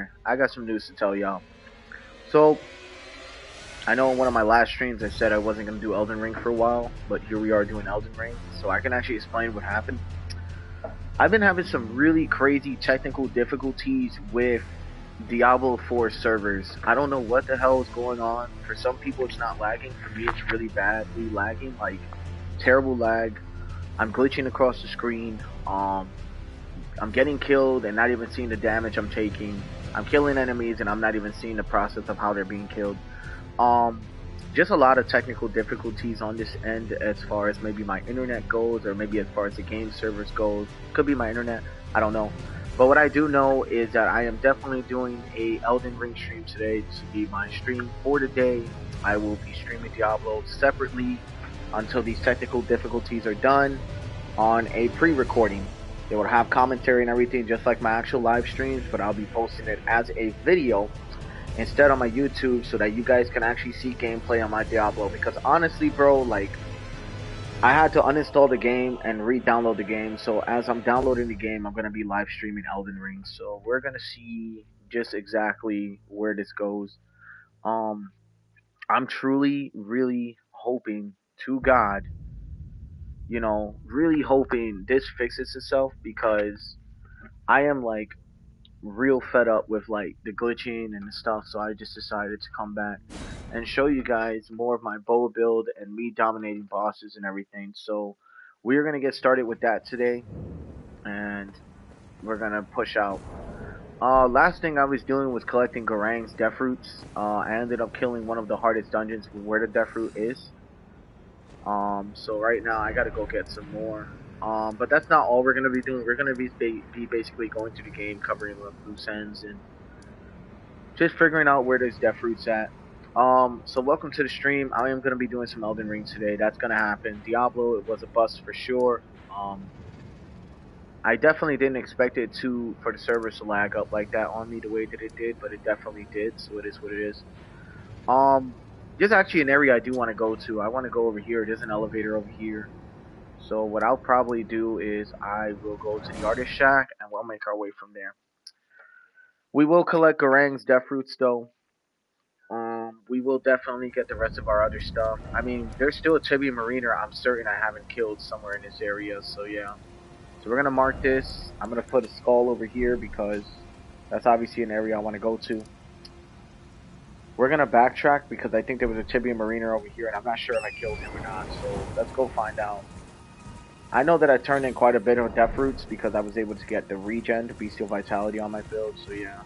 here. I got some news to tell y'all. So, I know in one of my last streams I said I wasn't going to do Elden Ring for a while, but here we are doing Elden Ring, so I can actually explain what happened. I've been having some really crazy technical difficulties with Diablo 4 servers. I don't know what the hell is going on. For some people it's not lagging. For me it's really badly lagging, like terrible lag. I'm glitching across the screen. I'm getting killed and not even seeing the damage I'm taking. I'm killing enemies and I'm not even seeing the process of how they're being killed. Um, just a lot of technical difficulties on this end as far as maybe my internet goes, or maybe as far as the game servers goes. Could be my internet. I don't know. But what I do know is that I am definitely doing a Elden Ring stream today. This will be my stream for today. I will be streaming Diablo separately until these technical difficulties are done on a pre-recording. It will have commentary and everything just like my actual live streams, but I'll be posting it as a video instead on my YouTube so that you guys can actually see gameplay on my Diablo. Because honestly, bro, like, I had to uninstall the game and re-download the game. So as I'm downloading the game, I'm going to be live streaming Elden Ring. So we're going to see just exactly where this goes. Um, I'm truly, really hoping to God, really hoping this fixes itself, because I am like real fed up with like the glitching and the stuff. So I just decided to come back and show you guys more of my bow build and me dominating bosses and everything. So we're gonna get started with that today, and we're gonna push out. Last thing I was doing was collecting Garang's death roots. I ended up killing one of the hardest dungeons where the death root is. So right now I gotta go get some more. But that's not all we're gonna be doing. We're gonna be basically going through the game, covering the loose ends and just figuring out where there's death roots at. So welcome to the stream. I am gonna be doing some Elden Ring today. That's gonna happen. Diablo, it was a bust for sure. I definitely didn't expect it for the servers to lag up like that on me the way that it did, but it definitely did. So it is what it is. Um, there's actually an area I do want to go to. I want to go over here. There's an elevator over here. So what I'll probably do is I will go to the artist shack and we'll make our way from there. We will collect Garang's death roots though. We will definitely get the rest of our other stuff. I mean, there's still a Tibia Mariner I'm certain I haven't killed somewhere in this area, so yeah. So we're gonna mark this. I'm gonna put a skull over here because that's obviously an area I want to go to. We're gonna backtrack because I think there was a Tibia Mariner over here and I'm not sure if I killed him or not, so let's go find out. I know that I turned in quite a bit of death roots because I was able to get the regen, bestial vitality on my build, so yeah.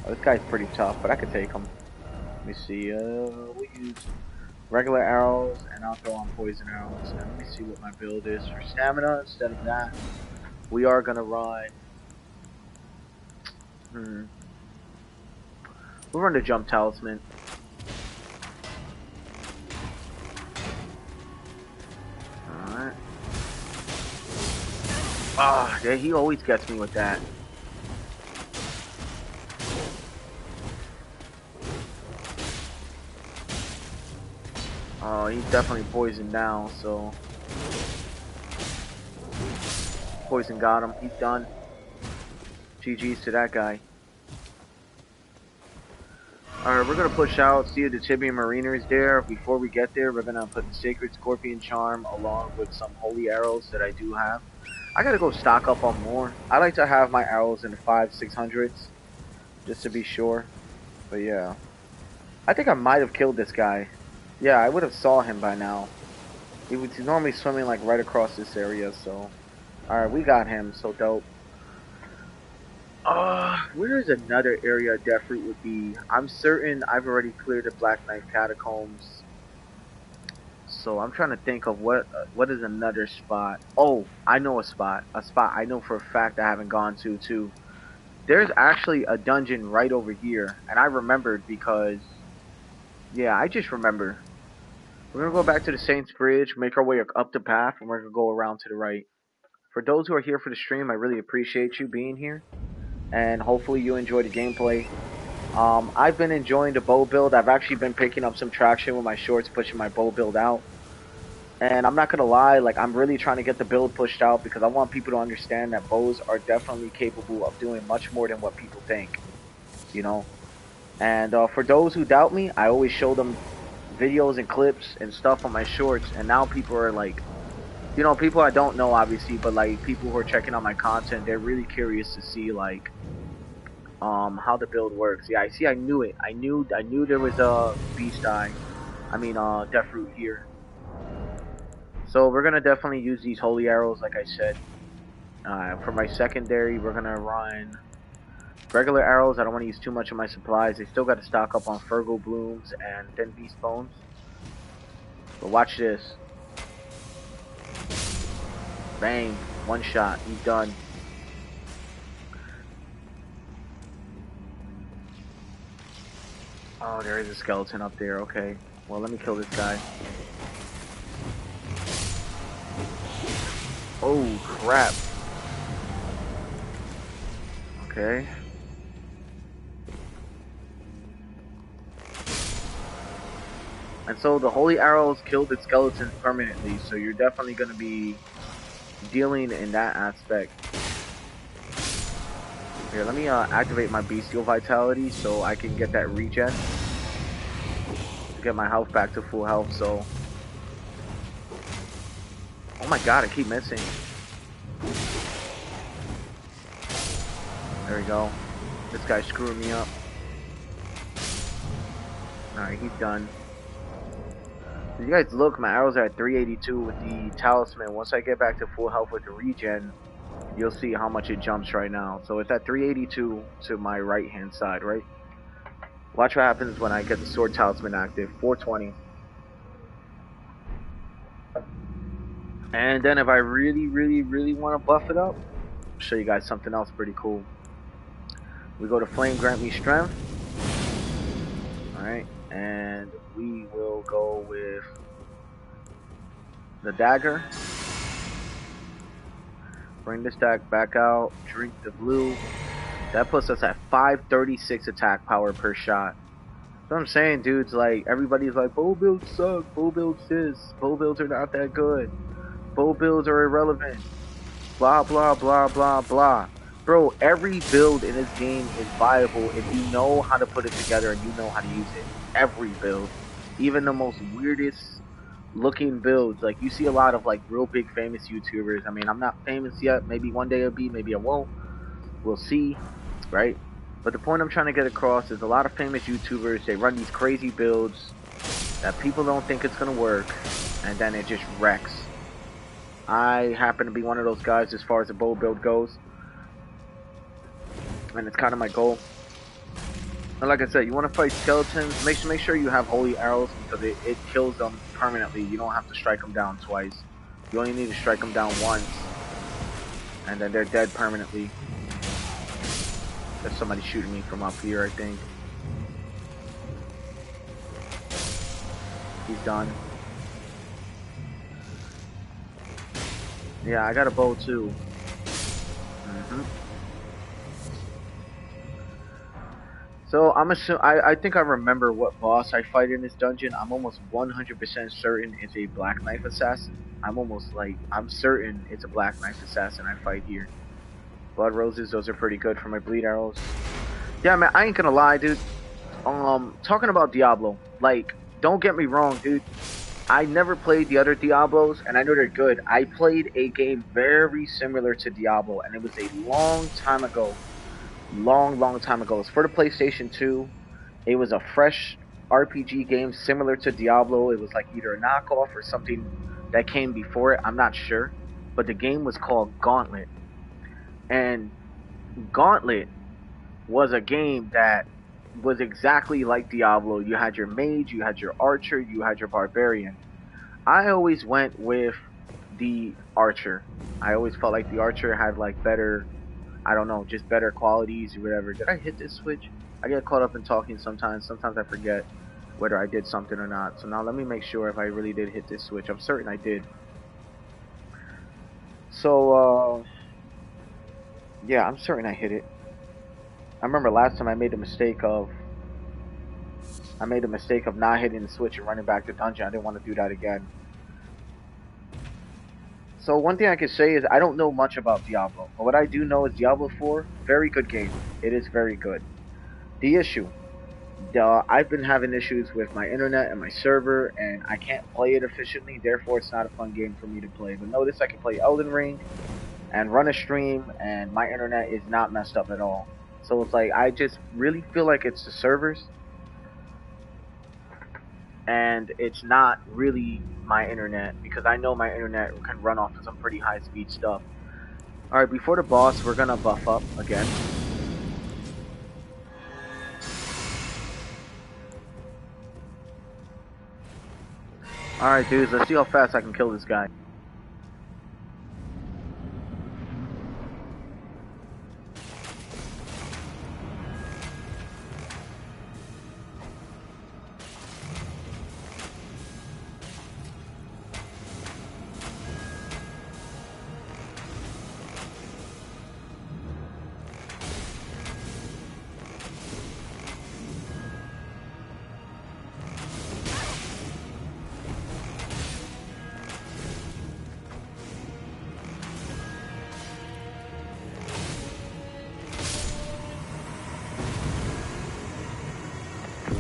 Oh, this guy's pretty tough, but I could take him. Let me see, we'll use regular arrows and I'll throw on poison arrows, and let me see what my build is for stamina. Instead of that, we are gonna run, we'll run the jump talisman. Alright. Ah, yeah, he always gets me with that. Oh, he's definitely poisoned now, so poison got him. He's done. GG's to that guy. Alright, we're gonna push out, see if the Tibia Mariner is there. Before we get there, we're gonna put the Sacred Scorpion Charm along with some holy arrows that I do have. I gotta go stock up on more. I like to have my arrows in the 500s, 600s, just to be sure. But yeah. I think I might have killed this guy. Yeah, I would have saw him by now. He was normally swimming like right across this area, so. Alright, we got him, so dope. Where is another area death root would be? I'm certain I've already cleared the Black Knight Catacombs. So I'm trying to think of what is another spot. Oh, I know a spot. A spot I know for a fact I haven't gone to too. There's actually a dungeon right over here, and I remembered because, yeah, I just remember. We're gonna go back to the Saints Bridge, make our way up the path, and we're gonna go around to the right. For those who are here for the stream, I really appreciate you being here, and hopefully you enjoy the gameplay. I've been enjoying the bow build. I've actually been picking up some traction with my shorts, pushing my bow build out. And I'm not gonna lie, like, I'm really trying to get the build pushed out because I want people to understand that bows are definitely capable of doing much more than what people think. you know. And for those who doubt me, I always show them videos and clips and stuff on my shorts, and now people are like, people I don't know obviously, but like people who are checking out my content, they're really curious to see like how the build works. Yeah, I see. I knew it. I knew there was a beast eye. I mean, death root here. So we're gonna definitely use these holy arrows, like I said. For my secondary, we're gonna run regular arrows. I don't want to use too much of my supplies. I still got to stock up on Fergal blooms and thin beast bones. But watch this. Bang! One shot. He's done. Oh, there is a skeleton up there. Okay. Well, let me kill this guy. Oh, crap. Okay. And so the holy arrows killed the skeletons permanently, so you're definitely going to be dealing in that aspect. Here, let me activate my bestial vitality so I can get that regen. To get my health back to full health, so... Oh my god, I keep missing. There we go. This guy's screwing me up. Alright, he's done. If you guys look, my arrows are at 382 with the talisman. Once I get back to full health with the regen, you'll see how much it jumps right now. So it's at 382 to my right hand side, right? Watch what happens when I get the sword talisman active. 420. And then if I really, really, really want to buff it up, I'll show you guys something else pretty cool. We go to flame, grant me strength. Alright, and we will go with the dagger. Bring this stack back out, drink the blue. That puts us at 536 attack power per shot. So I'm saying, dudes, like, everybody's like, bow builds suck, bow builds this, bow builds are not that good, bow builds are irrelevant, blah, blah, blah, blah, blah. Bro, every build in this game is viable if you know how to put it together and you know how to use it. Every build. Even the most weirdest looking builds. Like, you see a lot of, like, real big famous YouTubers. I mean, I'm not famous yet. Maybe one day I'll be, maybe I won't. We'll see, right? But the point I'm trying to get across is a lot of famous YouTubers, they run these crazy builds that people don't think it's going to work, and then it just wrecks. I happen to be one of those guys as far as the bow build goes. And it's kind of my goal. And like I said, you want to fight skeletons, make sure you have holy arrows because it kills them permanently. You don't have to strike them down twice. You only need to strike them down once, and then they're dead permanently. There's somebody shooting me from up here, I think. He's done. Yeah, I got a bow too. So I think I remember what boss I fight in this dungeon. I'm almost 100% certain it's a Black Knife Assassin. I'm certain it's a Black Knife Assassin I fight here. Blood roses, those are pretty good for my bleed arrows. Yeah, man, I ain't gonna lie, dude. Talking about Diablo, like, don't get me wrong, dude. I never played the other Diablos, and I know they're good. I played a game very similar to Diablo, and it was a long time ago. Long time ago. It's for the PlayStation 2. It was a fresh RPG game similar to Diablo. It was like either a knockoff or something that came before it. I'm not sure. But the game was called Gauntlet. And Gauntlet was a game that was exactly like Diablo. You had your mage, you had your archer, you had your barbarian. I always went with the archer. I always felt like the archer had like better, I don't know, just better qualities or whatever. Did I hit this switch? I get caught up in talking sometimes. Sometimes I forget whether I did something or not. So now let me make sure if I really did hit this switch. I'm certain I did. So, yeah, I'm certain I hit it. I remember last time I made the mistake of not hitting the switch and running back to dungeon. I didn't want to do that again. So one thing I can say is I don't know much about Diablo. But what I do know is Diablo 4, very good game. It is very good. the issue. I've been having issues with my internet and my server, and I can't play it efficiently. Therefore, it's not a fun game for me to play. But notice I can play Elden Ring and run a stream, and my internet is not messed up at all. So it's like I just really feel like it's the servers, and it's not really my internet because I know my internet can run off of some pretty high speed stuff. All right, before the boss, we're gonna buff up again. All right, dudes, let's see how fast I can kill this guy.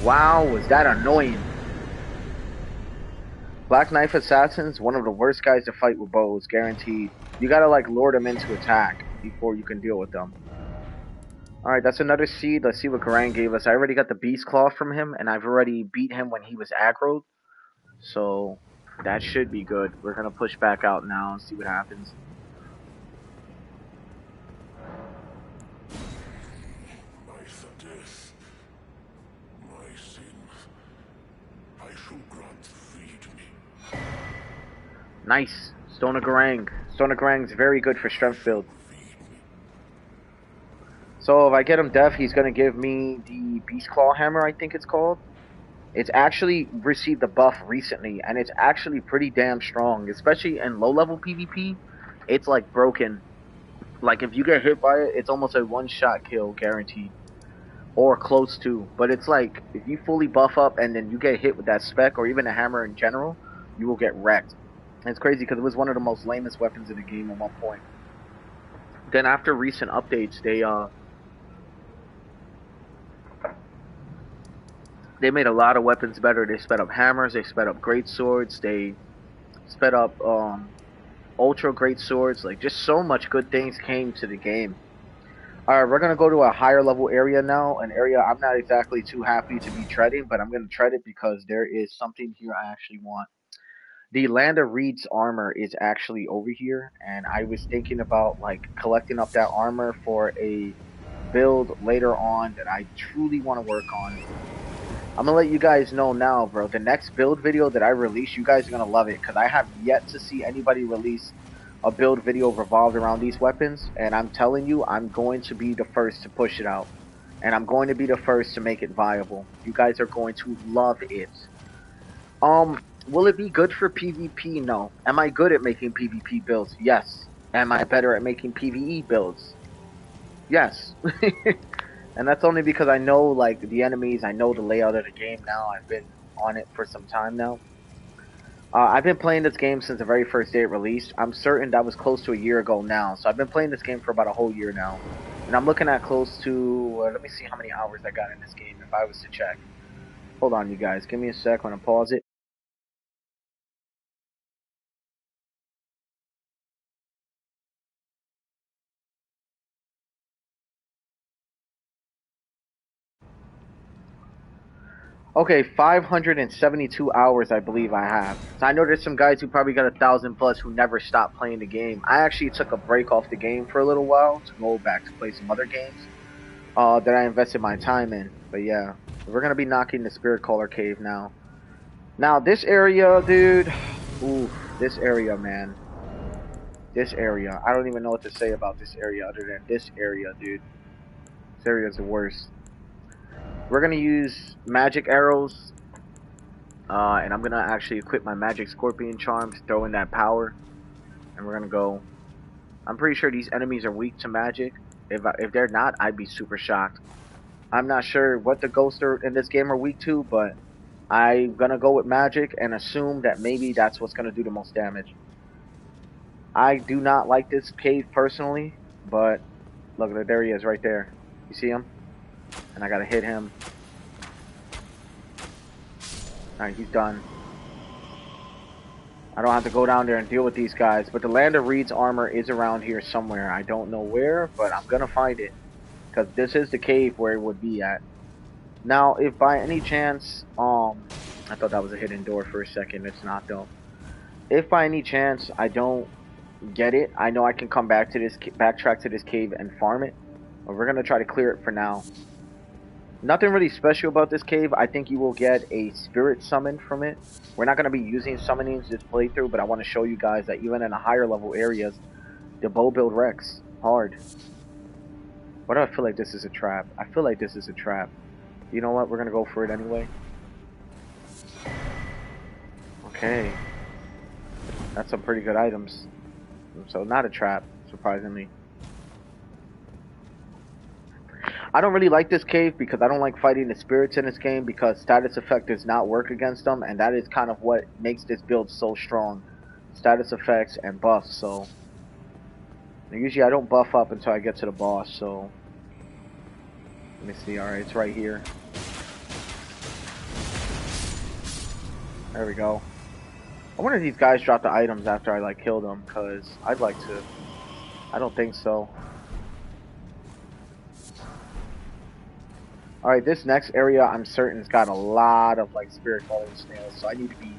Wow, was that annoying. Black Knife Assassin's one of the worst guys to fight with bows, guaranteed. You gotta like lure them into attack before you can deal with them. Alright, that's another seed. Let's see what Garang gave us. I already got the Beast Claw from him, and I've already beat him when he was aggroed. So, that should be good. We're gonna push back out now and see what happens. Nice. Stone of Garang. Stone of Garang's very good for strength build. So if I get him deaf, he's gonna give me the Beast Claw Hammer, I think it's called. It's actually received a buff recently, and it's actually pretty damn strong, especially in low level PvP. It's like broken. Like if you get hit by it, it's almost a one-shot kill guaranteed, or close to. But it's like if you fully buff up and then you get hit with that spec or even a hammer in general, you will get wrecked. And it's crazy because it was one of the most lamest weapons in the game at one point. Then after recent updates, they made a lot of weapons better. They sped up hammers, they sped up great swords, they sped up ultra great swords. Like just so much good things came to the game. Alright, we're gonna go to a higher level area now, an area I'm not exactly too happy to be treading, but I'm gonna tread it because there is something here I actually want. The Land of Reed's armor is actually over here, and I was thinking about like collecting up that armor for a build later on that I truly want to work on. I'm gonna let you guys know now, bro. The next build video that I release, you guys are gonna love it because I have yet to see anybody release a build video revolved around these weapons, and I'm telling you, I'm going to be the first to push it out, and I'm going to be the first to make it viable. You guys are going to love it. Will it be good for PvP? No. Am I good at making PvP builds? Yes. Am I better at making PvE builds? Yes. And that's only because I know like the enemies, I know the layout of the game now. I've been on it for some time now. I've been playing this game since the very first day it released. I'm certain that was close to a year ago now. So I've been playing this game for about a whole year now. And I'm looking at close to, let me see how many hours I got in this game if I was to check. Hold on, you guys. Give me a sec when I pause it. Okay, 572 hours I believe I have. So I know there's some guys who probably got 1,000 plus who never stopped playing the game. I actually took a break off the game for a little while to go back to play some other games that I invested my time in. But yeah, we're gonna be knocking the Spirit Caller Cave now. Now this area, dude. Ooh, this area, man. This area. I don't even know what to say about this area other than this area, dude. This area is the worst. We're gonna use magic arrows. And I'm gonna actually equip my magic scorpion charms, throw in that power, and we're gonna go. I'm pretty sure these enemies are weak to magic. If they're not, I'd be super shocked. I'm not sure what the ghosts are in this game are weak to, but I'm gonna go with magic and assume that maybe that's what's gonna do the most damage. I do not like this cave personally, but look, there he is right there. You see him? And I gotta hit him. Alright, he's done. I don't have to go down there and deal with these guys. But the Land of Reed's armor is around here somewhere. I don't know where, but I'm gonna find it. Because this is the cave where it would be at. Now, if by any chance, I thought that was a hidden door for a second. It's not though. If by any chance I don't get it, I know I can come back to this, backtrack to this cave and farm it. But we're gonna try to clear it for now. Nothing really special about this cave. I think you will get a spirit summon from it. We're not going to be using summonings this playthrough, but I want to show you guys that even in the higher level areas, the bow build wrecks hard. Why do I feel like this is a trap? I feel like this is a trap. You know what? We're going to go for it anyway. Okay. That's some pretty good items. So not a trap, surprisingly. I don't really like this cave because I don't like fighting the spirits in this game because status effect does not work against them, and that is kind of what makes this build so strong. Status effects and buffs, so usually I don't buff up until I get to the boss, so let me see. Alright, it's right here. There we go. I wonder if these guys drop the items after I like kill them, because I'd like to. I don't think so. Alright, this next area I'm certain has got a lot of like spirit golden snails, so I need to be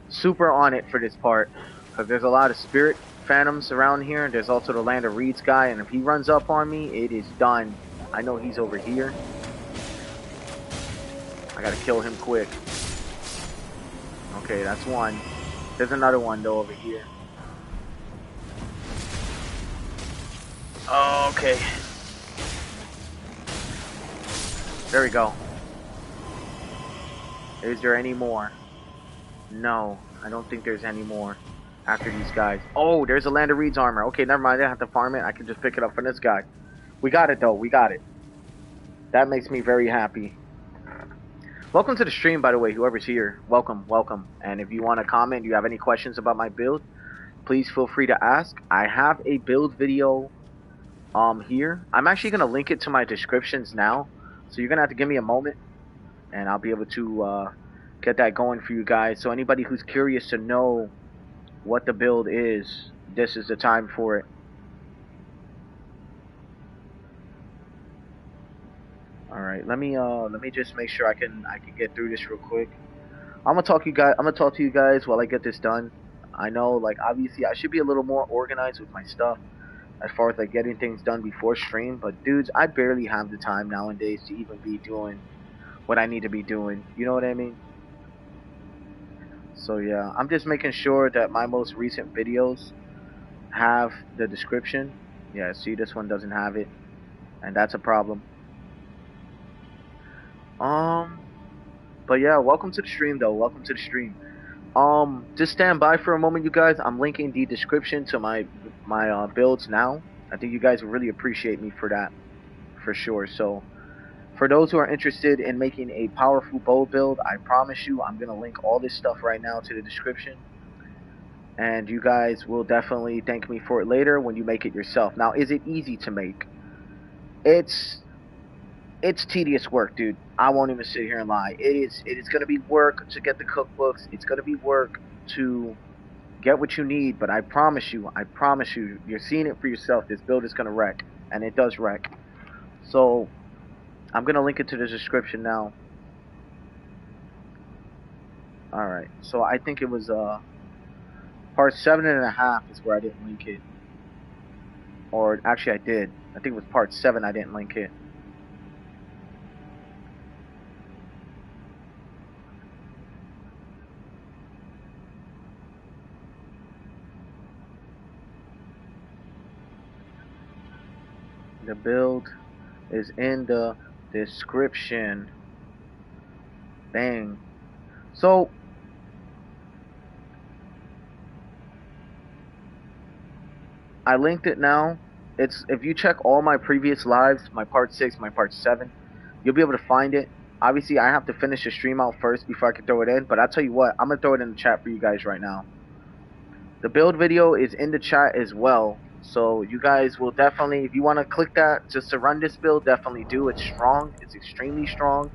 super on it for this part. Because there's a lot of spirit phantoms around here. There's also the Land of Reeds guy, and if he runs up on me, it is done. I know he's over here. I gotta kill him quick. Okay, that's one. There's another one though over here. Oh, okay. There we go. Is there any more? No, I don't think there's any more after these guys. Oh, there's a Land of Reed's armor. Okay, never mind. I didn't have to farm it. I can just pick it up from this guy. We got it, though. We got it. That makes me very happy. Welcome to the stream, by the way, whoever's here. Welcome, welcome. And if you want to comment, you have any questions about my build, please feel free to ask. I have a build video here. I'm actually going to link it to my descriptions now. So you're going to have to give me a moment, and I'll be able to get that going for you guys. So anybody who's curious to know what the build is, this is the time for it. All right, let me just make sure I can get through this real quick. I'm gonna talk to you guys while I get this done. I know, like, obviously I should be a little more organized with my stuff as far as like getting things done before stream, but dudes, I barely have the time nowadays to even be doing what I need to be doing. You know what I mean? So yeah, I'm just making sure that my most recent videos have the description. Yeah, see, this one doesn't have it, and that's a problem. But yeah, welcome to the stream though. Welcome to the stream. Just stand by for a moment, you guys. I'm linking the description to my builds now. I think you guys will really appreciate me for that, for sure. So for those who are interested in making a powerful bow build, I promise you I'm gonna link all this stuff right now to the description, and you guys will definitely thank me for it later when you make it yourself. Now, is it easy to make? It's tedious work, dude. I won't even sit here and lie. It is gonna be work to get the cookbooks. It's gonna be work to get what you need, but I promise you, you're seeing it for yourself. This build is gonna wreck, and it does wreck. So I'm gonna link it to the description now. Alright, so I think it was part 7.5 is where I didn't link it. Or actually I did. I think it was part 7 I didn't link it. The build is in the description. Bang. So I linked it now. It's, if you check all my previous lives, my part 6, my part 7, you'll be able to find it. Obviously I have to finish the stream out first before I can throw it in, but I'll tell you what, I'm gonna throw it in the chat for you guys right now. The build video is in the chat as well. So you guys will definitely, if you want to click that just to run this build, definitely do. It's strong. It's extremely strong.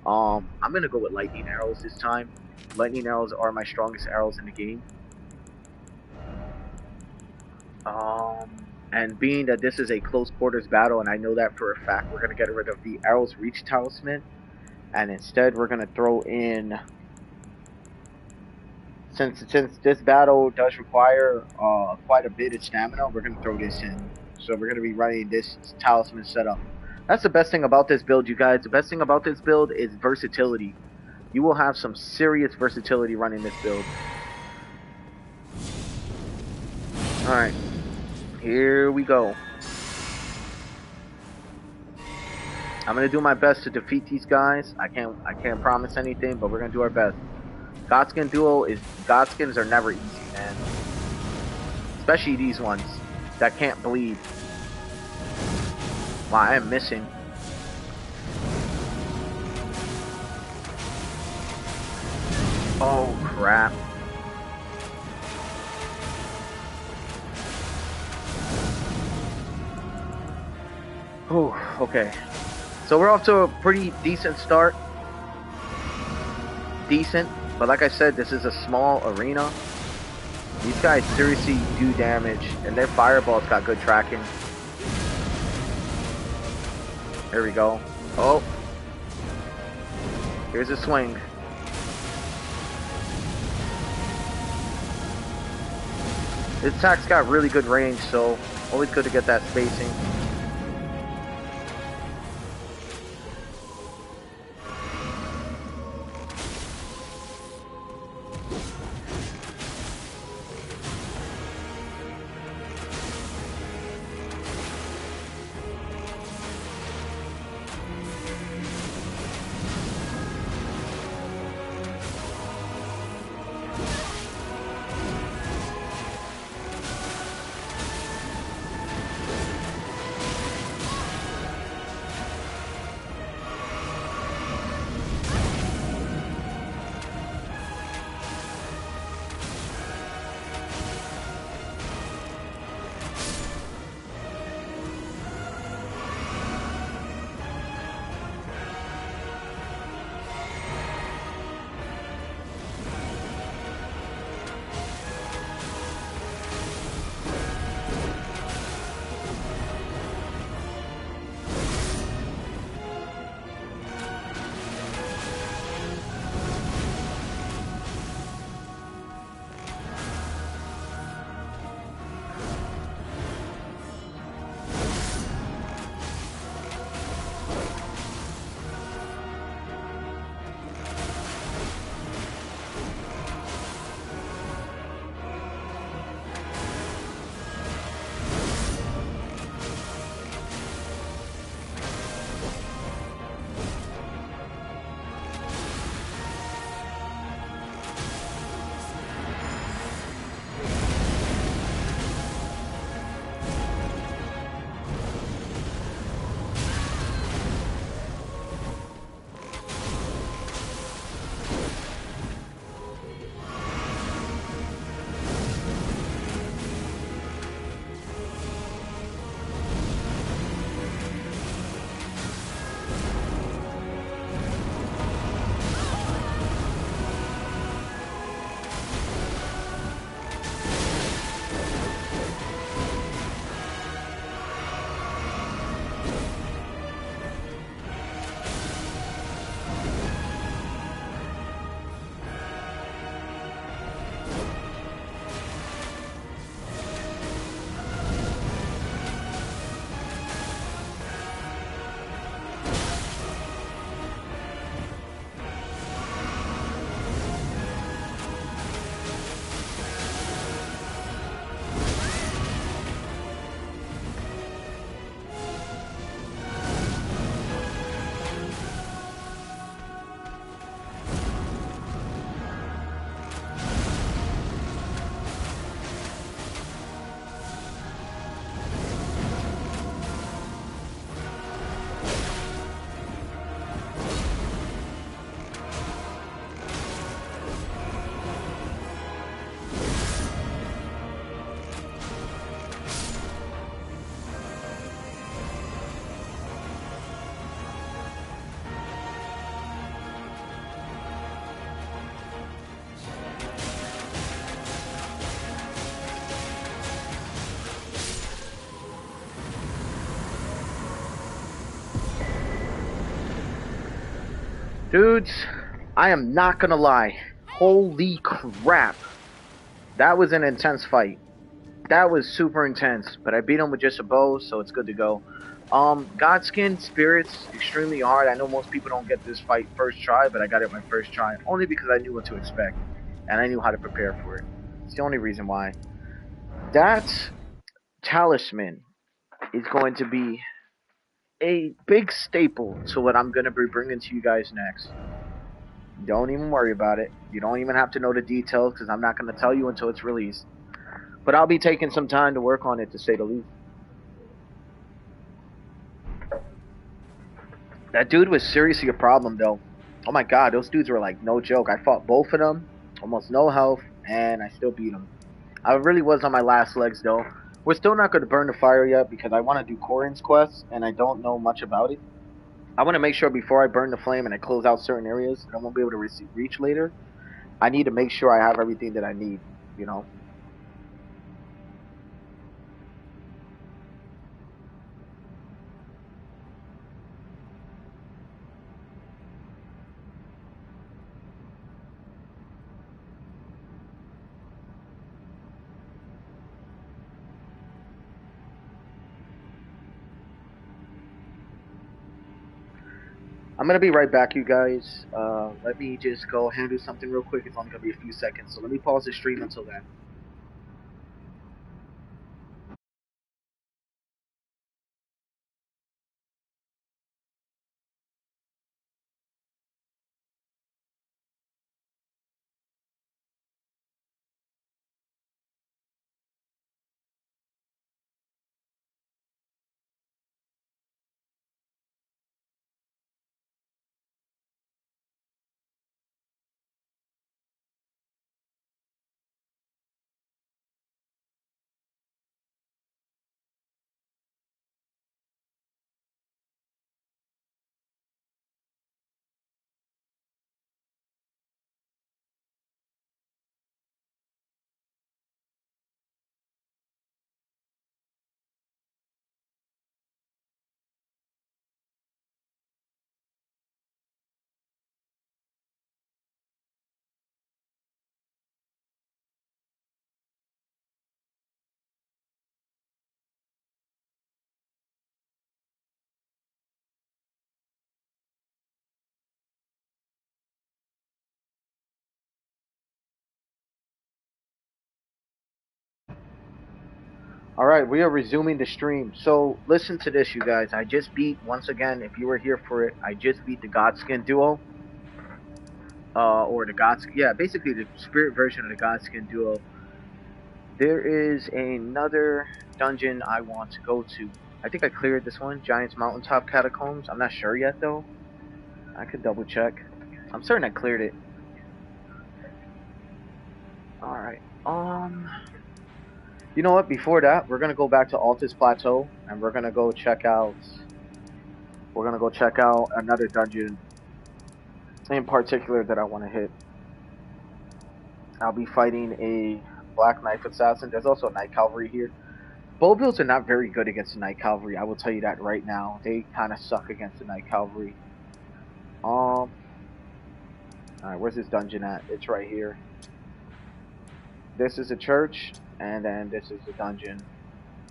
I'm gonna go with lightning arrows this time. Lightning arrows are my strongest arrows in the game. And being that this is a close quarters battle, and I know that for a fact, we're gonna get rid of the arrows reach talisman, and instead we're gonna throw in, since this battle does require quite a bit of stamina, we're gonna throw this in. So we're gonna be running this talisman setup. That's the best thing about this build, you guys. The best thing about this build is versatility. You will have some serious versatility running this build. Alright, here we go. I'm gonna do my best to defeat these guys. I can't promise anything, but we're gonna do our best. Godskins are never easy, man. Especially these ones that can't bleed. Wow, I am missing. Oh crap. Oh, okay. So we're off to a pretty decent start. Decent, but like I said, this is a small arena. These guys seriously do damage, and their fireballs got good tracking. There we go. Oh. Here's a swing. This attack's got really good range, so always good to get that spacing. Dudes, I am not gonna lie. Holy crap. That was an intense fight. That was super intense, but I beat him with just a bow, so it's good to go. Godskin Spirits, extremely hard. I know most people don't get this fight first try, but I got it my first try, only because I knew what to expect, and I knew how to prepare for it. It's the only reason why. That talisman is going to be a big staple to what I'm going to be bringing to you guys next. Don't even worry about it. You don't even have to know the details, because I'm not going to tell you until it's released. But I'll be taking some time to work on it, to say the least. That dude was seriously a problem, though. Oh my god, those dudes were like no joke. I fought both of them, almost no health, and I still beat them. I really was on my last legs, though. We're still not going to burn the fire yet because I want to do Corin's quest, and I don't know much about it. I want to make sure before I burn the flame and I close out certain areas that I won't be able to reach later, I need to make sure I have everything that I need, you know? I'm gonna be right back, you guys. Let me just go handle something real quick. It's only gonna be a few seconds, so let me pause the stream until then. All right, we are resuming the stream. So listen to this, you guys. I just beat, once again, if you were here for it, I just beat the Godskin duo. Or the Gods, yeah, basically the spirit version of the Godskin duo. There is another dungeon I want to go to. I think I cleared this one, Giant's Mountaintop Catacombs. I'm not sure yet though. I could double check. I'm certain I cleared it. All right. You know what? Before that, we're gonna go back to Altus Plateau, and we're gonna go check out. We're gonna go check out another dungeon in particular that I want to hit. I'll be fighting a Black Knife Assassin. There's also a Night Cavalry here. Bow builds are not very good against the Night Cavalry. I will tell you that right now. They kind of suck against the Night Cavalry. Alright, where's this dungeon at? It's right here. This is a church, and then this is a dungeon.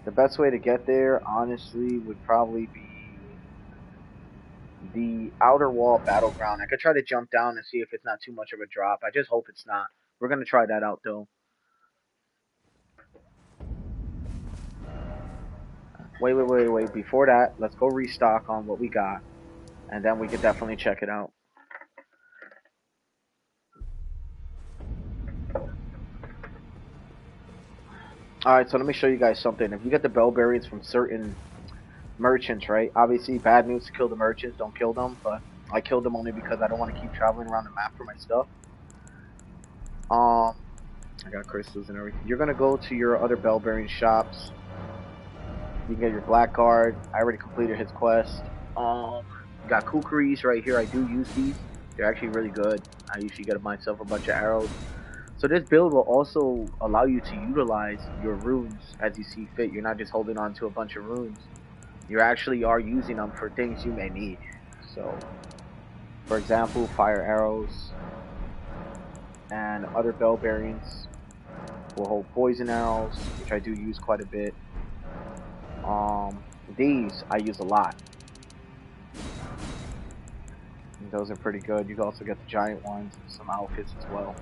The best way to get there, honestly, would probably be the outer wall battleground. I could try to jump down and see if it's not too much of a drop. I just hope it's not. We're gonna try that out though. Wait. Before that, let's go restock on what we got, and then we could definitely check it out. Alright, so let me show you guys something. If you get the bell bearings from certain merchants, right? Obviously, bad news to kill the merchants. Don't kill them, but I killed them only because I don't want to keep traveling around the map for my stuff. I got crystals and everything. You're gonna go to your other bell bearing shops. You can get your blackguard. I already completed his quest. Got kukris right here. I do use these. They're actually really good. I usually get myself a bunch of arrows. So this build will also allow you to utilize your runes as you see fit. You're not just holding on to a bunch of runes. You actually are using them for things you may need. So For example, fire arrows and other bell bearings will hold poison arrows, which I do use quite a bit. These I use a lot. And those are pretty good. You can also get the giant ones and some outfits as well.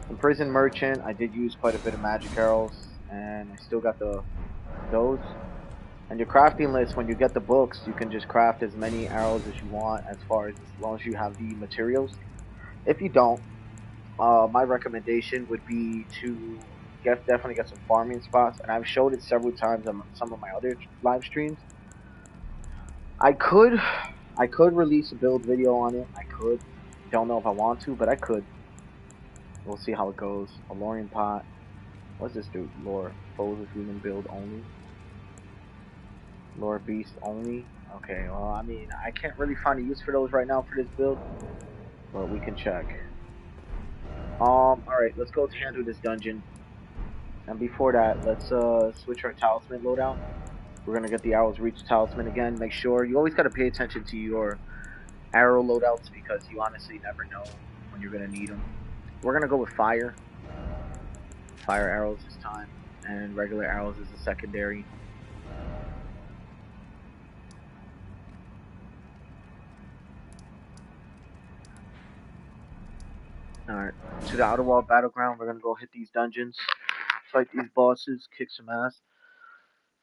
Imprisoned Merchant, I did use quite a bit of magic arrows, and I still got those. And your crafting list, when you get the books, you can just craft as many arrows as you want, as long as you have the materials. If you don't, my recommendation would be to definitely get some farming spots, and I've showed it several times on some of my other live streams. I could, I could release a build video on it. I could. Don't know if I want to, but I could. We'll see how it goes. A Lorian pot. What's this do? Lore. Foes with human build only. Lore beast only. Okay, well, I mean, I can't really find a use for those right now for this build, but we can check. Alright, let's go handle this dungeon. And before that, let's switch our talisman loadout. We're gonna get the arrows reach talisman again. Make sure you always gotta pay attention to your arrow loadouts because you honestly never know when you're gonna need them. We're gonna go with fire arrows this time, and regular arrows as a secondary. Alright, to the outer wall battleground, we're gonna go hit these dungeons, fight these bosses, kick some ass,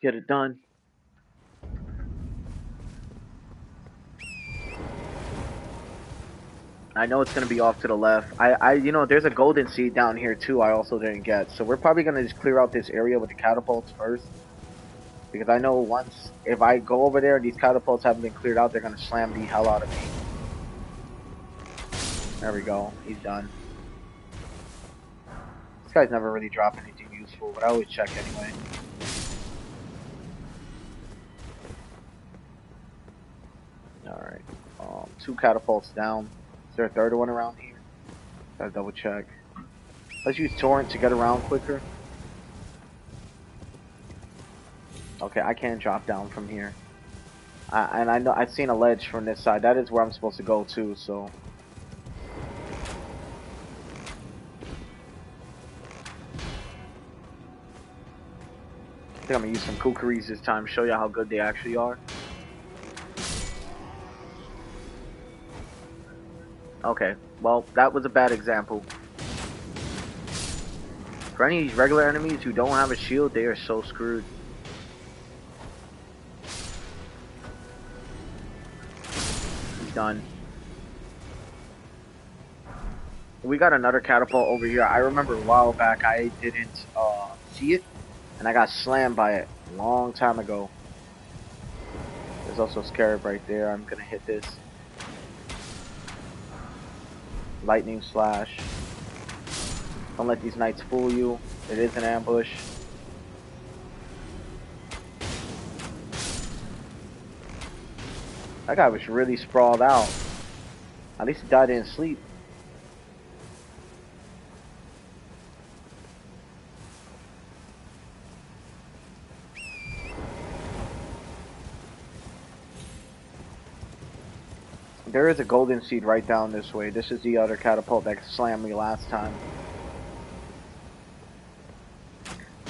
get it done. I know it's gonna be off to the left. You know, there's a golden seed down here too. I also didn't get, so we're probably gonna just clear out this area with the catapults first, because I know once if I go over there and these catapults haven't been cleared out, they're gonna slam the hell out of me. There we go. He's done. This guy's never really dropped anything useful, but I always check anyway. Alright. 2 catapults down. Is there a third one around here? Gotta double check. Let's use torrent to get around quicker. Okay, I can drop down from here. And I know I've seen a ledge from this side. That is where I'm supposed to go to, so. I think I'm gonna use some kookaries this time, show you how good they actually are. Okay, well, that was a bad example. For any of these regular enemies who don't have a shield, they are so screwed. He's done. We got another catapult over here. I remember a while back I didn't see it, and I got slammed by it a long time ago. There's also a scarab right there. I'm gonna hit this. Lightning slash. Don't let these knights fool you. It is an ambush. That guy was really sprawled out. At least he died in his sleep. There is a golden seed right down this way. This is the other catapult that slammed me last time.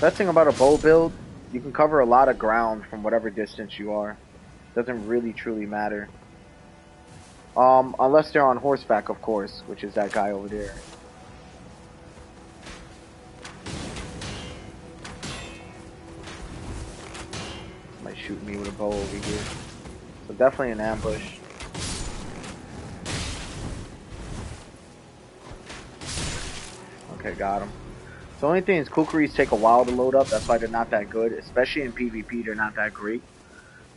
Best thing about a bow build, you can cover a lot of ground from whatever distance you are. Doesn't really truly matter. Unless they're on horseback, of course, which is that guy over there. Somebody shooting me with a bow over here. So definitely an ambush. Okay, got him. The only thing is kookaries take a while to load up. That's why they're not that good. Especially in PvP, they're not that great.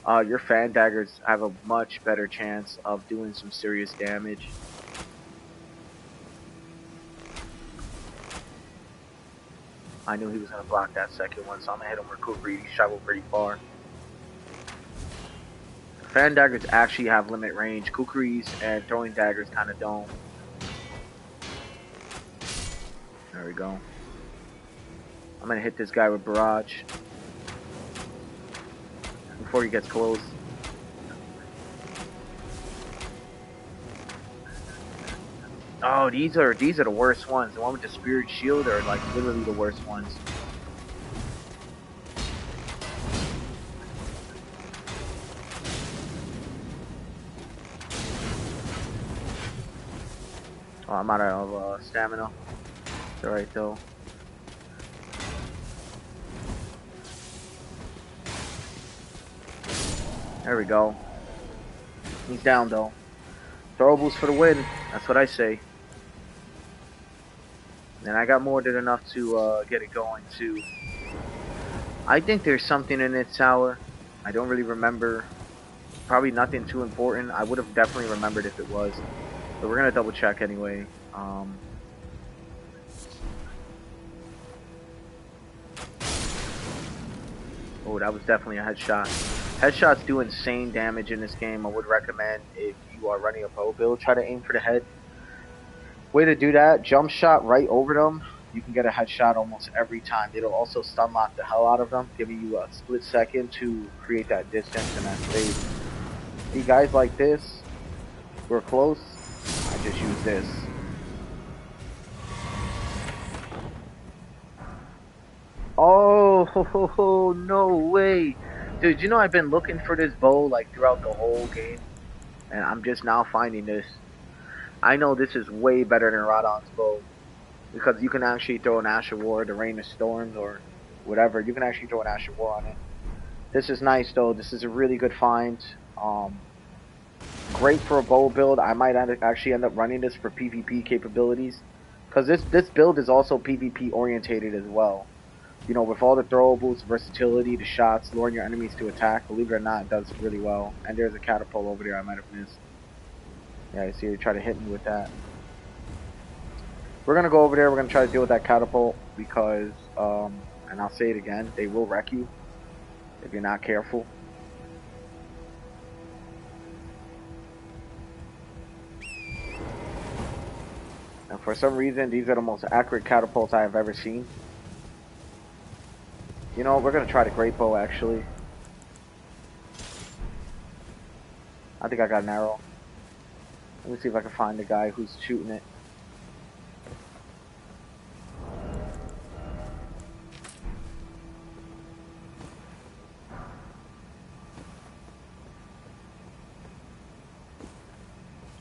Your fan daggers have a much better chance of doing some serious damage. I knew he was going to block that second one, so I'm going to hit him with kukri. He's traveled pretty far. Fan daggers actually have limit range. Kukris and throwing daggers kind of don't. There we go. I'm going to hit this guy with barrage before he gets close. Oh, these are the worst ones. The one with the spirit shield are like literally the worst ones. Oh, I'm out of stamina. It's alright though. There we go. He's down though. Throwables for the win. That's what I say. And I got more than enough to get it going too. I think there's something in this tower. I don't really remember. Probably nothing too important. I would have definitely remembered if it was. But we're gonna double check anyway. Oh, that was definitely a headshot. Headshots do insane damage in this game. I would recommend if you are running a bow build, try to aim for the head. Way to do that, jump shot right over them. You can get a headshot almost every time. It'll also stun lock the hell out of them, giving you a split second to create that distance and that space. See guys like this, we're close. I just use this. Oh, no way. Dude, you know I've been looking for this bow like throughout the whole game, and I'm just now finding this. I know this is way better than Radon's bow because you can actually throw an Ash of War, the Rain of Storms, or whatever. You can actually throw an Ash of War on it. This is nice though. This is a really good find. Great for a bow build. I might actually end up running this for PvP capabilities because this build is also PvP orientated as well. You know, with all the throwables, versatility, the shots, luring your enemies to attack, believe it or not, it does really well. And there's a catapult over there I might have missed. Yeah, you see, you try to hit me with that. We're going to go over there. We're going to try to deal with that catapult because, and I'll say it again, they will wreck you if you're not careful. And for some reason, these are the most accurate catapults I have ever seen. You know, we're going to try the great bow, actually. I think I got an arrow. Let me see if I can find the guy who's shooting it.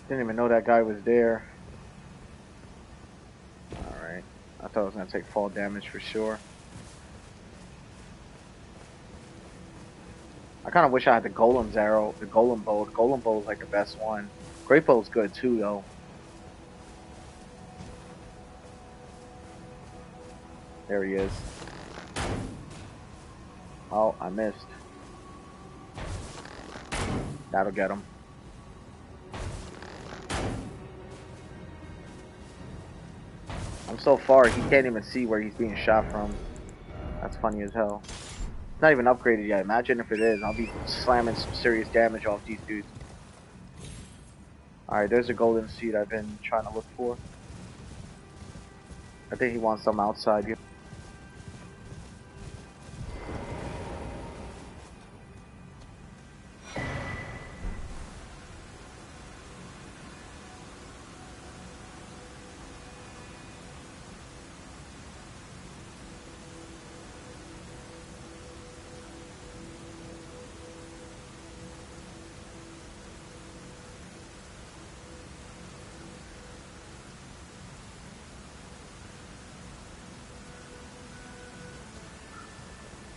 Didn't even know that guy was there. Alright. I thought I was going to take fall damage for sure. I kind of wish I had the Golem's arrow, the Golem bow. The Golem bow is like the best one. Great bow is good too, though. There he is. Oh, I missed. That'll get him. I'm so far, he can't even see where he's being shot from. That's funny as hell. It's not even upgraded yet. Imagine if it is. I'll be slamming some serious damage off these dudes. Alright, there's a golden seed I've been trying to look for. I think he wants some outside here.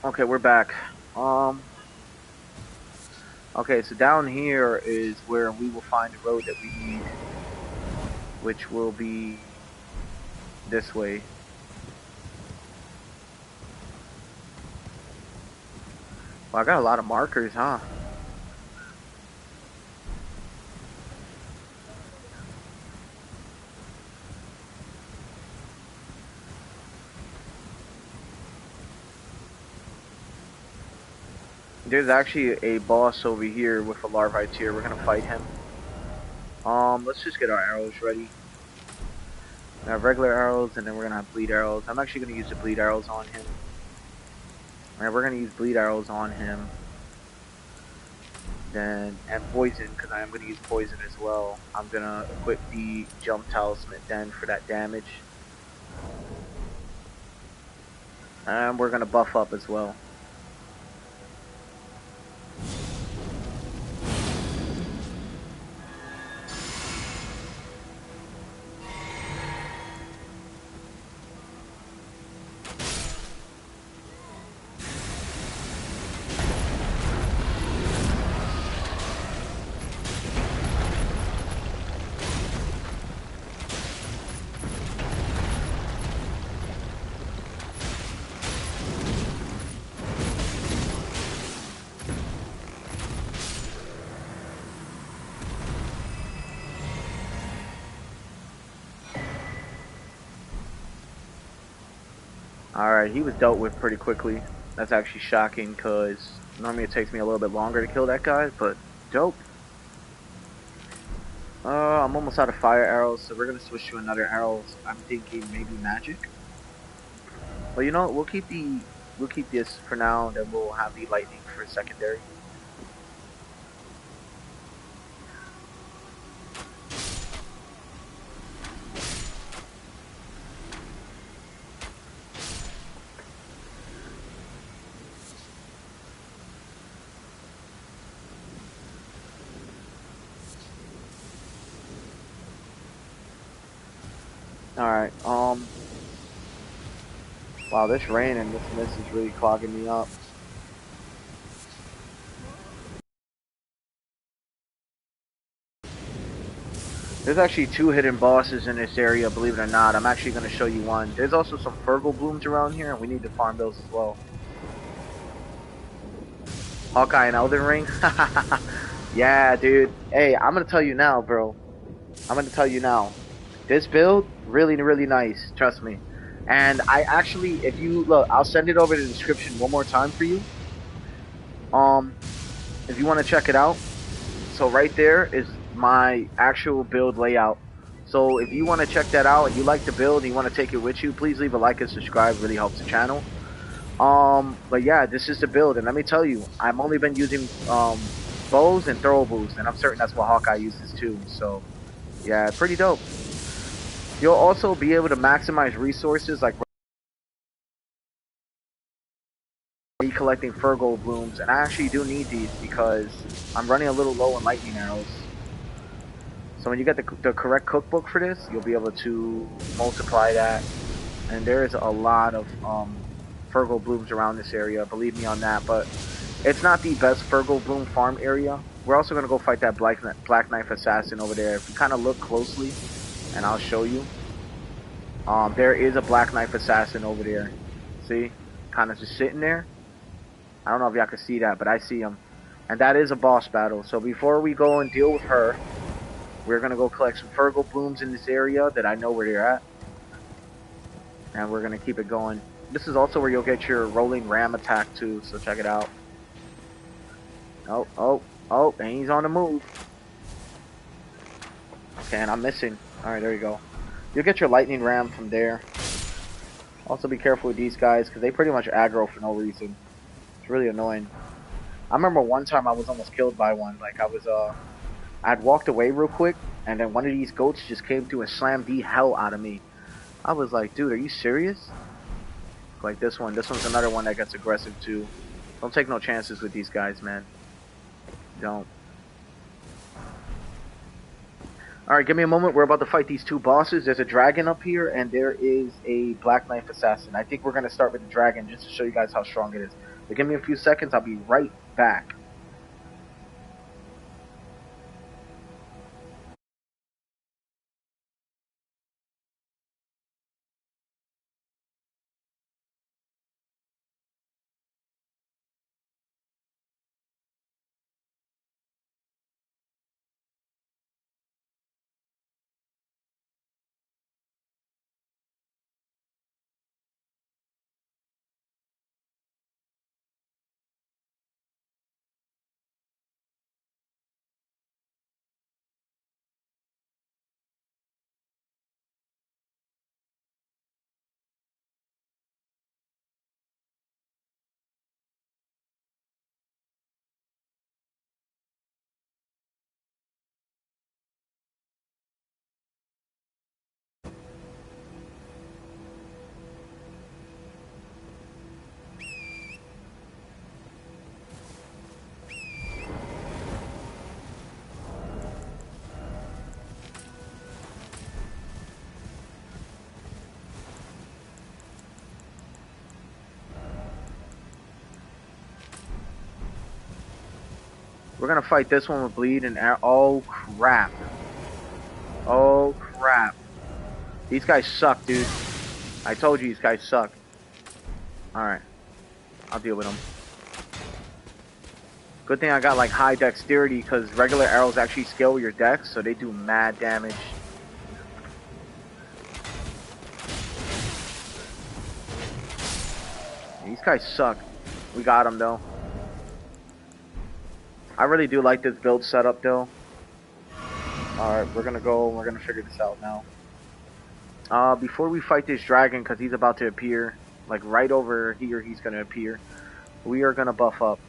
Okay, we're back. Okay, so down here is where we will find the road that we need, which will be this way. Well, I got a lot of markers, huh? There's actually a boss over here with a larvae tier. We're gonna fight him. Let's just get our arrows ready. We have regular arrows, and then we're gonna have bleed arrows. I'm actually gonna use the bleed arrows on him. Alright, we're gonna use bleed arrows on him. Then and poison because I am going to use poison as well. I'm going to equip the jump talisman then for that damage. And we're going to buff up as well. Alright, he was dealt with pretty quickly. That's actually shocking because normally it takes me a little bit longer to kill that guy, but dope. I'm almost out of fire arrows, so we're gonna switch to another arrows. I'm thinking maybe magic. But you know what? We'll keep this for now, then we'll have the lightning for secondary. Alright, wow, this rain and this mist is really clogging me up. There's actually two hidden bosses in this area, believe it or not. I'm actually going to show you one. There's also some Fergal blooms around here, and we need to farm those as well. Hawkeye and Elden Ring? Yeah, dude. Hey, I'm going to tell you now, bro. I'm going to tell you now. This build, really, really nice. Trust me. And I actually, if you look, I'll send it over in the description one more time for you. Um, if you want to check it out. So right there is my actual build layout. So if you want to check that out and you like the build and you want to take it with you, please leave a like and subscribe. It really helps the channel. But yeah, this is the build, and let me tell you, I've only been using bows and throwables, and I'm certain that's what Hawkeye uses too. So yeah, pretty dope. You'll also be able to maximize resources like collecting Fergal blooms, and I actually do need these because I'm running a little low on lightning arrows. So when you get the correct cookbook for this, you'll be able to multiply that. And there is a lot of Fergal blooms around this area, believe me on that. But it's not the best Fergal bloom farm area. We're also going to go fight that Black Knife Assassin over there. If you kind of look closely, and I'll show you, there is a Black Knife Assassin over there. See? Kind of just sitting there. I don't know if y'all can see that, but I see him. And that is a boss battle. So before we go and deal with her, we're going to go collect some Fergal blooms in this area that I know where they're at. And we're going to keep it going. This is also where you'll get your rolling ram attack too, so check it out. Oh, oh, oh, and he's on the move. Okay, and I'm missing. Alright, there you go. You'll get your lightning ram from there. Also be careful with these guys, because they pretty much aggro for no reason. It's really annoying. I remember one time I was almost killed by one. Like, I'd walked away real quick, and then one of these goats just came through and slammed the hell out of me. I was like, dude, are you serious? Like this one. This one's another one that gets aggressive too. Don't take no chances with these guys, man. Don't. Alright, give me a moment. We're about to fight these two bosses. There's a dragon up here, and there is a Black Knife Assassin. I think we're going to start with the dragon just to show you guys how strong it is. But give me a few seconds. I'll be right back. We're gonna fight this one with bleed and arrow. Oh crap. Oh crap. These guys suck, dude. I told you these guys suck. Alright. I'll deal with them. Good thing I got like high dexterity because regular arrows actually scale with your dex, so they do mad damage. These guys suck. We got them though. I really do like this build setup though. Alright, we're gonna figure this out now. Before we fight this dragon, because he's about to appear, like right over here he's gonna appear, we are gonna buff up.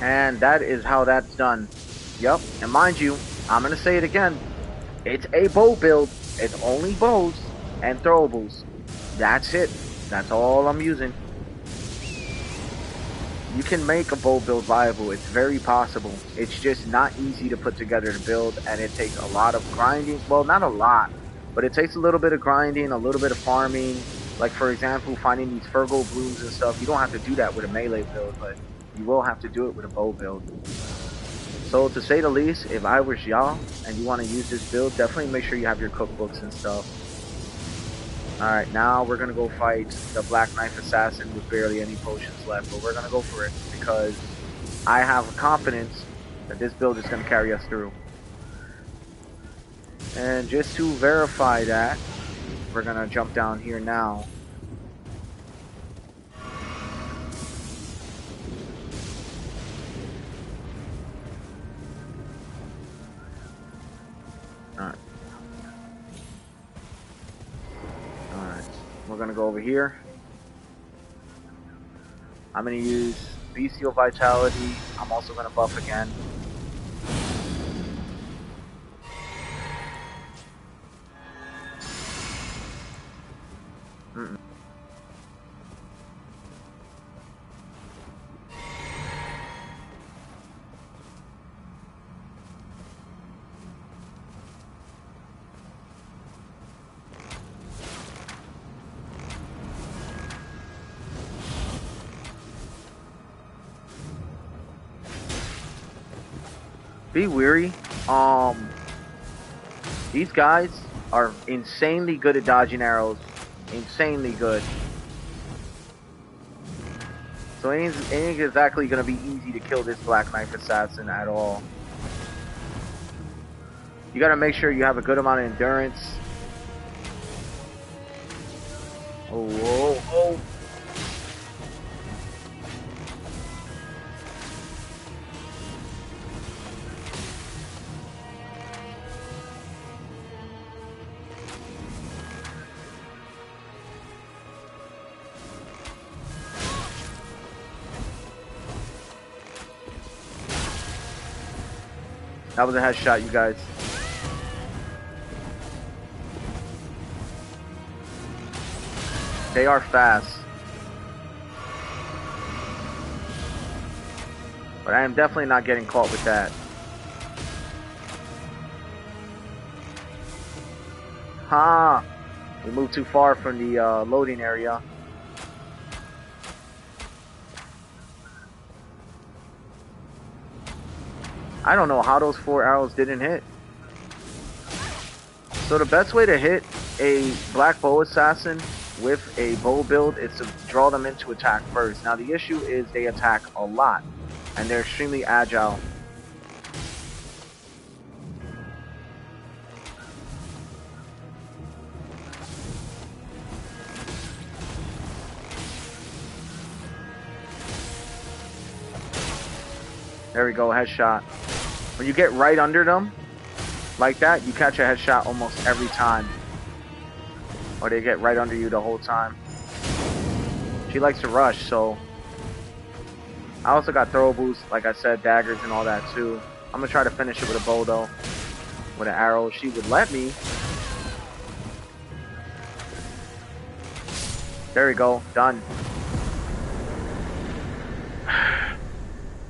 And that is how that's done. Yep, and mind you, I'm gonna say it again. It's a bow build. It's only bows and throwables. That's it. That's all I'm using. You can make a bow build viable. It's very possible. It's just not easy to put together to build, and it takes a lot of grinding. Well, not a lot, but it takes a little bit of grinding, a little bit of farming. Like, for example, finding these Virgo blooms and stuff. You don't have to do that with a melee build, but you will have to do it with a bow build. So, to say the least, if I was y'all and you want to use this build, definitely make sure you have your cookbooks and stuff. Alright, now we're going to go fight the Black Knife Assassin with barely any potions left, but we're going to go for it because I have confidence that this build is going to carry us through. And just to verify that, we're going to jump down here now. Alright. Alright, we're going to go over here. I'm going to use Bestial Vitality. I'm also going to buff again. Be weary. These guys are insanely good at dodging arrows. Insanely good. So it ain't exactly gonna be easy to kill this Black Knife Assassin at all. You gotta make sure you have a good amount of endurance. Oh, whoa, oh. That was a headshot, you guys. They are fast. But I am definitely not getting caught with that. Ha! We moved too far from the loading area. I don't know how those 4 arrows didn't hit. So the best way to hit a black bow assassin with a bow build is to draw them into attack first. Now the issue is they attack a lot and they're extremely agile. There we go, headshot. When you get right under them, like that, you catch a headshot almost every time. Or they get right under you the whole time. She likes to rush, so... I also got throw boost, like I said, daggers and all that too. I'm gonna try to finish it with a bow though. With an arrow. She would let me. There we go, done.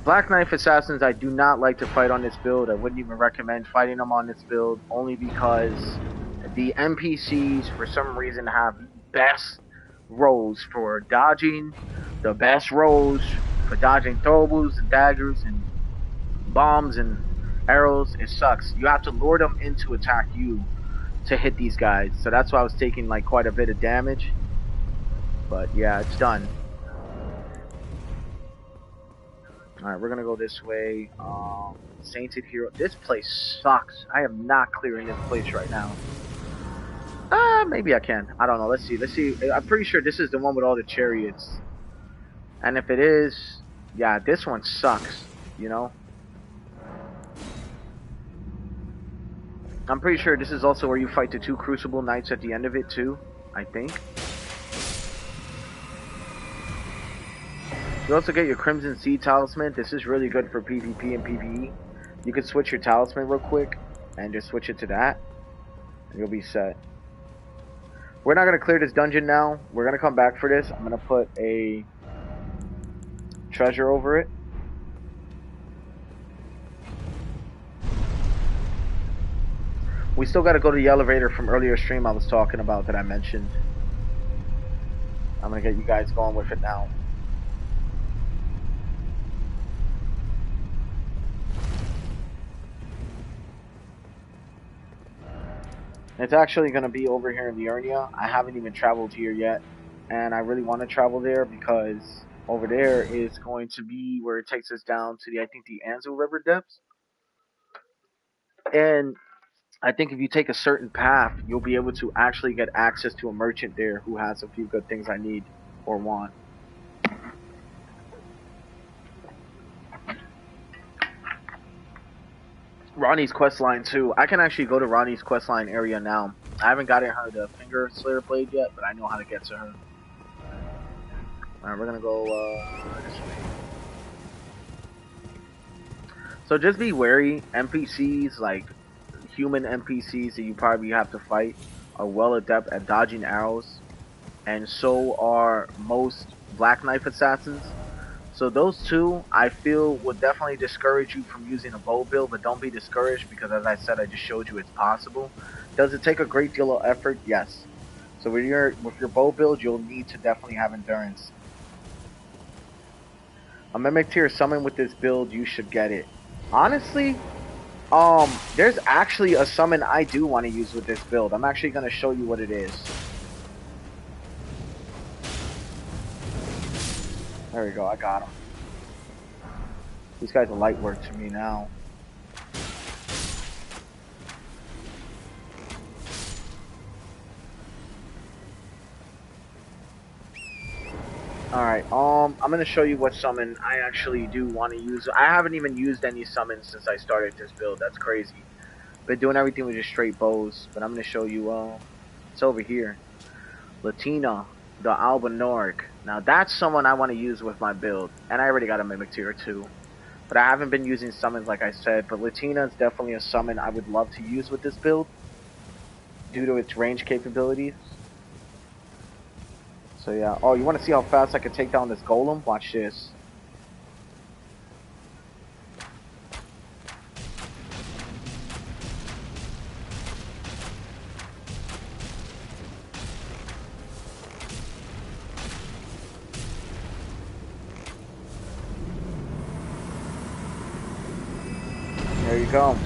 Black Knife Assassins, I do not like to fight on this build. I wouldn't even recommend fighting them on this build, only because the NPCs, for some reason, have the best rolls for dodging, the best rolls for dodging throwables and daggers and bombs and arrows. It sucks. You have to lure them in to attack you to hit these guys. So that's why I was taking like quite a bit of damage. But yeah, it's done. Alright, we're gonna go this way. Sainted Hero. This place sucks. I am not clearing this place right now. Maybe I can. I don't know. Let's see. Let's see. I'm pretty sure this is the one with all the chariots. And if it is, yeah, this one sucks, you know? I'm pretty sure this is also where you fight the 2 Crucible Knights at the end of it too, I think. You also get your Crimson Sea Talisman. This is really good for PvP and PvE. You can switch your talisman real quick and just switch it to that, and you'll be set. We're not going to clear this dungeon now. We're going to come back for this. I'm going to put a treasure over it. We still got to go to the elevator from earlier stream I was talking about that I mentioned. I'm going to get you guys going with it now. It's actually going to be over here in the Urnia. I haven't even traveled here yet. And I really want to travel there because over there is going to be where it takes us down to the, I think, the Anzu River depths. And I think if you take a certain path, you'll be able to actually get access to a merchant there who has a few good things I need or want. Ronnie's questline too. I can actually go to Ronnie's questline area now. I haven't gotten her the Finger Slayer Blade yet, but I know how to get to her. Alright, we're gonna go this way. So just be wary. NPCs, like human NPCs that you probably have to fight, are well adept at dodging arrows. And so are most Black Knife Assassins. So those two, I feel, would definitely discourage you from using a bow build, but don't be discouraged because, as I said, I just showed you it's possible. Does it take a great deal of effort? Yes. So with your bow build, you'll need to definitely have endurance. A Mimic Tier summon with this build, you should get it. Honestly, there's actually a summon I do want to use with this build. I'm actually going to show you what it is. There we go, I got him. These guys are light work to me now. Alright, I'm gonna show you what summon I actually do want to use. I haven't even used any summons since I started this build. That's crazy. Been doing everything with just straight bows, but I'm gonna show you, it's over here. Latina, the Albinoric. Now that's someone I want to use with my build, and I already got a Mimic Tier 2. But I haven't been using summons like I said, but Latina is definitely a summon I would love to use with this build, due to its range capabilities. So yeah. Oh, you want to see how fast I can take down this golem? Watch this. There you go.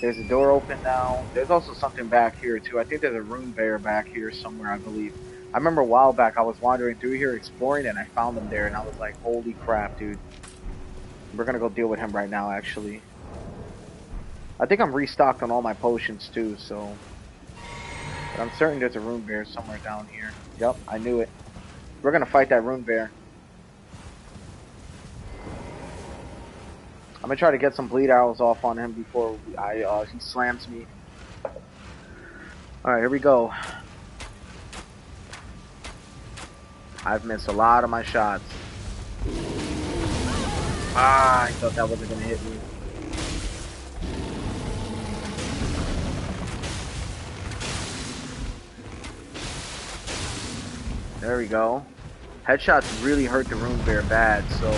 There's a door open now. There's also something back here too. I think there's a rune bear back here somewhere, I believe. I remember a while back I was wandering through here exploring and I found him there and I was like, holy crap, dude. We're gonna go deal with him right now, actually. I think I'm restocked on all my potions too, so. But I'm certain there's a rune bear somewhere down here. Yep, I knew it. We're gonna fight that rune bear. I'm gonna try to get some bleed arrows off on him before he slams me. Alright, here we go. I've missed a lot of my shots. Ah, I thought that wasn't gonna hit me. There we go. Headshots really hurt the rune bear bad, so.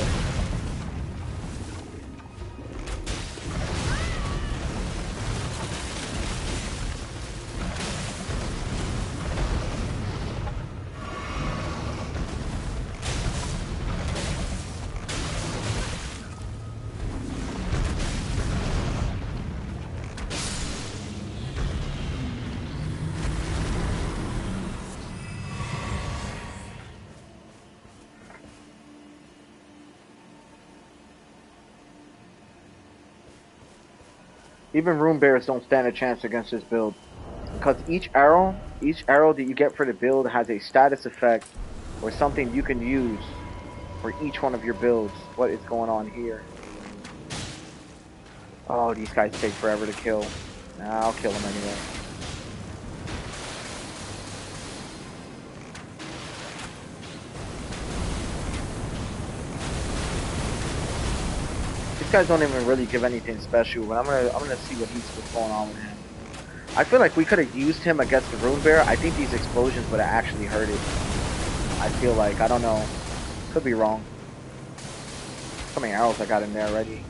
Even rune bears don't stand a chance against this build. Because each arrow that you get for the build has a status effect or something you can use for each one of your builds. What is going on here? Oh, these guys take forever to kill. Nah, I'll kill them anyway. These guys don't even really give anything special, but I'm gonna see what's going on with him. I feel like we could have used him against the rune bear. I think these explosions would have actually hurt it. I feel like, I don't know. Could be wrong. How many arrows I got in there already?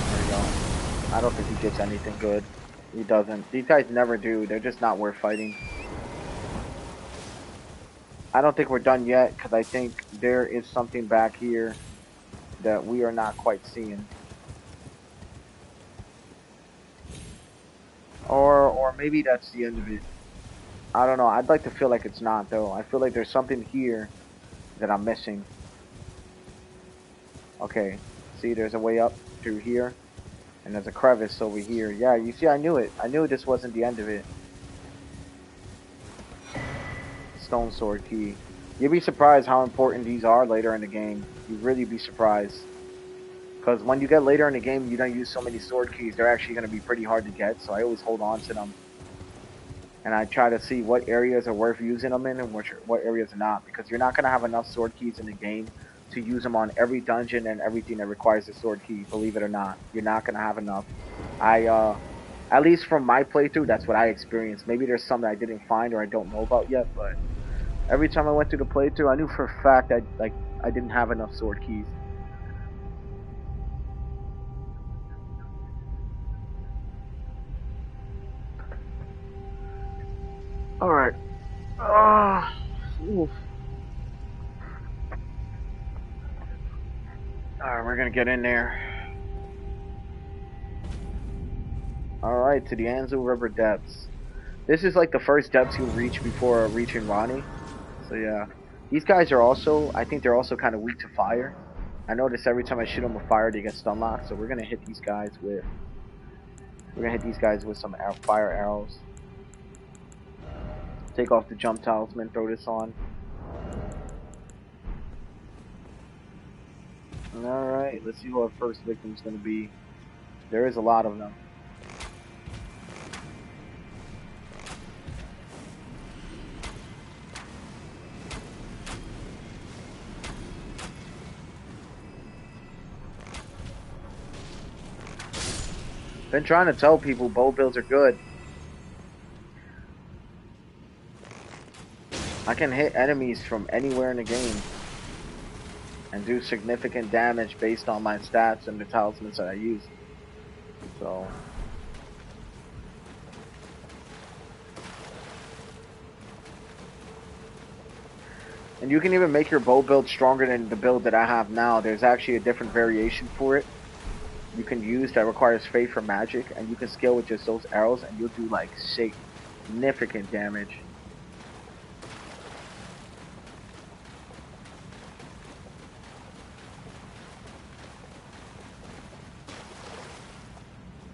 There we go. I don't think he gets anything good. He doesn't. These guys never do. They're just not worth fighting. I don't think we're done yet, because I think there is something back here that we are not quite seeing. Or maybe that's the end of it. I don't know. I'd like to feel like it's not, though. I feel like there's something here that I'm missing. Okay. See, there's a way up through here. And there's a crevice over here. Yeah, you see, I knew it. I knew this wasn't the end of it. Stone sword key. You'd be surprised how important these are later in the game. You'd really be surprised. Because when you get later in the game, you don't use so many sword keys. They're actually going to be pretty hard to get. So I always hold on to them. And I try to see what areas are worth using them in and what areas are not. Because you're not going to have enough sword keys in the game to use them on every dungeon and everything that requires a sword key. Believe it or not. You're not going to have enough. At least from my playthrough, that's what I experienced. Maybe there's some that I didn't find or I don't know about yet. But every time I went through the playthrough, I knew for a fact that I didn't have enough sword keys. Alright. Alright, we're gonna get in there. Alright, to the Anzu River depths. This is like the first depths you'll reach before reaching Ronnie. So yeah. These guys are also, I think they're also kind of weak to fire. I notice every time I shoot them with fire, they get stun locked. So we're gonna hit these guys with some fire arrows. Take off the jump talisman, throw this on. Alright, let's see who our first victim's gonna be. There is a lot of them. Been trying to tell people bow builds are good. I can hit enemies from anywhere in the game and do significant damage based on my stats and the talismans that I use. So, and you can even make your bow build stronger than the build that I have now. There's actually a different variation for it you can use that requires faith or magic, and you can scale with just those arrows, and you'll do like significant damage.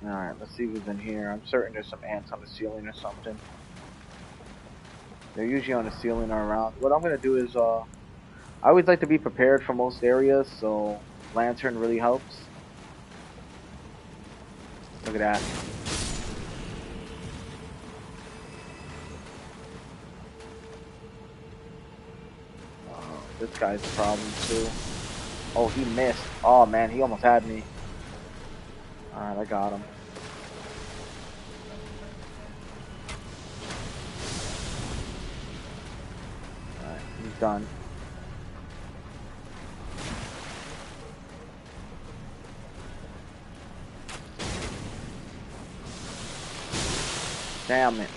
Alright, let's see who's in here. I'm certain there's some ants on the ceiling or something. They're usually on the ceiling or around. What I'm gonna do is, I always like to be prepared for most areas, so lantern really helps. Look at that. This guy's a problem too. Oh, he missed. Oh man, he almost had me. Alright, I got him. Alright, he's done. Damn it.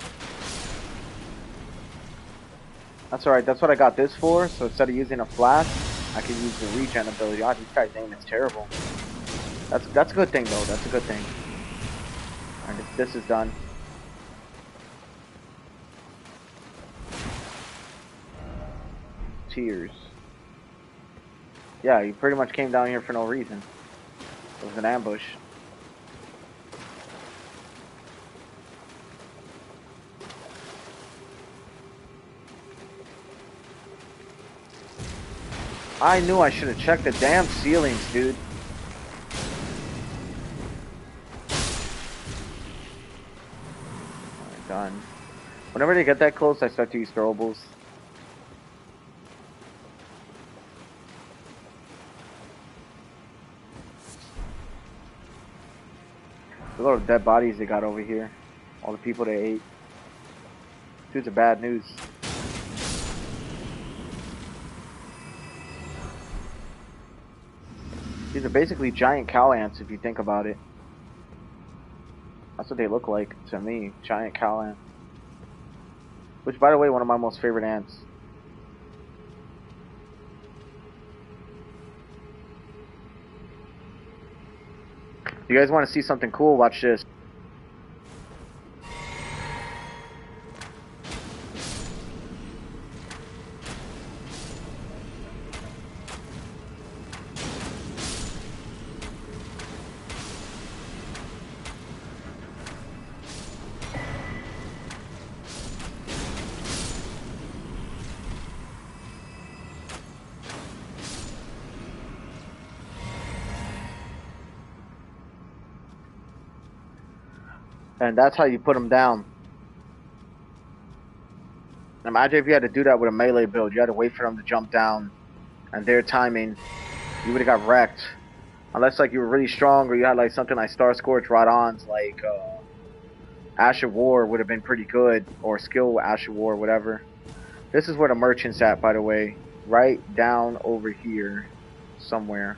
That's alright, that's what I got this for. So instead of using a flash, I can use the regen ability. Ah, this guy's aim is terrible. That's a good thing though, that's a good thing. Alright, this is done. Tears. Yeah, he pretty much came down here for no reason. It was an ambush. I knew I should have checked the damn ceilings, dude. Alright, done. Whenever they get that close, I start to use throwables. A lot of dead bodies they got over here. All the people they ate. Dudes are bad news. These are basically giant cow ants if you think about it. That's what they look like to me. Giant cow ant. Which, by the way, one of my most favorite ants. If you guys want to see something cool, watch this. And that's how you put them down. Imagine if you had to do that with a melee build. You had to wait for them to jump down. And their timing, you would have got wrecked. Unless like you were really strong or you had like something like Star Scorch Rod-Ons, like Ash of War would have been pretty good. Or Skill Ash of War, whatever. This is where the merchant's at, by the way. Right down over here. Somewhere.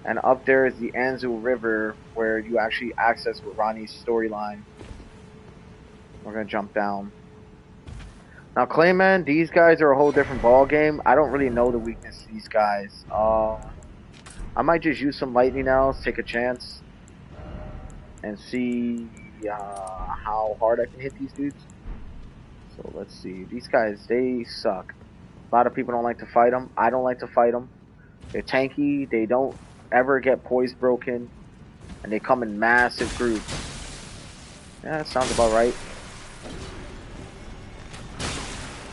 And up there is the Anzu River, where you actually access with Ronnie's storyline. We're gonna jump down. Now, Clayman, these guys are a whole different ball game. I don't really know the weakness of these guys. I might just use some lightning arrows, take a chance, and see how hard I can hit these dudes. So let's see. These guys, they suck. A lot of people don't like to fight them. I don't like to fight them. They're tanky. They don't ever get poise broken, and they come in massive groups. Yeah, that sounds about right.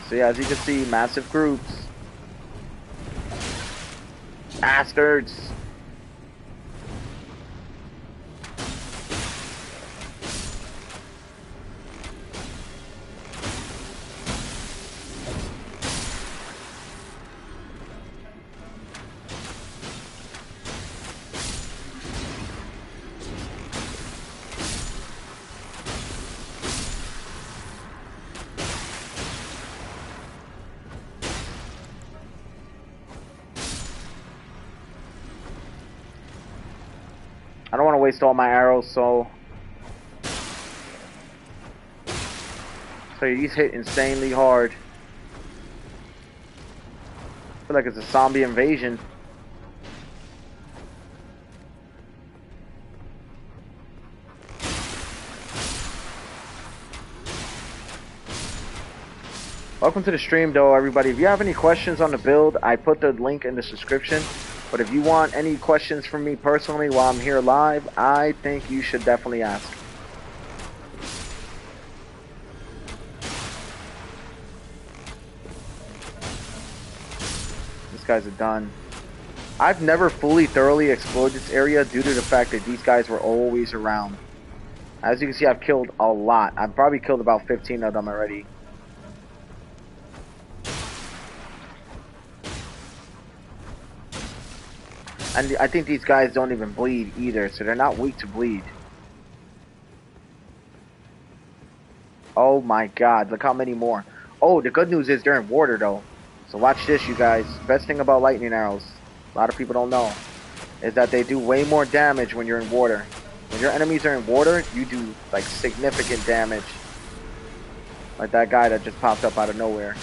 So yeah, as you can see, massive groups. Bastards! want to waste all my arrows, so these hit insanely hard. I feel like it's a zombie invasion. Welcome to the stream, though, everybody. If you have any questions on the build, I put the link in the description. But if you want any questions from me personally while I'm here live, I think you should definitely ask. These guys are done. I've never fully thoroughly explored this area due to the fact that these guys were always around. As you can see, I've killed a lot. I've probably killed about 15 of them already. And I think these guys don't even bleed either, so they're not weak to bleed. Oh my god, look how many more. Oh, the good news is they're in water though. So watch this, you guys. Best thing about lightning arrows, a lot of people don't know, is that they do way more damage when you're in water. When your enemies are in water, you do like significant damage. Like that guy that just popped up out of nowhere.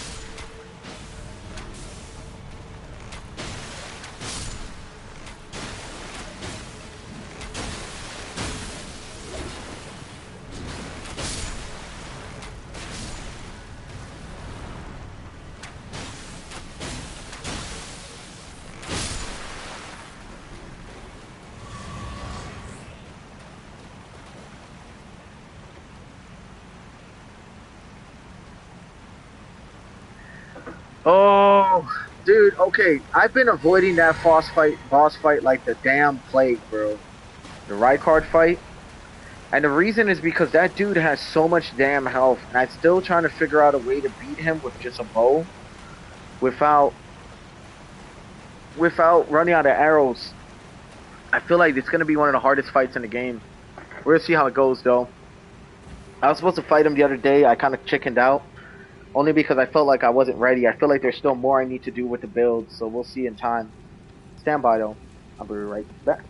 Oh, dude, okay. I've been avoiding that boss fight like the damn plague, bro. The Rykard fight. And the reason is because that dude has so much damn health, and I'm still trying to figure out a way to beat him with just a bow without running out of arrows. I feel like it's gonna be one of the hardest fights in the game. We're gonna see how it goes, though. I was supposed to fight him the other day. I kind of chickened out. Only because I felt like I wasn't ready. I feel like there's still more I need to do with the build, so we'll see in time. Stand by, though. I'll be right back.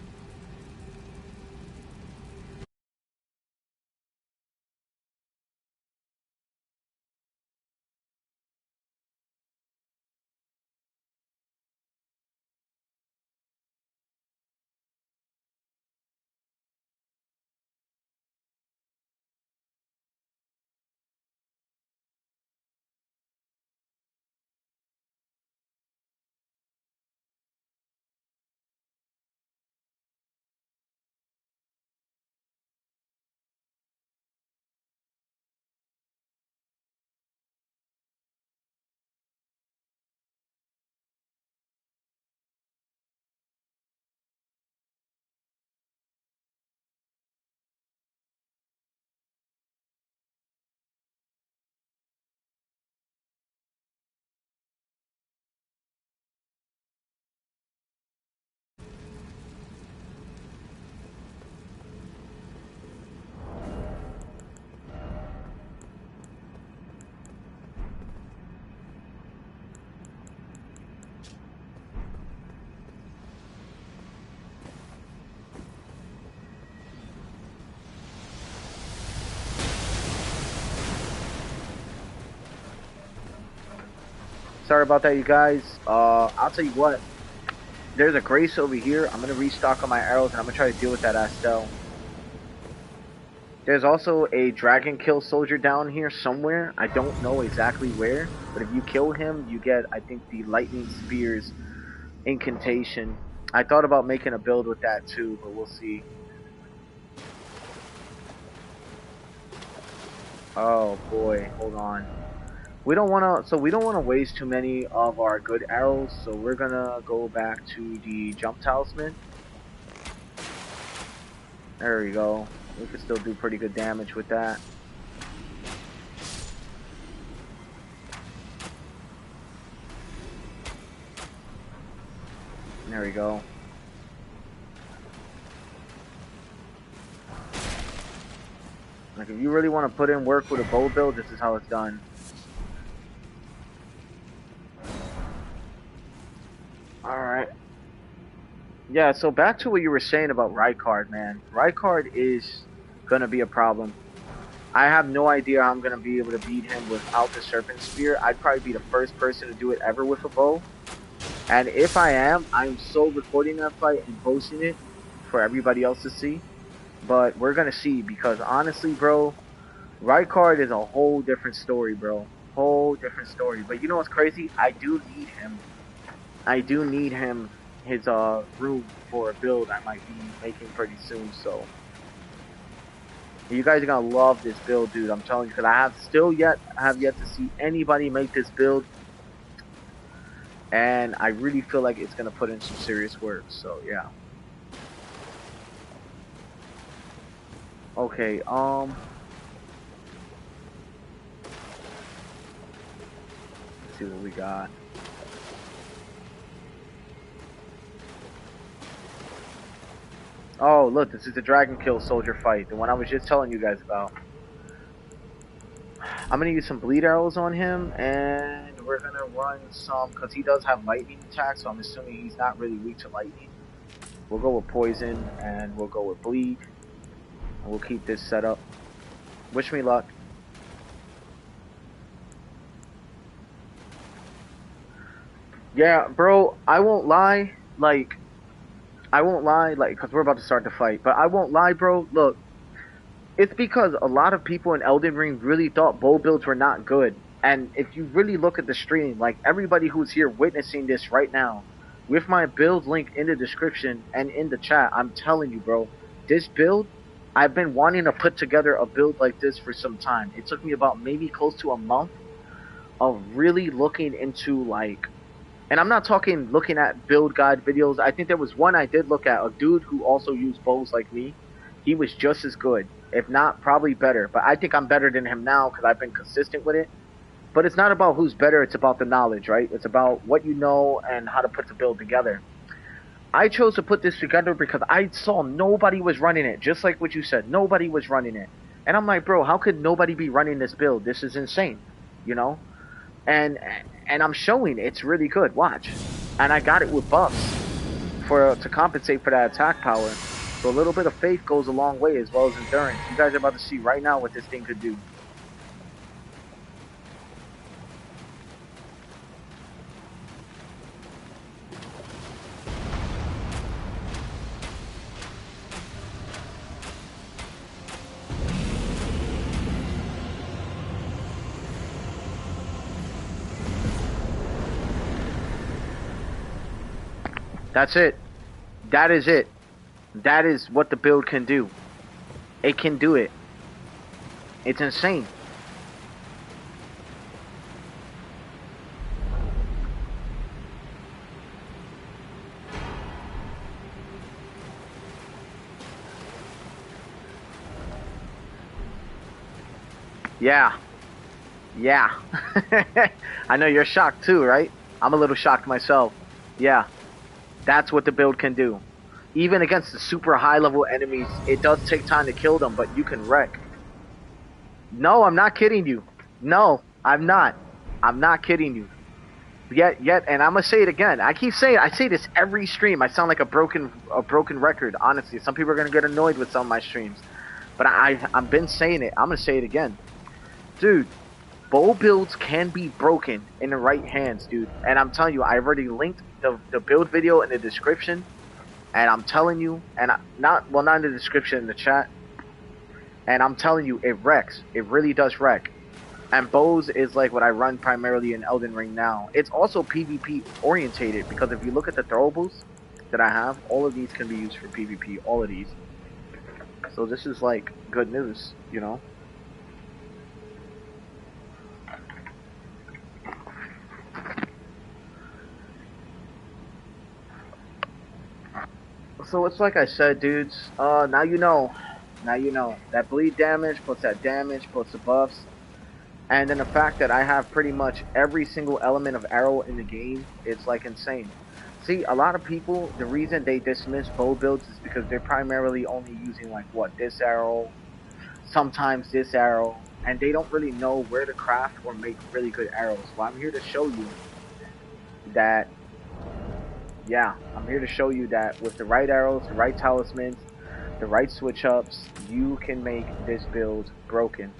Sorry about that, you guys. I'll tell you what. There's a Grace over here. I'm gonna restock on my arrows, and I'm gonna try to deal with that Astel. There's also a Dragon Kill soldier down here somewhere. I don't know exactly where, but if you kill him, you get, I think, the Lightning Spears incantation. I thought about making a build with that too, but we'll see. Oh boy, hold on. We don't want to waste too many of our good arrows, so we're gonna go back to the Jump Talisman. There we go. We could still do pretty good damage with that. There we go. Like, if you really want to put in work with a bow build, this is how it's done. Alright. Yeah, so back to what you were saying about Rykard, man. Rykard is gonna be a problem. I have no idea how I'm gonna be able to beat him without the Serpent Spear. I'd probably be the first person to do it ever with a bow. And if I am, I'm so recording that fight and posting it for everybody else to see. But we're gonna see because honestly, bro, Rykard is a whole different story, bro. Whole different story. But you know what's crazy? I do need him. I do need him his room for a build I might be making pretty soon. So you guys are gonna love this build, dude. I'm telling you, because I have yet to see anybody make this build, and I really feel like it's gonna put in some serious work. So yeah. Okay. Let's see what we got. Oh, look, this is the Dragon Kill Soldier fight, the one I was just telling you guys about. I'm gonna use some bleed arrows on him, and we're gonna run some, because he does have lightning attacks, so I'm assuming he's not really weak to lightning. We'll go with poison, and we'll go with bleed, and we'll keep this set up. Wish me luck. Yeah, bro, I won't lie, like, because we're about to start the fight, but I won't lie, bro, look, it's because a lot of people in Elden Ring really thought bow builds were not good. And if you really look at the stream, like everybody who's here witnessing this right now, with my build link in the description and in the chat, I'm telling you, bro, this build, I've been wanting to put together a build like this for some time. It took me about maybe close to a month of really looking into like, and I'm not talking looking at build guide videos. I think there was one I did look at, a dude who also used bows like me. He was just as good, if not probably better. But I think I'm better than him now because I've been consistent with it. But it's not about who's better, it's about the knowledge, right? It's about what you know and how to put the build together. I chose to put this together because I saw nobody was running it, just like what you said. Nobody was running it. And I'm like, bro, how could nobody be running this build? This is insane, you know? And I'm showing it's really good. Watch. And I got it with buffs to compensate for that attack power. So a little bit of faith goes a long way, as well as endurance. You guys are about to see right now what this thing could do. That's it. That is it. That is what the build can do. It can do it. It's insane. Yeah. Yeah. I know you're shocked too, right? I'm a little shocked myself. Yeah. That's what the build can do. Even against the super high level enemies, it does take time to kill them, but you can wreck. No, I'm not kidding you. No, I'm not. I'm not kidding you. Yet, and I'm gonna say it again. I say this every stream. I sound like a broken record. Honestly, some people are gonna get annoyed with some of my streams, but I've been saying it. I'm gonna say it again, dude. Bow builds can be broken in the right hands, dude. And I'm telling you, I've already linked the build video in the description. And I'm telling you, and not in the description, in the chat. And I'm telling you, it wrecks. It really does wreck. And bows is like what I run primarily in Elden Ring now. It's also PvP orientated because if you look at the throwables that I have, all of these can be used for PvP. All of these. So this is like good news, you know. So it's like I said, dudes. Now you know. Now you know. That bleed damage plus that damage plus the buffs. And then the fact that I have pretty much every single element of arrow in the game, it's like insane. See, a lot of people, the reason they dismiss bow builds is because they're primarily only using like what, this arrow, sometimes this arrow, and they don't really know where to craft or make really good arrows. Well, I'm here to show you that Yeah, I'm here to show you that with the right arrows, the right talismans, the right switch ups, you can make this build broken.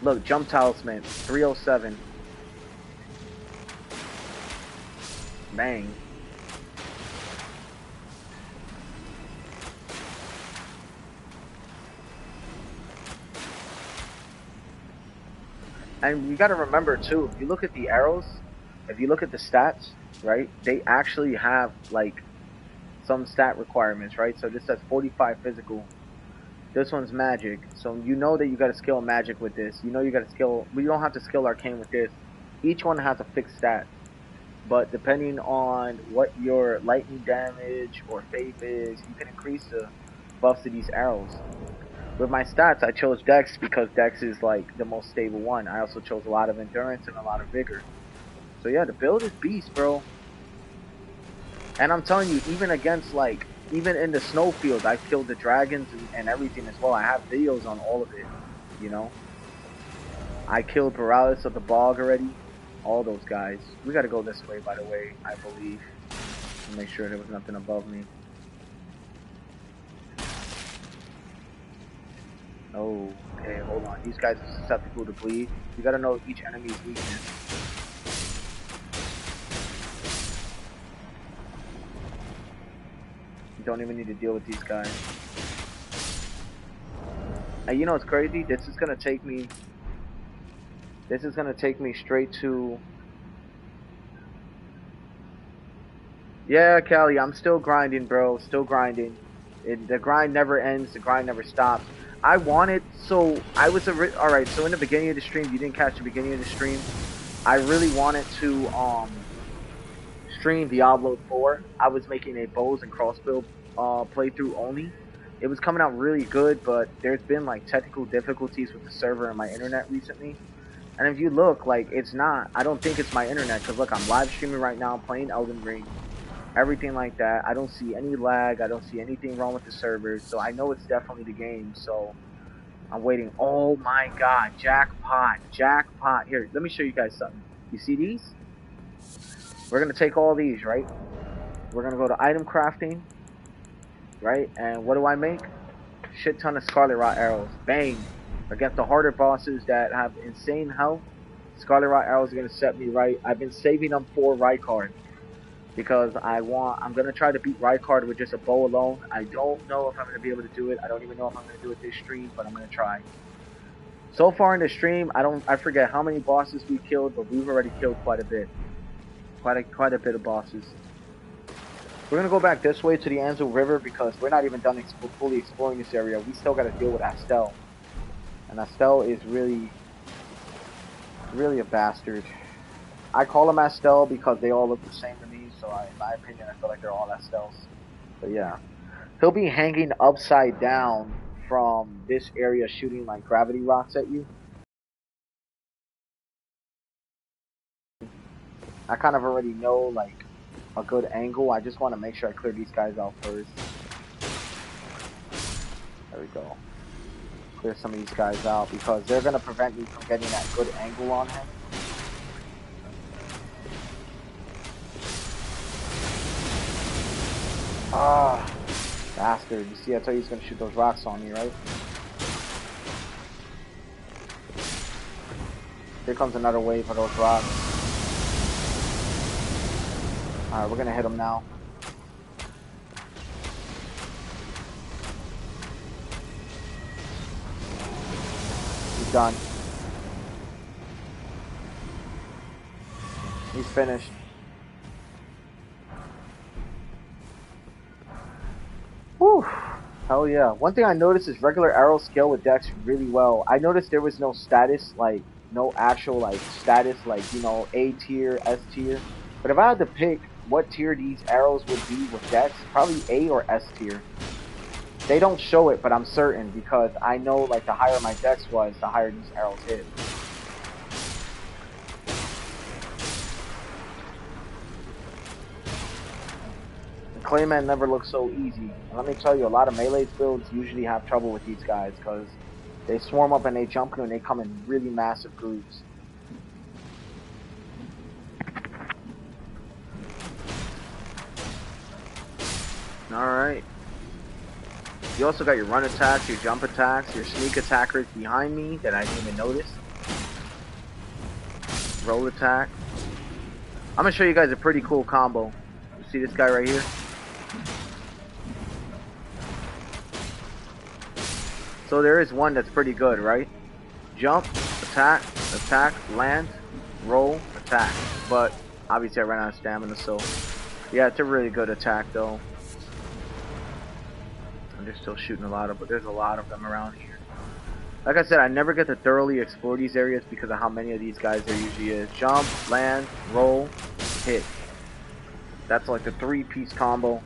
Look, jump talisman, 307. Bang. And you gotta remember too, if you look at the arrows, if you look at the stats, right, they actually have like some stat requirements, right? So this says 45 physical. This one's magic. So you know that you gotta skill magic with this. You know you gotta skill, we don't have to skill arcane with this. Each one has a fixed stat. But depending on what your lightning damage or faith is, you can increase the buffs to these arrows. With my stats, I chose Dex because Dex is like the most stable one. I also chose a lot of endurance and a lot of vigor. So yeah, the build is beast, bro. And I'm telling you, even against like, even in the snowfield, I killed the dragons and everything as well. I have videos on all of it, you know. I killed Paralysis of the Bog already. All those guys. We gotta go this way, by the way, I believe. Make sure there was nothing above me. Oh, okay, hold on. These guys are susceptible to bleed. You gotta know each enemy's weakness. You don't even need to deal with these guys. And you know what's crazy? This is gonna take me straight to... Yeah, Callie, I'm still grinding, bro. Still grinding. The grind never ends. The grind never stops. I wanted... So, I was... Alright, so in the beginning of the stream, you didn't catch the beginning of the stream. I really wanted to, stream Diablo 4. I was making a bows and crossbow playthrough only. It was coming out really good, but there's been like technical difficulties with the server and my internet recently. And if you look, like, it's not, I don't think it's my internet, because look, I'm live streaming right now, playing Elden Ring, everything like that. I don't see any lag, I don't see anything wrong with the servers, so I know it's definitely the game, so I'm waiting. Oh my god, jackpot, jackpot. Here, let me show you guys something. You see these? We're going to take all these, right? We're going to go to item crafting, right? And what do I make? Shit ton of Scarlet Rot arrows. Bang! Against the harder bosses that have insane health, Scarlet Rot arrows are going to set me right. I've been saving them for Rykard because I'm going to try to beat Rykard with just a bow alone. I don't know if I'm going to be able to do it. I don't even know if I'm going to do it this stream, but I'm going to try. So far in the stream, I forget how many bosses we killed, but we've already killed quite a bit. Quite a bit of bosses. We're gonna go back this way to the Anzil River because we're not even done fully exploring this area. We still gotta deal with Astel. And Astel is really a bastard. I call him Astel because they all look the same to me, so in my opinion, I feel like they're all Astels. But yeah. He'll be hanging upside down from this area shooting like gravity rocks at you. I kind of already know like a good angle. I just want to make sure I clear these guys out first. There we go. Clear some of these guys out because they're going to prevent me from getting that good angle on him. Ah, bastard. You see, I told you he's going to shoot those rocks on me, right? Here comes another wave of those rocks. Alright, we're going to hit him now. He's done. He's finished. Whew. Hell yeah. One thing I noticed is regular arrows scale with Dex really well. I noticed there was no status, like, no actual, like, status, like, you know, A tier, S tier. But if I had to pick what tier these arrows would be with Dex, probably A or S tier. They don't show it, but I'm certain because I know, like, the higher my Dex was, the higher these arrows hit. Clayman never looks so easy. And let me tell you, a lot of melee builds usually have trouble with these guys because they swarm up and they jump you and they come in really massive groups. Alright. You also got your run attacks, your jump attacks, your sneak attackers behind me that I didn't even notice. Roll attack. I'm gonna show you guys a pretty cool combo. You see this guy right here? So there is one that's pretty good, right? Jump, attack, attack, land, roll, attack. But obviously I ran out of stamina, so yeah, it's a really good attack though. And they're still shooting a lot of, but there's a lot of them around here. Like I said, I never get to thoroughly explore these areas because of how many of these guys there usually is. Jump, land, roll, hit. That's like the 3-piece combo.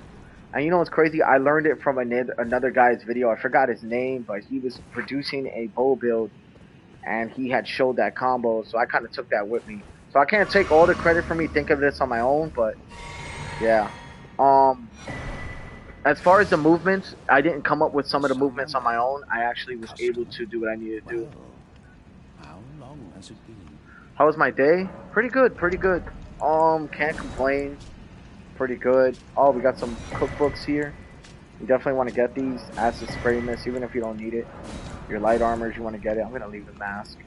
And you know what's crazy? I learned it from another guy's video. I forgot his name, but he was producing a bow build and he had showed that combo, so I kind of took that with me. So I can't take all the credit for me thinking of this on my own, but yeah. As far as the movements, I didn't come up with some of the movements on my own. I actually was able to do what I needed to do. How long has it been? How was my day? Pretty good, pretty good. Can't complain. Pretty good. Oh, we got some cookbooks here. You definitely want to get these. Acid spray mist, even if you don't need it. Your light armors, you want to get it. I'm gonna leave the mask.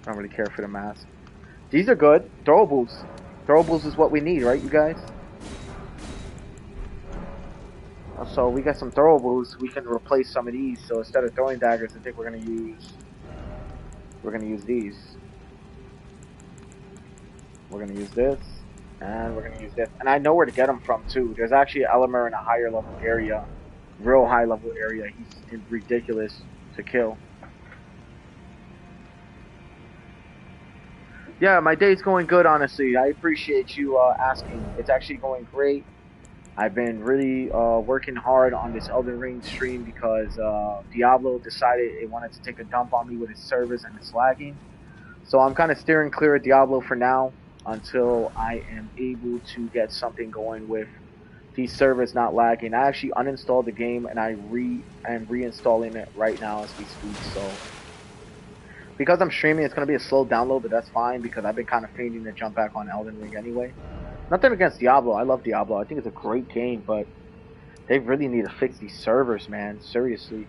I don't really care for the mask. These are good. Throwables. Throwables is what we need, right, you guys? So we got some throwables. We can replace some of these. So instead of throwing daggers, I think we're gonna use these. We're gonna use this, and we're gonna use this. And I know where to get them from too. There's actually an Elemer in a higher level area, real high level area. He's ridiculous to kill. Yeah, my day's going good, honestly. I appreciate you asking. It's actually going great. I've been really working hard on this Elden Ring stream because Diablo decided it wanted to take a dump on me with its servers and its lagging. So I'm kind of steering clear of Diablo for now until I am able to get something going with these servers not lagging. I actually uninstalled the game and I am reinstalling it right now as we speak. So because I'm streaming, it's going to be a slow download, but that's fine because I've been kind of feigning to jump back on Elden Ring anyway. Nothing against Diablo. I love Diablo. I think it's a great game, but they really need to fix these servers, man. Seriously.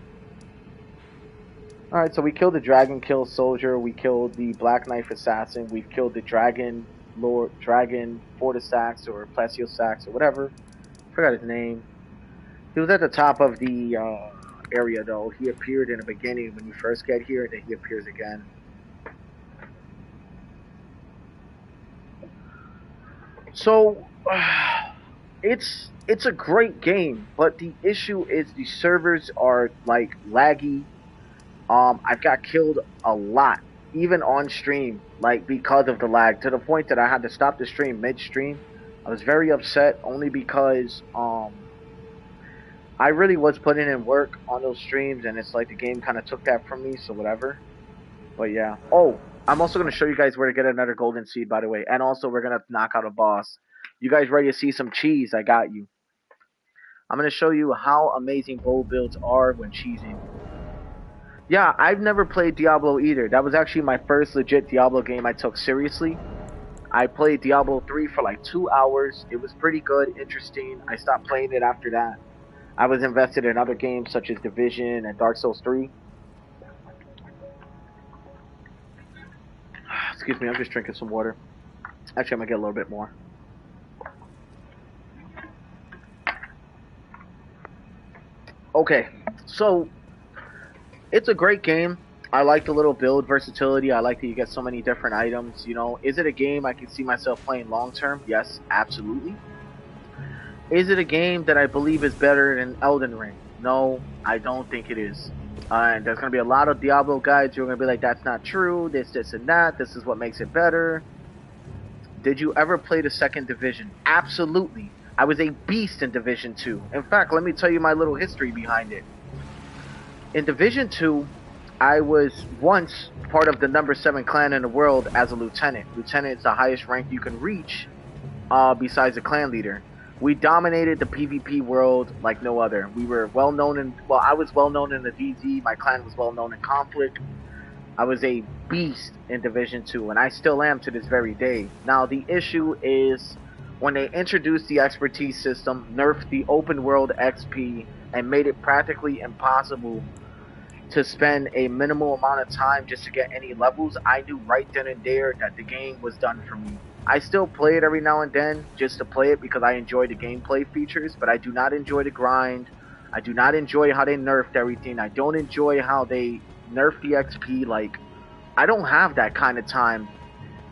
Alright, so we killed the Dragon Kill Soldier. We killed the Black Knife Assassin. We've killed the Dragon Lord, Dragon Fortisax or Plesiosax or whatever. Forgot his name. He was at the top of the area, though. He appeared in the beginning when you first get here, and then he appears again. So, it's a great game, but the issue is the servers are, like, laggy. I've got killed a lot, even on stream, like, because of the lag, to the point that I had to stop the stream mid-stream. I was very upset, only because, I really was putting in work on those streams, and it's like the game kind of took that from me, so whatever. But yeah. Oh, I'm also going to show you guys where to get another golden seed, by the way. And also, we're going to knock out a boss. You guys ready to see some cheese? I got you. I'm going to show you how amazing bow builds are when cheesing. Yeah, I've never played Diablo either. That was actually my first legit Diablo game I took seriously. I played Diablo 3 for like 2 hours. It was pretty good, interesting. I stopped playing it after that. I was invested in other games such as Division and Dark Souls 3. Excuse me, I'm just drinking some water. Actually, I'm going to get a little bit more. Okay, so it's a great game. I like the little build versatility. I like that you get so many different items. You know, is it a game I can see myself playing long term? Yes, absolutely. Is it a game that I believe is better than Elden Ring? No, I don't think it is. And there's going to be a lot of Diablo guys who are going to be like, that's not true, this, and that, this is what makes it better. Did you ever play the second Division? Absolutely. I was a beast in Division 2. In fact, let me tell you my little history behind it. In Division 2, I was once part of the number 7 clan in the world as a lieutenant. Lieutenant is the highest rank you can reach besides a clan leader. We dominated the PvP world like no other. We were well known in, well, I was well known in the DZ. My clan was well known in Conflict. I was a beast in Division 2, and I still am to this very day. Now, the issue is when they introduced the expertise system, nerfed the open world XP, and made it practically impossible to spend a minimal amount of time just to get any levels, I knew right then and there that the game was done for me. I still play it every now and then just to play it because I enjoy the gameplay features, but I do not enjoy the grind. I do not enjoy how they nerfed everything. I don't enjoy how they nerfed the XP. Like, I don't have that kind of time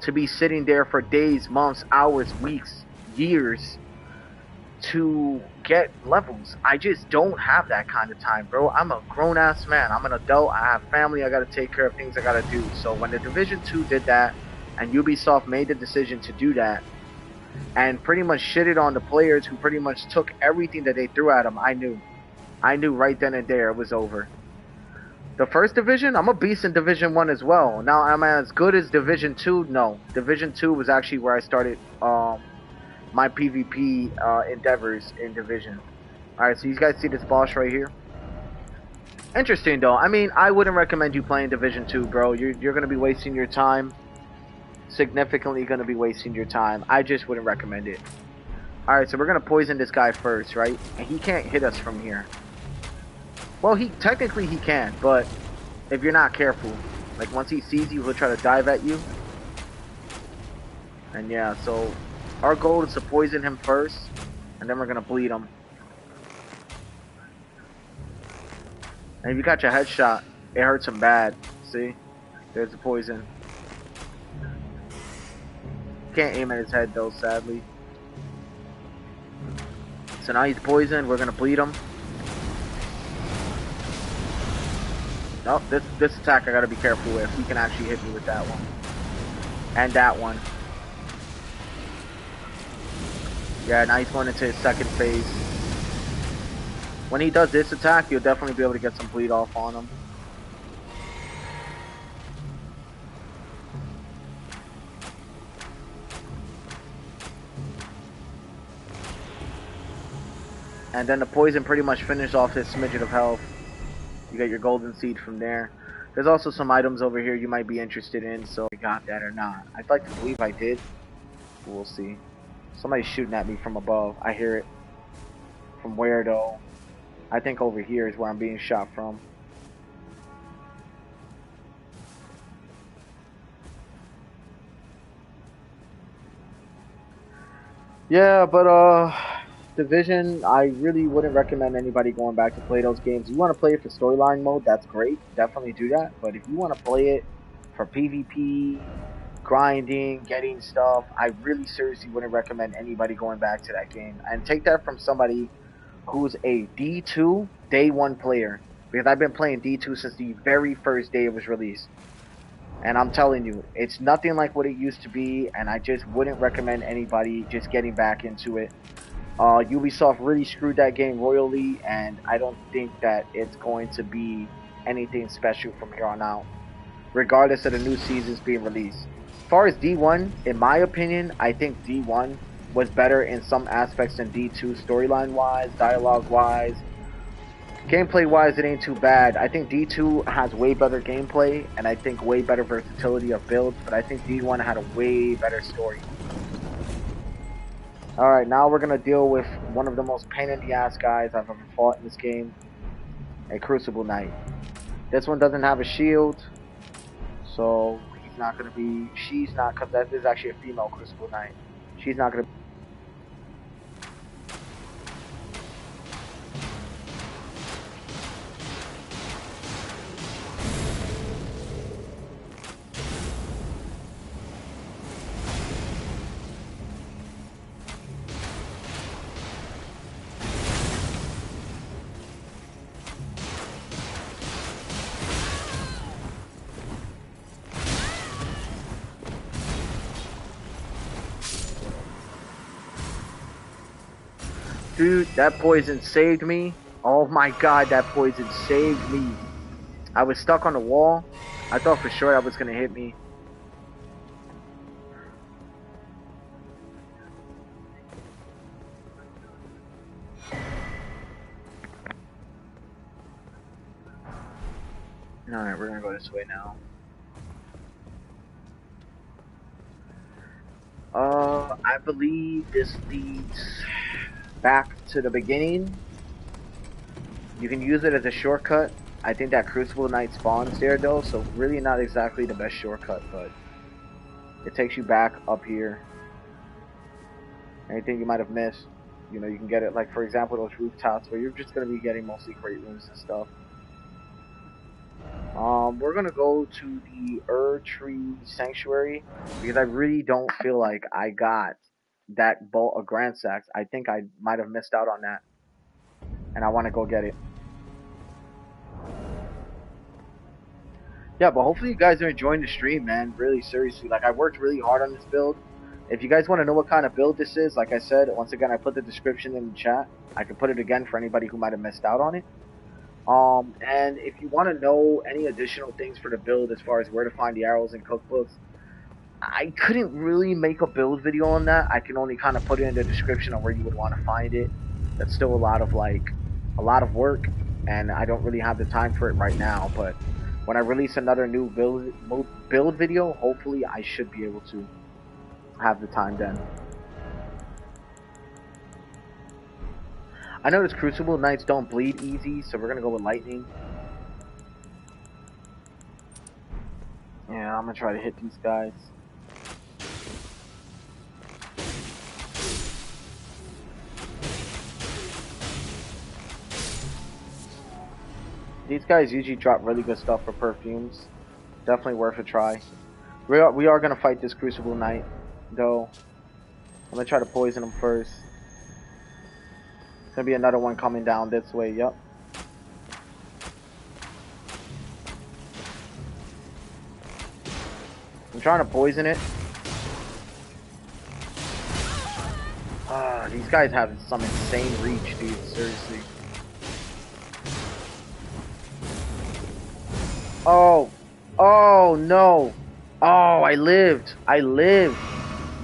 to be sitting there for days, months, hours, weeks, years to get levels. I just don't have that kind of time, bro. I'm a grown ass man. I'm an adult. I have family. I gotta take care of things I gotta do. So when the Division 2 did that and Ubisoft made the decision to do that and pretty much shitted on the players who pretty much took everything that they threw at them, I knew. I knew right then and there it was over. The first division, I'm a beast in Division 1 as well. Now, am I as good as Division 2? No. Division 2 was actually where I started my PvP endeavors in Division. Alright, so you guys see this boss right here? Interesting though. I mean, I wouldn't recommend you playing Division 2, bro. You're gonna be wasting your time. Significantly gonna be wasting your time. I just wouldn't recommend it. Alright, so we're gonna poison this guy first, right? And he can't hit us from here. Well, technically he can, but if you're not careful, like once he sees you, he'll try to dive at you. And yeah, so our goal is to poison him first, and then we're gonna bleed him. And if you got your headshot, it hurts him bad. See? There's the poison. Can't aim at his head though, sadly. So now he's poisoned, we're gonna bleed him. Nope, this attack I gotta be careful with. He can actually hit me with that one. And that one. Yeah, now he's going into his second phase. When he does this attack, you'll definitely be able to get some bleed off on him. And then the poison pretty much finished off his smidget of health. You get your golden seed from there. There's also some items over here you might be interested in, so I got that or not. I'd like to believe I did. We'll see. Somebody's shooting at me from above. I hear it. From where though? I think over here is where I'm being shot from. Yeah, but Division, I really wouldn't recommend anybody going back to play those games. You want to play it for storyline mode, that's great. Definitely do that. But if you want to play it for PvP, grinding, getting stuff, I really seriously wouldn't recommend anybody going back to that game. And take that from somebody who's a D2 day one player. Because I've been playing D2 since the very first day it was released. And I'm telling you, it's nothing like what it used to be, and I just wouldn't recommend anybody just getting back into it. Ubisoft really screwed that game royally, and I don't think that it's going to be anything special from here on out, regardless of the new seasons being released. As far as D1, in my opinion, I think D1 was better in some aspects than D2, storyline-wise, dialogue-wise. Gameplay-wise, it ain't too bad. I think D2 has way better gameplay, and I think way better versatility of builds, but I think D1 had a way better story. Alright, now we're going to deal with one of the most pain-in-the-ass guys I've ever fought in this game. A Crucible Knight. This one doesn't have a shield, so he's not going to be... She's not, because that is actually a female Crucible Knight. She's not going to... Dude, that poison saved me. Oh my god, that poison saved me. I was stuck on the wall. I thought for sure that was going to hit me. Alright, we're going to go this way now. I believe this leads back to the beginning. You can use it as a shortcut. I think that Crucible Knight spawns there though, so really not exactly the best shortcut, but it takes you back up here. Anything you might have missed, you know, you can get it. Like for example, those rooftops where you're just gonna be getting mostly great rooms and stuff. We're gonna go to the Tree Sanctuary because I really don't feel like I got that bolt of Grand Sacks. I think I might have missed out on that, and I want to go get it. Yeah, but hopefully you guys are enjoying the stream, man. Really, seriously. Like, I worked really hard on this build. If you guys want to know what kind of build this is, like I said, once again, I put the description in the chat. I can put it again for anybody who might have missed out on it. And if you want to know any additional things for the build as far as where to find the arrows and cookbooks, I couldn't really make a build video on that. I can only kind of put it in the description on where you would want to find it. That's still a lot of work, and I don't really have the time for it right now. But when I release another new build video, hopefully I should be able to have the time then. I noticed Crucible Knights don't bleed easy, so we're gonna go with Lightning. Yeah, I'm gonna try to hit these guys. These guys usually drop really good stuff for perfumes. Definitely worth a try. We are gonna fight this Crucible Knight, though. I'm gonna try to poison him first. There's gonna be another one coming down this way. Yep. I'm trying to poison it. These guys have some insane reach, dude. Seriously. Oh. Oh, no. Oh, I lived. I lived.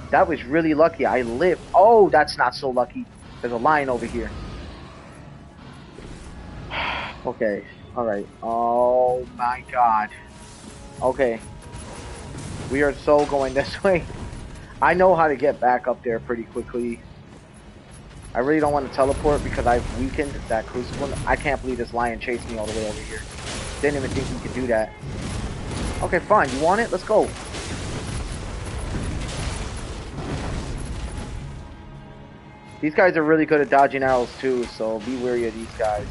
That was really lucky. I lived. Oh, that's not so lucky. There's a lion over here. Okay. Alright. Oh, my God. Okay. We are so going this way. I know how to get back up there pretty quickly. I really don't want to teleport because I've weakened that Crucible. I can't believe this lion chased me all the way over here. Didn't even think he could do that. Okay, fine. You want it? Let's go. These guys are really good at dodging arrows too, so be wary of these guys.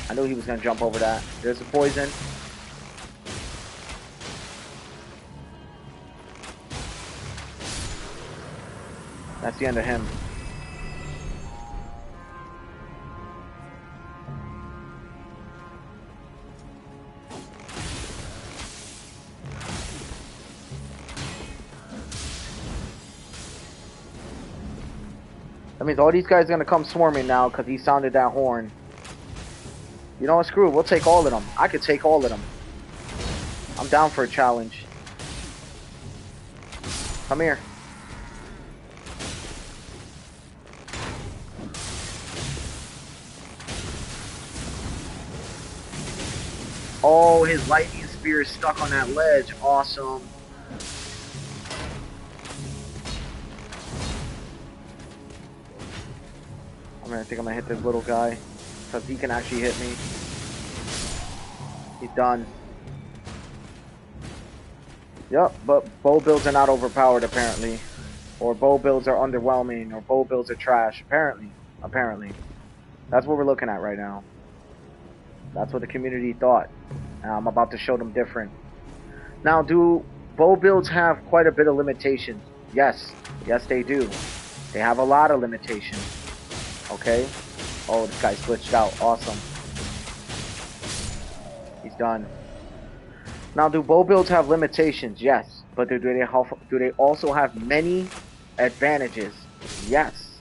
I knew he was going to jump over that. There's the poison. That's the end of him. That means all these guys are going to come swarming now because he sounded that horn. You know what? Screw it. We'll take all of them. I could take all of them. I'm down for a challenge. Come here. Oh, his lightning spear is stuck on that ledge. Awesome. I think I'm gonna hit this little guy because he can actually hit me. He's done. Yep, but bow builds are not overpowered apparently, or bow builds are underwhelming, or bow builds are trash. Apparently, that's what we're looking at right now. That's what the community thought. And I'm about to show them different. Now, do bow builds have quite a bit of limitations? Yes, yes they do. They have a lot of limitations. Okay. Oh, this guy switched out. Awesome. He's done. Now, do bow builds have limitations? Yes. But do they also have many advantages? Yes.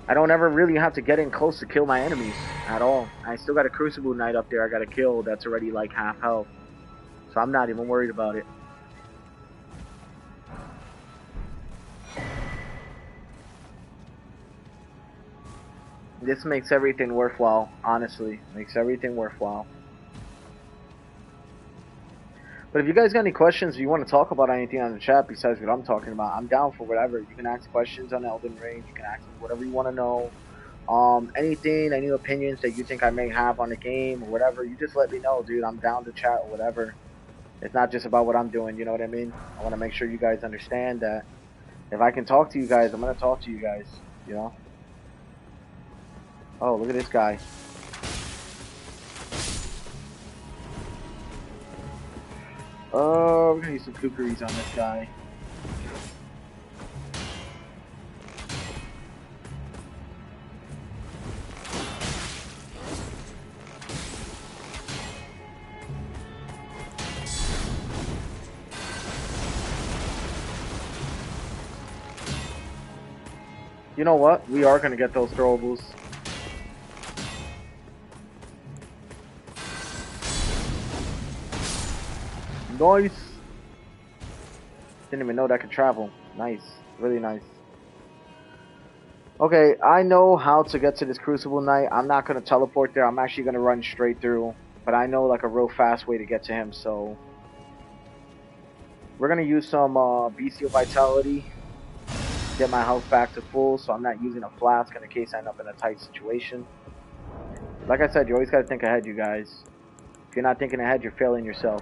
I don't ever really have to get in close to kill my enemies at all. I still got a Crucible Knight up there I gotta kill that's already like half health. So I'm not even worried about it. This makes everything worthwhile, honestly. Makes everything worthwhile. But if you guys got any questions, or you want to talk about anything on the chat besides what I'm talking about, I'm down for whatever. You can ask questions on Elden Ring. You can ask me whatever you want to know. Anything, any opinions that you think I may have on the game or whatever, you just let me know, dude. I'm down to chat or whatever. It's not just about what I'm doing, you know what I mean? I want to make sure you guys understand that if I can talk to you guys, I'm gonna talk to you guys, you know? Oh, look at this guy. Oh, we're gonna use some kookeries on this guy. You know what? We are gonna get those throwables. Nice. Didn't even know that could travel. Nice. Really nice. Okay, I know how to get to this Crucible Knight. I'm not gonna teleport there. I'm actually gonna run straight through. But I know like a real fast way to get to him, so we're gonna use some Bestial Vitality. Get my health back to full, so I'm not using a flask in case I end up in a tight situation. Like I said, you always gotta think ahead, you guys. If you're not thinking ahead, you're failing yourself.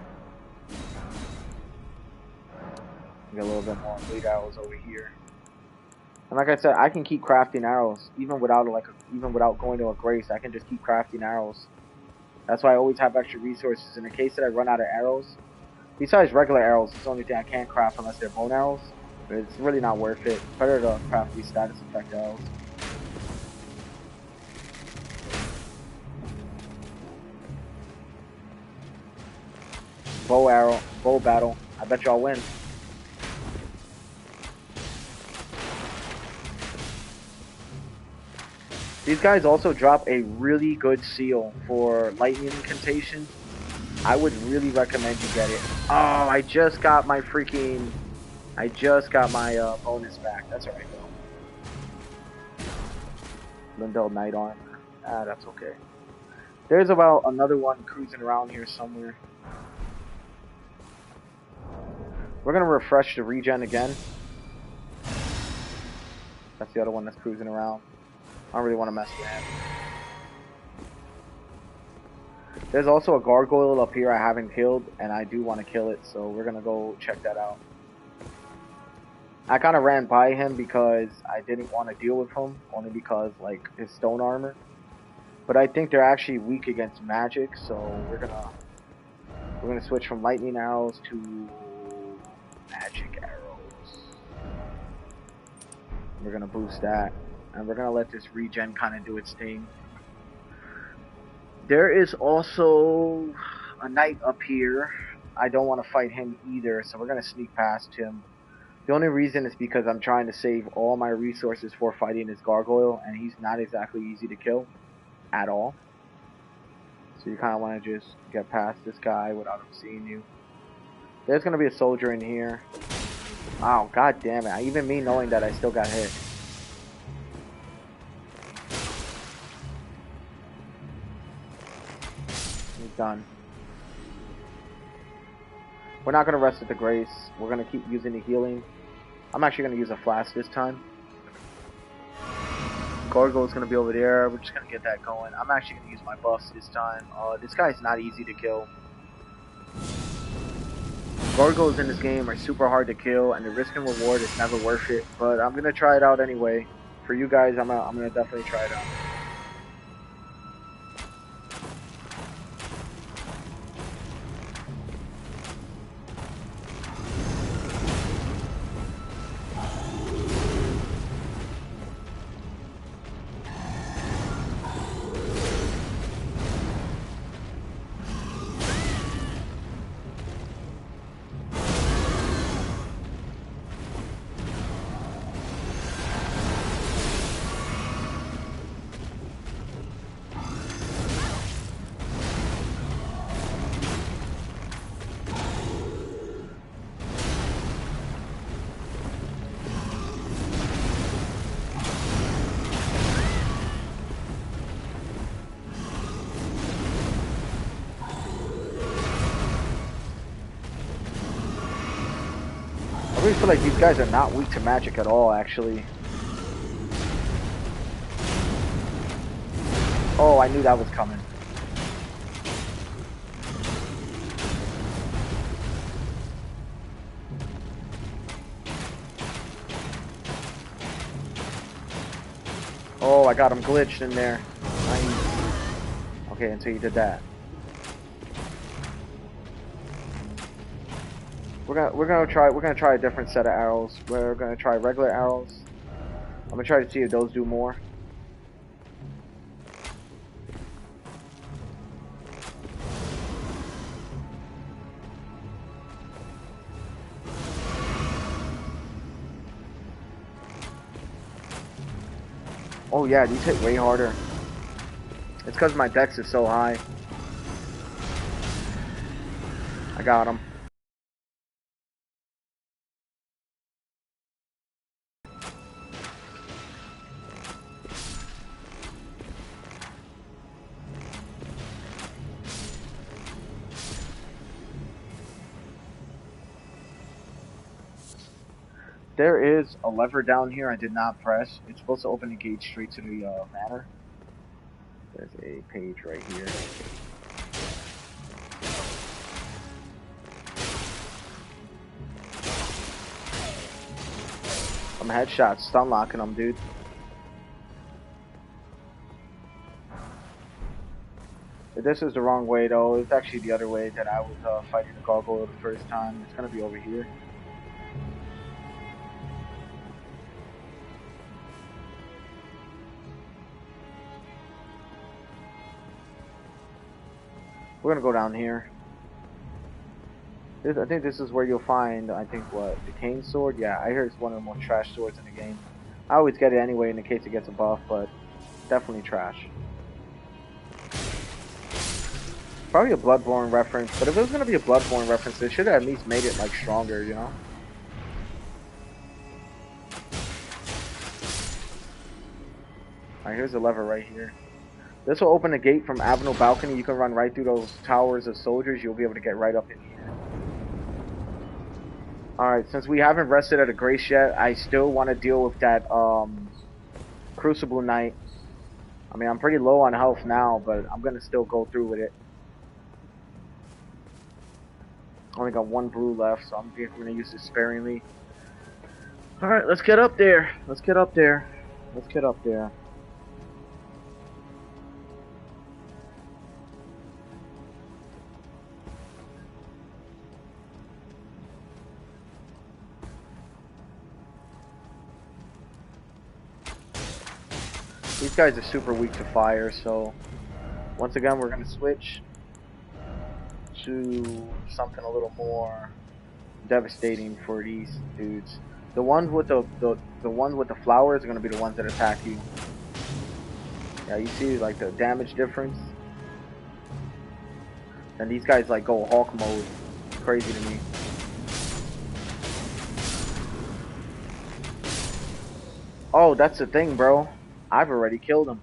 Get a little bit more bleed arrows over here. And like I said, I can keep crafting arrows even without even without going to a grace. I can just keep crafting arrows. That's why I always have extra resources in the case that I run out of arrows. Besides regular arrows, it's the only thing I can't craft unless they're bone arrows. But it's really not worth it. Better to craft these status effect arrows. Bow battle. I bet y'all win. These guys also drop a really good seal for lightning incantation. I would really recommend you get it. Oh, I just got my bonus back. That's alright though. Lindell Knight armor. Ah, that's okay. There's about another one cruising around here somewhere. We're gonna refresh the regen again. That's the other one that's cruising around. I don't really want to mess with him. There's also a gargoyle up here I haven't killed, and I do want to kill it, so we're gonna go check that out. I kind of ran by him because I didn't want to deal with him, only because like his stone armor. But I think they're actually weak against magic, so we're gonna switch from lightning arrows to magic arrows. We're gonna boost that, and we're gonna let this regen kind of do its thing. There is also a knight up here. I don't want to fight him either, so we're gonna sneak past him. The only reason is because I'm trying to save all my resources for fighting this gargoyle, and he's not exactly easy to kill at all. So you kind of want to just get past this guy without him seeing you. There's going to be a soldier in here. Oh, god damn it. Even me knowing that, I still got hit. He's done. We're not going to rest at the grace. We're going to keep using the healing. I'm actually going to use a flask this time. Gargoyle's going to be over there. We're just going to get that going. I'm actually going to use my buffs this time. This guy's not easy to kill. Gargoyles in this game are super hard to kill, and the risk and reward is never worth it. But I'm going to try it out anyway. For you guys, I'm going to definitely try it out. really feel like these guys are not weak to magic at all, actually. Oh, I knew that was coming. Oh, I got him glitched in there. Nice. Okay, until you did that. We're gonna try a different set of arrows. We're gonna try regular arrows. I'm gonna try to see if those do more. Oh yeah, these hit way harder. It's because my dex is so high. I got him. There is a lever down here I did not press. It's supposed to open the gate straight to the manor. There's a page right here. I'm headshot, stun locking them, dude. This is the wrong way though. It's actually the other way that I was fighting the gargoyle the first time. It's gonna be over here. We're gonna go down here. I think this is where you'll find, I think, what? The cane sword? Yeah, I hear it's one of the more trash swords in the game. I always get it anyway in the case it gets a buff, but definitely trash. Probably a Bloodborne reference, but if it was gonna be a Bloodborne reference, they should have at least made it, like, stronger, you know? Alright, here's the lever right here. This will open the gate from Avenue Balcony. You can run right through those towers of soldiers. You'll be able to get right up in here. Alright, since we haven't rested at a Grace yet, I still want to deal with that Crucible Knight. I mean, I'm pretty low on health now, but I'm going to still go through with it. Only got one brew left, so I'm going to use this sparingly. Alright, let's get up there. Let's get up there. Let's get up there. These guys are super weak to fire, so once again we're going to switch to something a little more devastating for these dudes. The ones with the ones with the flowers are going to be the ones that attack you. Yeah, you see like the damage difference? And these guys like go Hulk mode. It's crazy to me. Oh, that's the thing, bro. I've already killed him.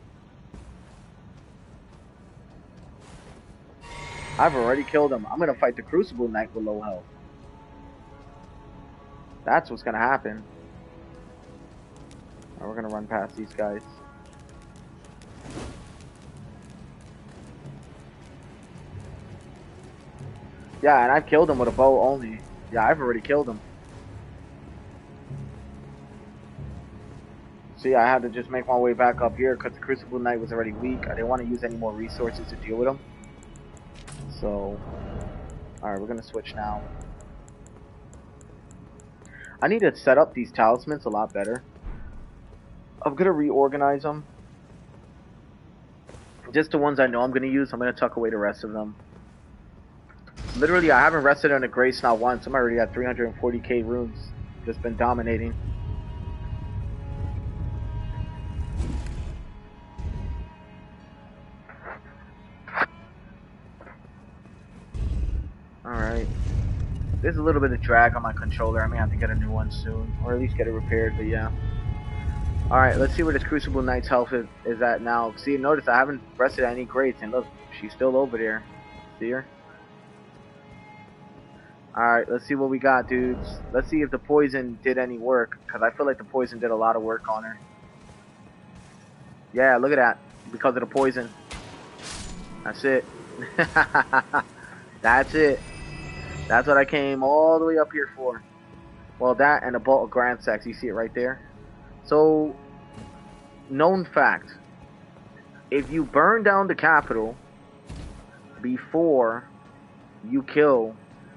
I've already killed him. I'm gonna fight the Crucible Knight with low health. That's what's gonna happen. Right, we're gonna run past these guys. Yeah, and I've killed him with a bow only. Yeah, I've already killed him. See, I had to just make my way back up here because the Crucible Knight was already weak. I didn't want to use any more resources to deal with him. So, alright, we're going to switch now. I need to set up these talismans a lot better. I'm going to reorganize them. Just the ones I know I'm going to use, I'm going to tuck away the rest of them. Literally, I haven't rested on a Grace not once. I'm already at 340k runes. Just been dominating. Alright. There's a little bit of drag on my controller. I may have to get a new one soon. Or at least get it repaired, but yeah. Alright, let's see where this Crucible Knight's health is at now. See, notice I haven't rested any Grace, and look, she's still over there. See her? Alright, let's see what we got, dudes. Let's see if the poison did any work, because I feel like the poison did a lot of work on her. Yeah, look at that. Because of the poison. That's it. That's it. That's what I came all the way up here for. Well, that and a bolt of Grand Sex. You see it right there? So, known fact. If you burn down the capital before you kill,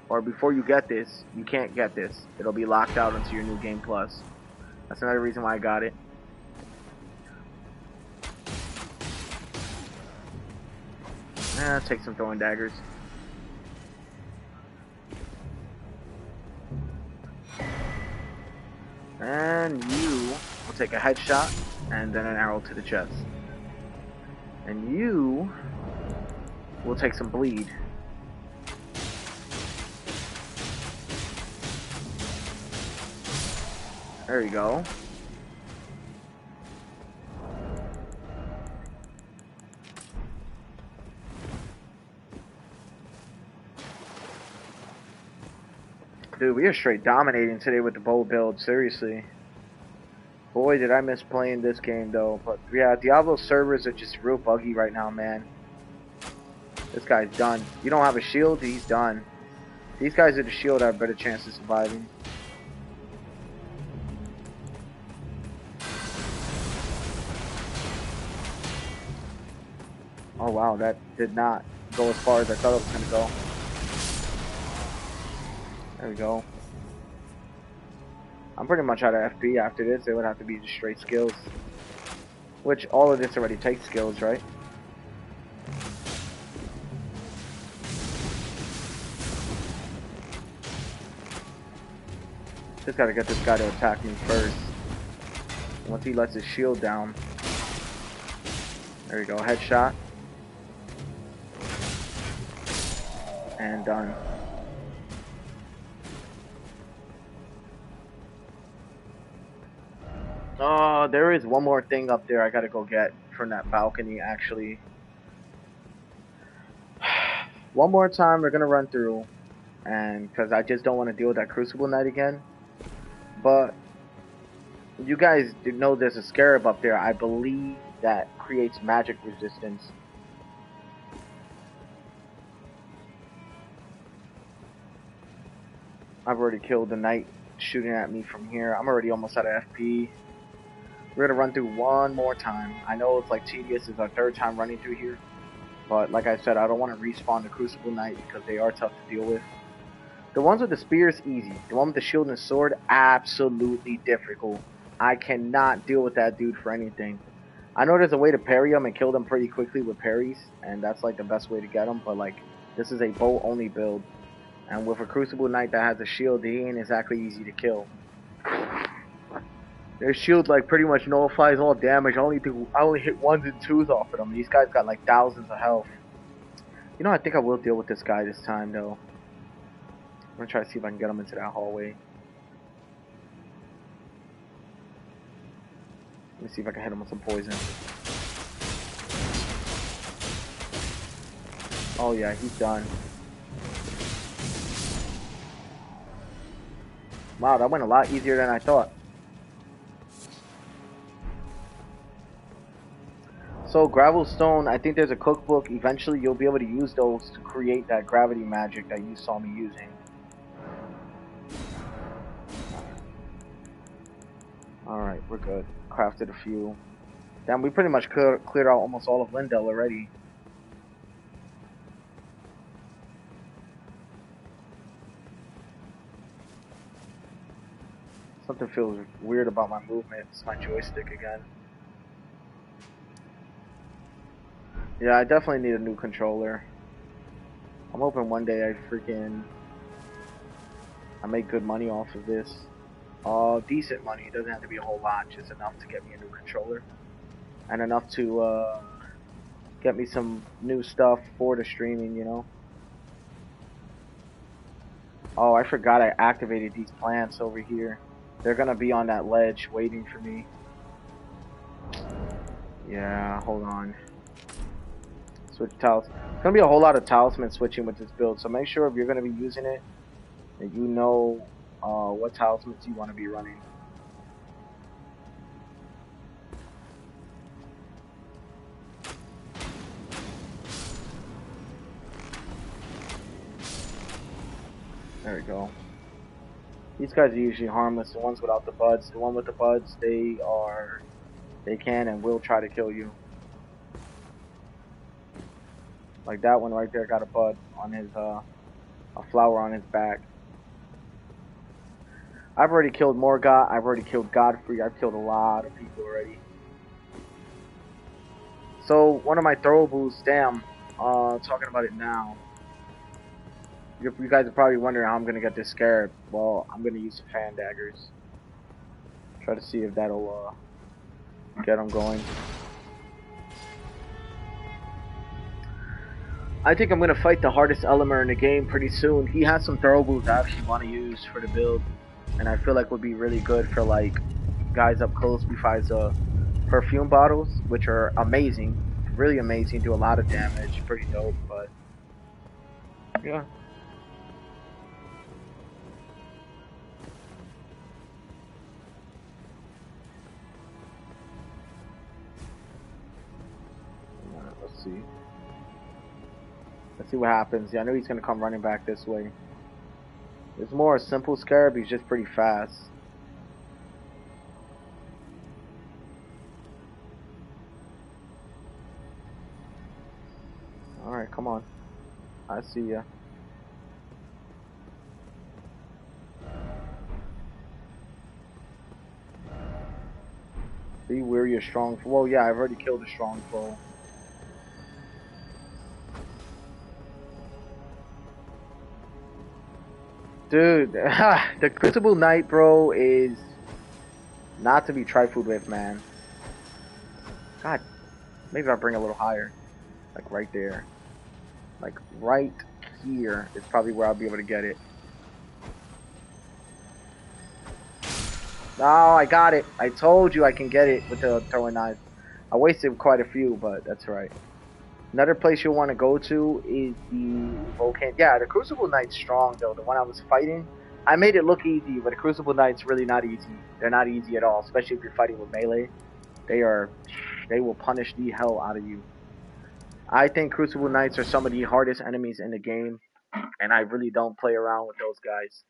or before you get this, you can't get this. It'll be locked out into your new game plus. That's another reason why I got it. Let's take some throwing daggers. And you will take a headshot and then an arrow to the chest. And you will take some bleed. There you go. Dude, we are straight dominating today with the bow build, seriously. Boy, did I miss playing this game, though. But, yeah, Diablo servers are just real buggy right now, man. This guy's done. You don't have a shield, he's done. These guys with the shield have a better chance of surviving. Oh, wow, that did not go as far as I thought it was going to go. There we go. I'm pretty much out of FP after this. It would have to be just straight skills. Which, all of this already takes skills, right? Just gotta get this guy to attack me first. Once he lets his shield down. There we go, headshot. And done. Oh, there is one more thing up there I gotta go get from that balcony, actually. One more time, we're gonna run through. And, because I just don't want to deal with that Crucible Knight again. But, you guys know there's a scarab up there, I believe, that creates magic resistance. I've already killed the knight shooting at me from here. I'm already almost out of FP. We're gonna run through one more time. I know it's like tedious, it's our third time running through here. But like I said, I don't want to respawn the Crucible Knight because they are tough to deal with. The ones with the spears, easy. The one with the shield and sword, absolutely difficult. I cannot deal with that dude for anything. I know there's a way to parry him and kill them pretty quickly with parries, and that's like the best way to get them, but like, this is a bow only build. And with a Crucible Knight that has a shield, he ain't exactly easy to kill. Their shield like pretty much nullifies all damage. I only hit 1s and 2s off of them. These guys got like thousands of health. You know, I think I will deal with this guy this time though. I'm gonna try to see if I can get him into that hallway. Let me see if I can hit him with some poison. Oh yeah, he's done. Wow, that went a lot easier than I thought. So gravel stone, I think there's a cookbook. Eventually you'll be able to use those to create that gravity magic that you saw me using. Alright, we're good. Crafted a few. Damn, we pretty much cleared out almost all of Lindell already. Something feels weird about my movement. It's my joystick again. Yeah, I definitely need a new controller. I'm hoping one day I make good money off of this. Decent money. It doesn't have to be a whole lot, just enough to get me a new controller. And enough to get me some new stuff for the streaming, you know. Oh, I forgot I activated these plants over here. They're gonna be on that ledge waiting for me. Yeah, hold on. Switch tiles. It's gonna be a whole lot of talisman switching with this build, so make sure if you're gonna be using it, that you know what talismans you want to be running. There we go. These guys are usually harmless. The ones without the buds. The one with the buds, they can and will try to kill you. Like that one right there got a bud on his a flower on his back. I've already killed Morgoth. I've already killed Godfrey. I've killed a lot of people already. So one of my throwables, damn. Talking about it now. You guys are probably wondering how I'm gonna get this scarab. Well, I'm gonna use some fan daggers. Try to see if that'll get them going. I think I'm gonna fight the hardest Elemer in the game pretty soon. He has some throwables I actually want to use for the build, and I feel like would be really good for like guys up close besides perfume bottles, which are amazing, really amazing, do a lot of damage, pretty dope. But yeah. Let's see. Let's see what happens. Yeah, I know he's gonna come running back this way. It's more a simple scarab. He's just pretty fast. All right, come on. I see ya. Be weary of strong. Well, yeah, I've already killed a strong foe. Dude, the Crucible Knight, bro, is not to be trifled with, man. God, maybe I'll bring a little higher. Like right there. Like right here is probably where I'll be able to get it. Oh, I got it. I told you I can get it with the throwing knife. I wasted quite a few, but that's right. Another place you'll want to go to is the Volcan. Yeah, the Crucible Knight's strong, though. The one I was fighting, I made it look easy, but the Crucible Knight's really not easy. They're not easy at all, especially if you're fighting with melee. They will punish the hell out of you. I think Crucible Knights are some of the hardest enemies in the game, and I really don't play around with those guys.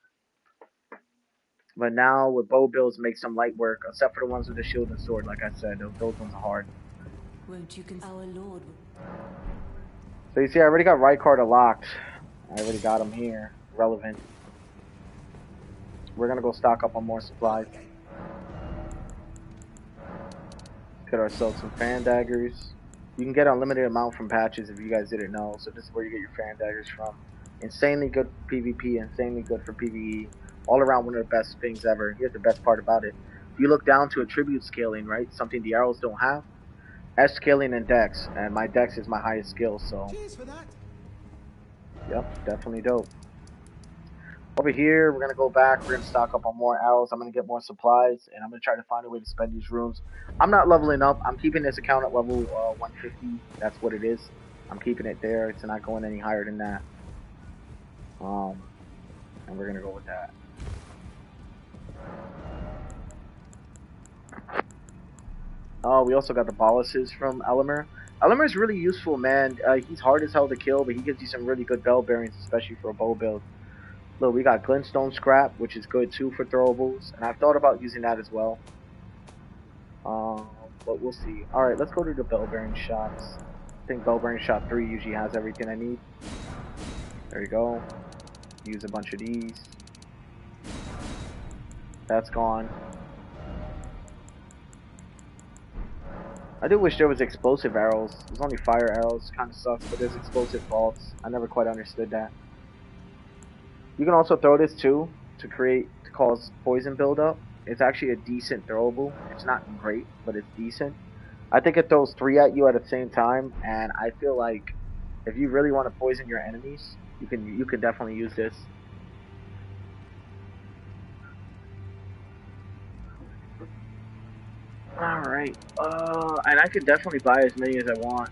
But now with bow builds, make some light work, except for the ones with the shield and sword. Like I said, those ones are hard. Won't you our Lord? So you see, I already got Rykard locked. I already got him here. Relevant. We're gonna go stock up on more supplies. Get ourselves some fan daggers. You can get an unlimited amount from patches if you guys didn't know. So this is where you get your fan daggers from. Insanely good for PvP, insanely good for PvE. All around one of the best things ever. Here's the best part about it. If you look down to attribute scaling, right? Something the arrows don't have. S scaling and dex. And my dex is my highest skill, so. Cheers for that. Yep, definitely dope. Over here, we're gonna go back. We're gonna stock up on more arrows. I'm gonna get more supplies, and I'm gonna try to find a way to spend these runes. I'm not leveling up. I'm keeping this account at level 150. That's what it is. I'm keeping it there. It's not going any higher than that. And we're gonna go with that. Oh, we also got the boluses from Elemer. Elemer's really useful, man. He's hard as hell to kill, but he gives you some really good bell bearings, especially for a bow build. Look, we got glintstone scrap, which is good too for throwables, and I've thought about using that as well. But we'll see. All right, let's go to the bell bearing shops. I think bell bearing shop 3 usually has everything I need. There you go. Use a bunch of these. That's gone. I do wish there was explosive arrows. There's only fire arrows. Kind of sucks, but there's explosive bolts. I never quite understood that. You can also throw this too to cause poison buildup. It's actually a decent throwable. It's not great, but it's decent. I think it throws 3 at you at the same time, and I feel like if you really want to poison your enemies, you can definitely use this. Alright. And I could definitely buy as many as I want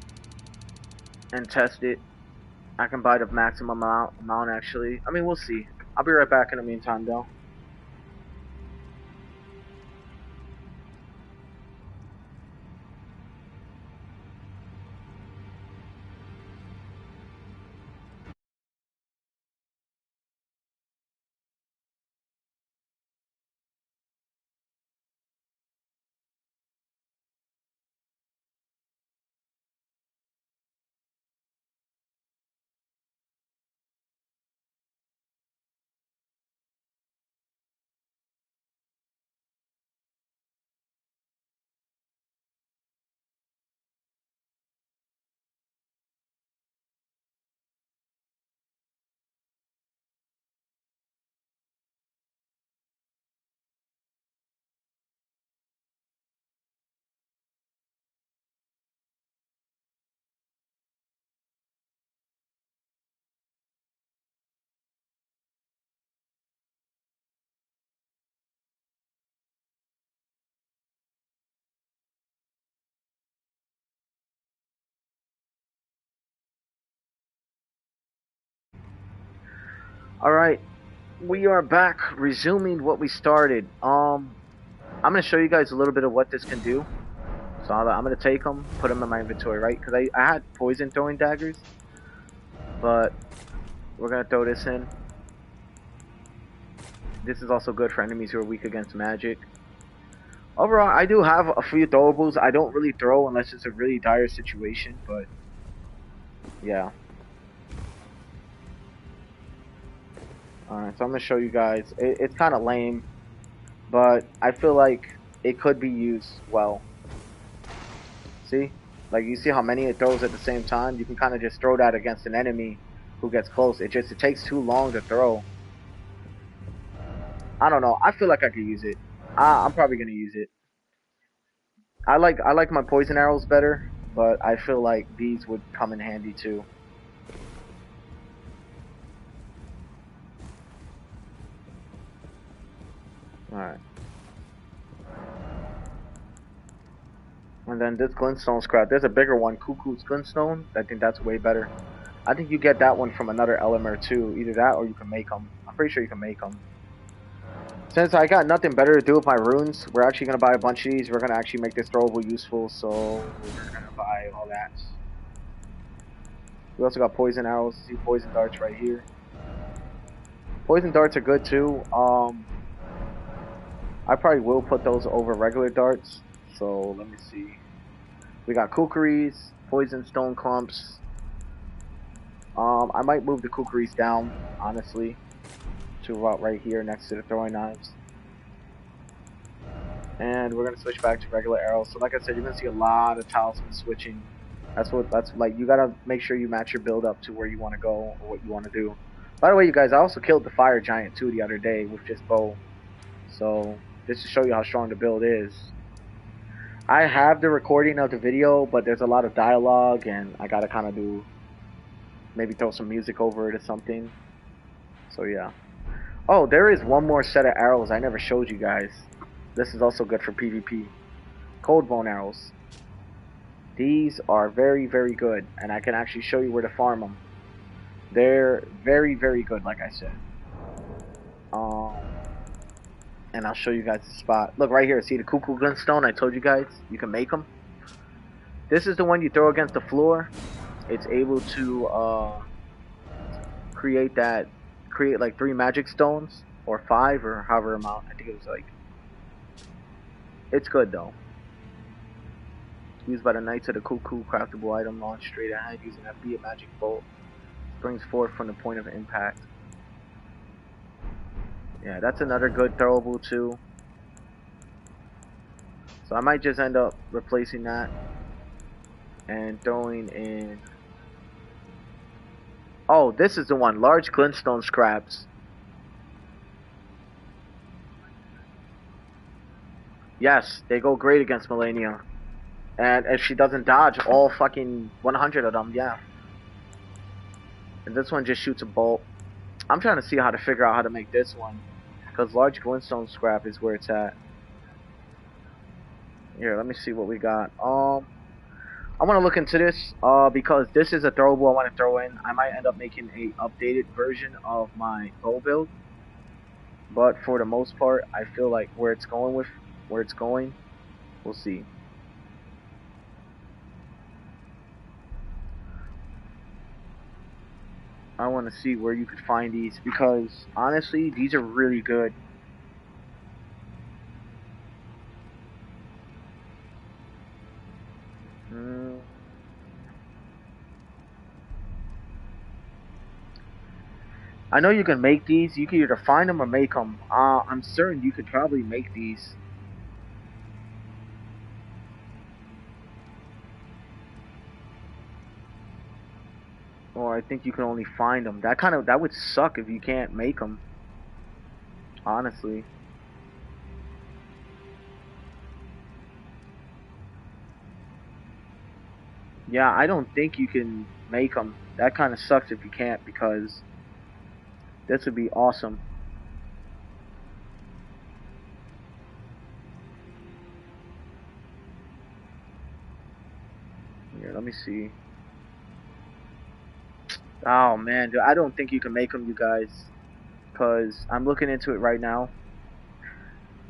and test it. I can buy the maximum amount actually. I mean, we'll see. I'll be right back in the meantime, though. Alright, we are back, resuming what we started. I'm gonna show you guys a little bit of what this can do. So I'm gonna take them, put them in my inventory, right? Because I had poison throwing daggers, but we're gonna throw this in. This is also good for enemies who are weak against magic. Overall, I do have a few throwables. I don't really throw unless it's a really dire situation, but yeah. Alright, so I'm gonna show you guys. It's kind of lame, but I feel like it could be used well. See? Like, you see how many it throws at the same time? You can kind of just throw that against an enemy who gets close. It takes too long to throw. I don't know. I feel like I could use it. I'm probably gonna use it. I like my poison arrows better, but I feel like these would come in handy too. Alright. And then this glintstone scrap. There's a bigger one, Cuckoo's glintstone. I think that's way better. I think you get that one from another Elemer too. Either that or you can make them. I'm pretty sure you can make them. Since I got nothing better to do with my runes, we're actually going to buy a bunch of these. We're going to actually make this throwable useful, so we're going to buy all that. We also got poison arrows. See poison darts right here. Poison darts are good too. I probably will put those over regular darts. So let me see. We got kookaries, poison stone clumps. I might move the kookaries down, honestly, to about right here next to the throwing knives. And we're gonna switch back to regular arrows. So like I said, you're gonna see a lot of talisman switching. That's like, you gotta make sure you match your build up to where you want to go or what you want to do. By the way, you guys, I also killed the fire giant too the other day with just bow. So just to show you how strong the build is. I have the recording of the video, but there's a lot of dialogue, and I gotta kind of do, maybe throw some music over it or something. So yeah. Oh, there is one more set of arrows I never showed you guys. This is also good for PvP. Cold bone arrows. These are very, very good, and I can actually show you where to farm them. They're very, very good, like I said. And I'll show you guys the spot. Look right here. See the cuckoo glintstone? I told you guys you can make them. This is the one you throw against the floor. It's able to create like 3 magic stones or 5 or however amount. I think it was like. It's good though. Used by the Knights of the Cuckoo, craftable item launched straight ahead using FB, a magic bolt. Springs forth from the point of impact. Yeah, that's another good throwable too. So I might just end up replacing that and throwing in. Oh, this is the one. Large glintstone scraps. Yes, they go great against Melania. And if she doesn't dodge all fucking 100 of them, yeah. And this one just shoots a bolt. I'm trying to see how to figure out how to make this one. Because large glintstone scrap is where it's at. Here, let me see what we got. I want to look into this because this is a throwable I want to throw in. I might end up making a updated version of my bow build. But for the most part, I feel like where it's going, we'll see. I want to see where you could find these because honestly, these are really good. Mm. I know you can make these. You can either find them or make them. I'm certain you could probably make these. Or I think you can only find them. That would suck if you can't make them. Honestly. Yeah, I don't think you can make them. That kind of sucks if you can't because this would be awesome. Here, let me see. Oh man, dude, I don't think you can make them, you guys, because I'm looking into it right now,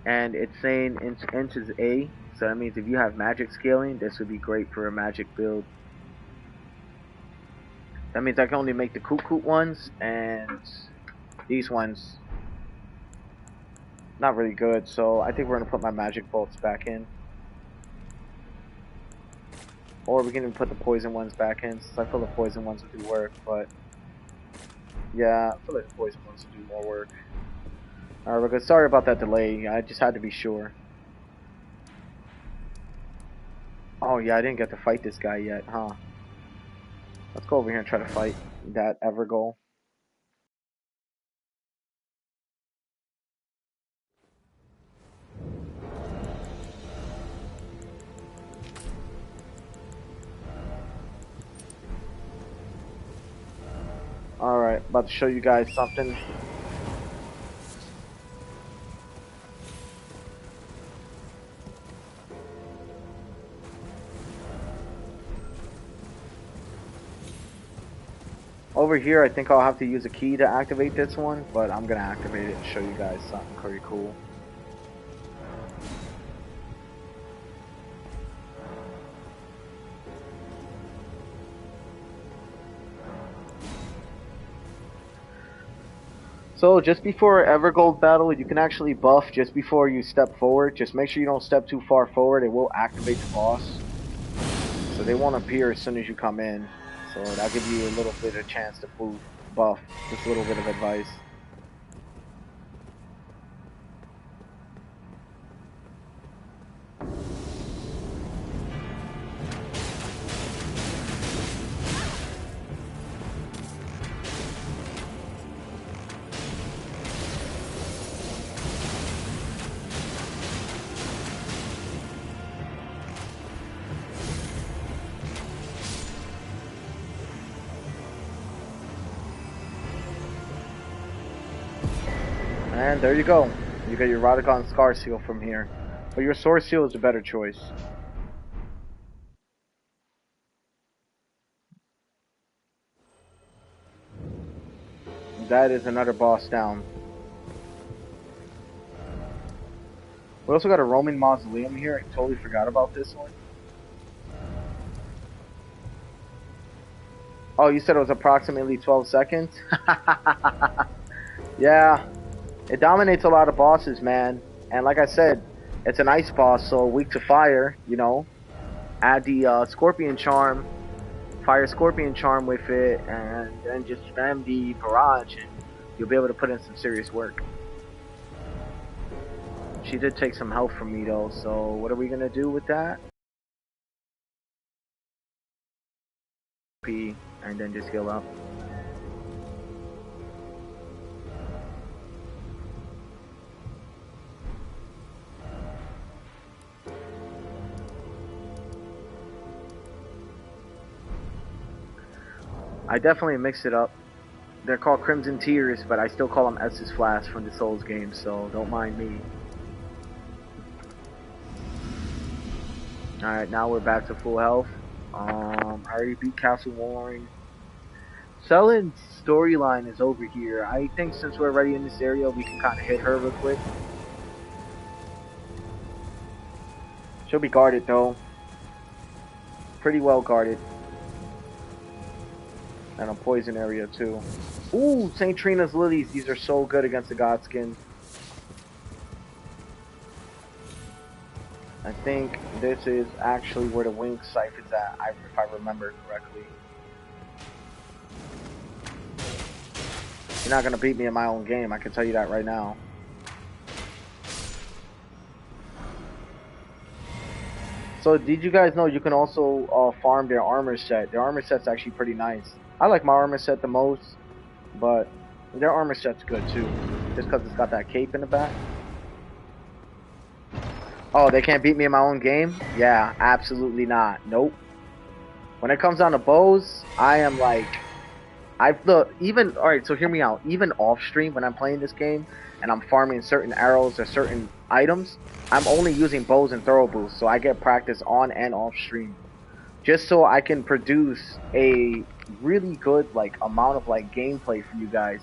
and it's saying inch is A, so that means if you have magic scaling, this would be great for a magic build. That means I can only make the Koot ones, and these ones not really good. So I think we're gonna put my magic bolts back in, or we can even put the poison ones back in, since I feel the poison ones would do work. But yeah, I feel like the poison ones would do more work. Alright, we're good. Sorry about that delay. I just had to be sure. Oh yeah, I didn't get to fight this guy yet, huh? Let's go over here and try to fight that Evergoal. Alright, about to show you guys something. Over here, I think I'll have to use a key to activate this one, but I'm gonna activate it and show you guys something pretty cool. So just before Evergold battle, you can actually buff just before you step forward. Just make sure you don't step too far forward. It will activate the boss. So they won't appear as soon as you come in. So that'll give you a little bit of chance to buff. Just a little bit of advice. And there you go. You get your Radagon Scar Seal from here. But your Sword Seal is a better choice. That is another boss down. We also got a Roman Mausoleum here. I totally forgot about this one. Oh, you said it was approximately 12 seconds? Yeah. It dominates a lot of bosses, man. And like I said, it's an ice boss, so weak to fire, you know. Add the Scorpion Charm, Fire Scorpion Charm with it, and then just spam the Barrage, and you'll be able to put in some serious work. She did take some health from me, though, so what are we going to do with that? P, and then just heal up. I definitely mix it up. They're called Crimson Tears, but I still call them Estus Flask from the Souls game, so don't mind me. Alright, now we're back to full health. I already beat Castle Warring. Sellen's storyline is over here. I think since we're already in this area, we can kind of hit her real quick. She'll be guarded though. Pretty well guarded. And a poison area too. Ooh, St. Trina's Lilies. These are so good against the Godskin. I think this is actually where the Wing Scythe is at, if I remember correctly. You're not going to beat me in my own game, I can tell you that right now. So did you guys know you can also farm their armor set? Their armor set's actually pretty nice. I like my armor set the most, but their armor set's good too. Just because it's got that cape in the back. Oh, they can't beat me in my own game? Yeah, absolutely not. Nope. When it comes down to bows, I am like... Alright, so hear me out. Even off stream when I'm playing this game and I'm farming certain arrows or certain items, I'm only using bows and throw boosts, so I get practice on and off stream. Just so I can produce a really good like amount of like gameplay for you guys.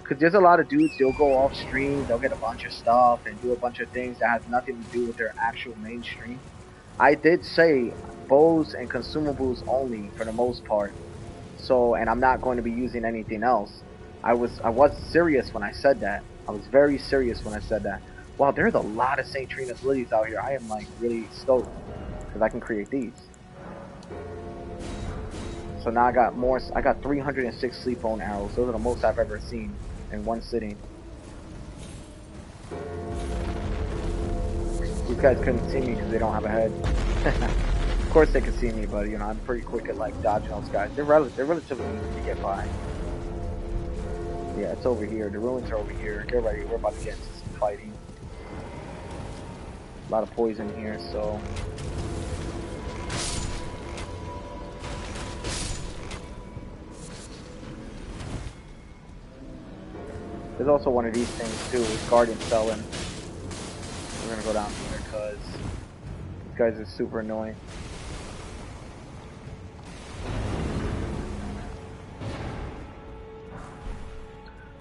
Cause there's a lot of dudes, they'll go off stream, they'll get a bunch of stuff and do a bunch of things that has nothing to do with their actual mainstream. I did say bows and consumables only for the most part. So, and I'm not going to be using anything else. I was serious when I said that. I was very serious when I said that. Wow, there's a lot of St. Trina's Lilies out here. I am like really stoked because I can create these. So now I got more. I got 306 sleep bone arrows. Those are the most I've ever seen in one sitting. These guys couldn't see me because they don't have a head. Of course they can see me, but you know I'm pretty quick at like dodging those guys. They're relatively easy to get by. Yeah, it's over here. The ruins are over here. Get ready. We're about to get into some fighting. A lot of poison here, so. There's also one of these things too. It's Guardian Selling. We're gonna go down here because these guys are super annoying.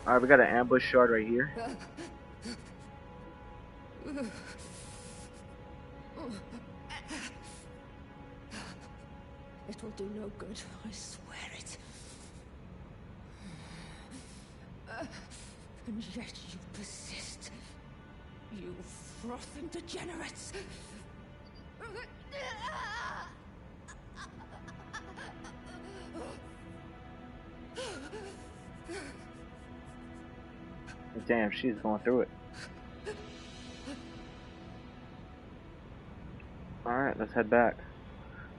Alright, we got an ambush shard right here. It will do no good, I swear it. And yet you persist. You frothing degenerates. Damn, she's going through it. Alright, let's head back.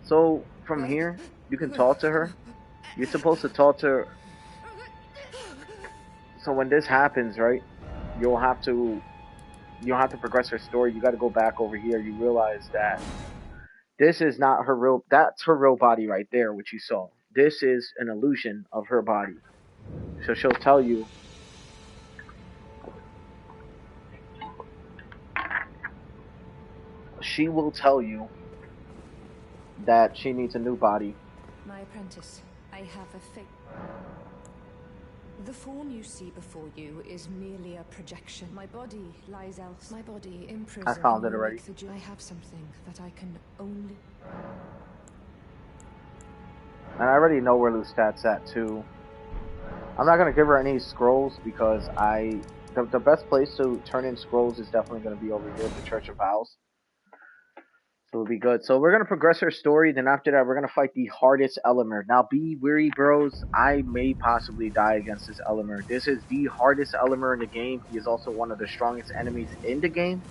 So, from here, you can talk to her. You're supposed to talk to her. So when this happens, right, you'll have to progress her story. You got to go back over here. You realize that this is not her real, that's her real body right there, which you saw. This is an illusion of her body. So she'll tell you. She will tell you that she needs a new body. My apprentice, I have a fate. The form you see before you is merely a projection. My body lies else. My body imprisoned. I found it already. I have something that I can only. And I already know where Lestat's at too. I'm not gonna give her any scrolls because the best place to turn in scrolls is definitely gonna be over here at the Church of Vows. So it'll be good. So we're gonna progress her story. Then after that, we're gonna fight the hardest Elemer. Now, be weary, bros. I may possibly die against this Elemer. This is the hardest Elemer in the game. He is also one of the strongest enemies in the game,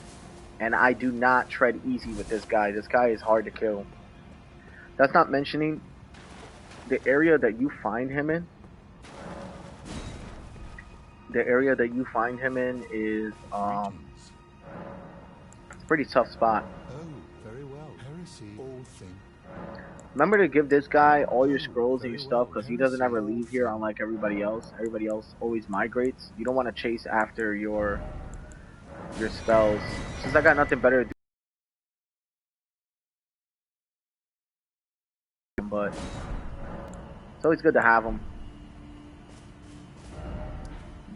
and I do not tread easy with this guy. This guy is hard to kill. That's not mentioning the area that you find him in. The area that you find him in is it's a pretty tough spot. Very well. Heresy, all thing. Remember to give this guy all your scrolls and your stuff because he doesn't ever leave here unlike everybody else. Everybody else always migrates. You don't want to chase after your spells. Since I got nothing better to do, but it's always good to have them.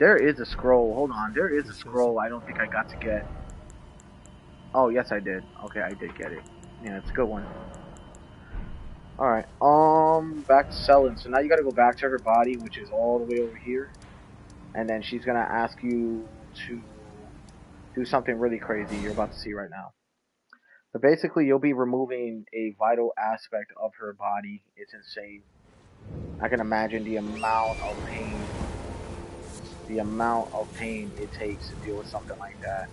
There is a scroll. Hold on. There is He a says scroll I don't think I got to get. Oh, yes, I did. Okay, I did get it. Yeah, it's a good one. Alright. Back to Selin. So now you gotta go back to her body, which is all the way over here. And then she's gonna ask you to do something really crazy you're about to see right now. But basically, you'll be removing a vital aspect of her body. It's insane. I can imagine the amount of pain it takes to deal with something like that.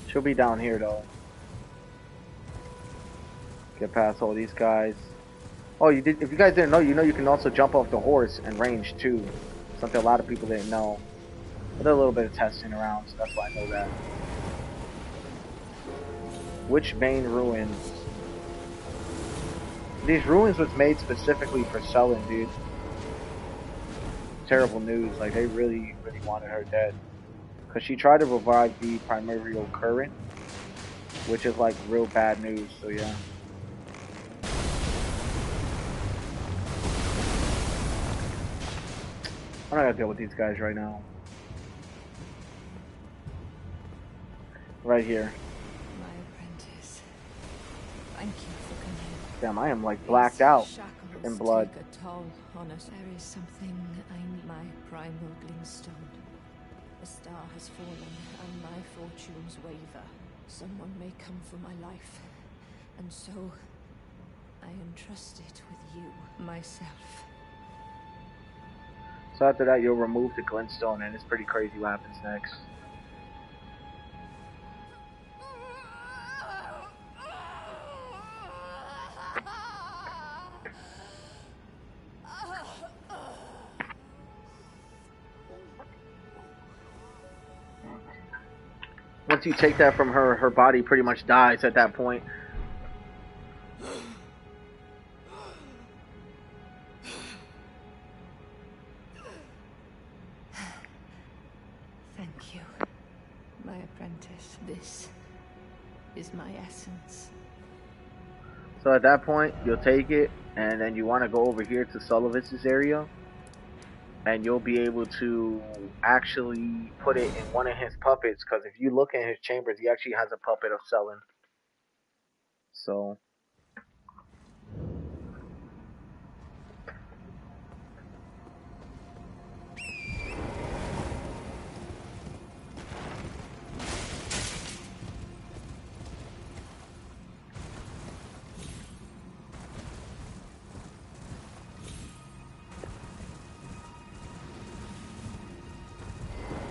She'll be down here though. Get past all these guys. Oh, you did. If you guys didn't know, you know you can also jump off the horse and range too. Something a lot of people didn't know. I did a little bit of testing around, so that's why I know that. Witchbane ruins. These ruins was made specifically for Selin, dude. Terrible news. Like they really, really wanted her dead. Cause she tried to revive the primordial current, which is like real bad news. So yeah. I'm not gonna deal with these guys right now. Right here. My apprentice. Thank you for coming. Damn, I am like blacked out These shackles in blood. take a toll on us. There is something I need. My primal glintstone. A star has fallen, and my fortunes waver. Someone may come for my life, and so I entrust it with you, myself. So after that, you'll remove the glintstone, and it's pretty crazy what happens next. Once you take that from her, her body pretty much dies at that point. Thank you, my apprentice. This is my essence. So at that point, you'll take it, and then you want to go over here to Sullivan's area, and you'll be able to actually put it in one of his puppets. Because if you look in his chambers, he actually has a puppet of Selin. So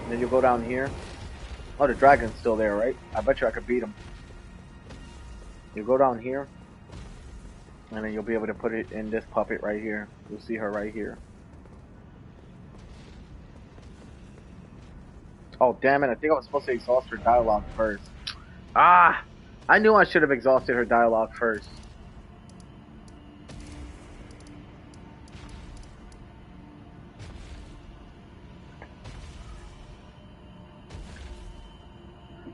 then you'll go down here. Oh, the dragon's still there, right? I bet you I could beat him. You go down here, and then you'll be able to put it in this puppet right here. You'll see her right here. Oh, damn it. I think I was supposed to exhaust her dialogue first. Ah! I knew I should have exhausted her dialogue first.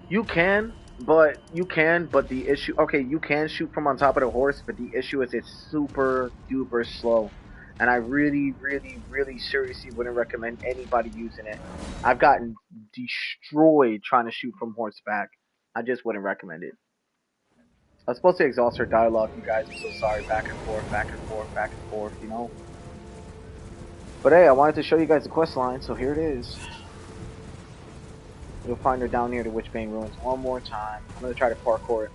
You can, but the issue, okay, you can shoot from on top of the horse, but the issue is it's super duper slow. And I really, really, really seriously wouldn't recommend anybody using it. I've gotten destroyed trying to shoot from horseback. I just wouldn't recommend it. I was supposed to exhaust her dialogue, you guys. I'm so sorry. Back and forth, back and forth, back and forth, you know? But hey, I wanted to show you guys the quest line, so here it is. You'll find her down near the Witchbane Ruins one more time. I'm gonna try to parkour it.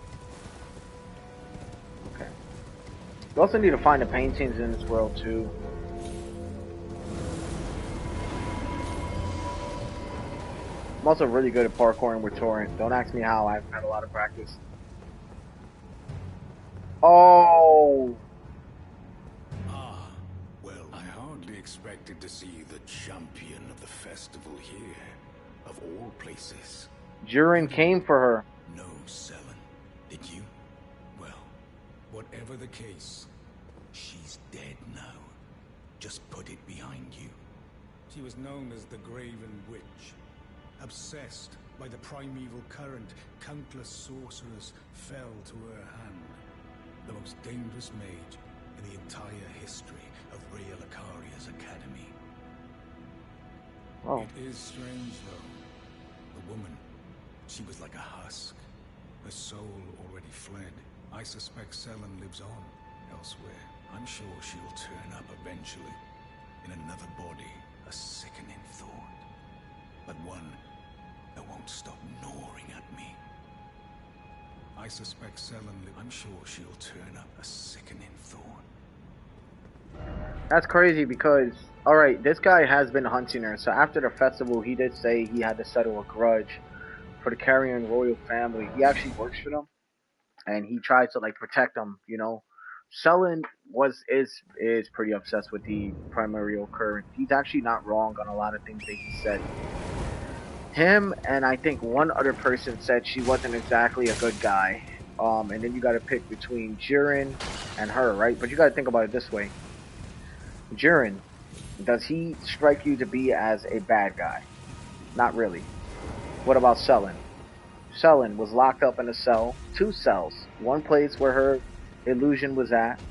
Okay. You also need to find the paintings in this world too. I'm also really good at parkouring with Torrent. Don't ask me how. I've had a lot of practice. Oh! Ah, well, I hardly expected to see the champion of the festival here, of all places. Jiren came for her. No, Selin, did you? Well, whatever the case, she's dead now. Just put it behind you. She was known as the Graven Witch. Obsessed by the primeval current, countless sorcerers fell to her hand. The most dangerous mage in the entire history of Rhea Lucaria's academy. Oh, It is strange, though. The woman, she was like a husk. Her soul already fled. I suspect Selen lives on elsewhere. I'm sure she'll turn up eventually. In another body, a sickening thought. But one that won't stop gnawing at me. I suspect I'm sure she'll turn up a sickening thought. that's crazy because, alright, this guy has been hunting her. So after the festival, he did say he had to settle a grudge for the Carrion royal family. He actually works for them, and he tries to like protect them. You know, Selen is pretty obsessed with the primordial current. He's actually not wrong on a lot of things that he said. Him and I think one other person said she wasn't exactly a good guy. And then you got to pick between Jiren and her, right? But you got to think about it this way: Jiren, does he strike you to be as a bad guy? Not really. What about Selen? Selen was locked up in a cell, two cells. One place where her illusion was at,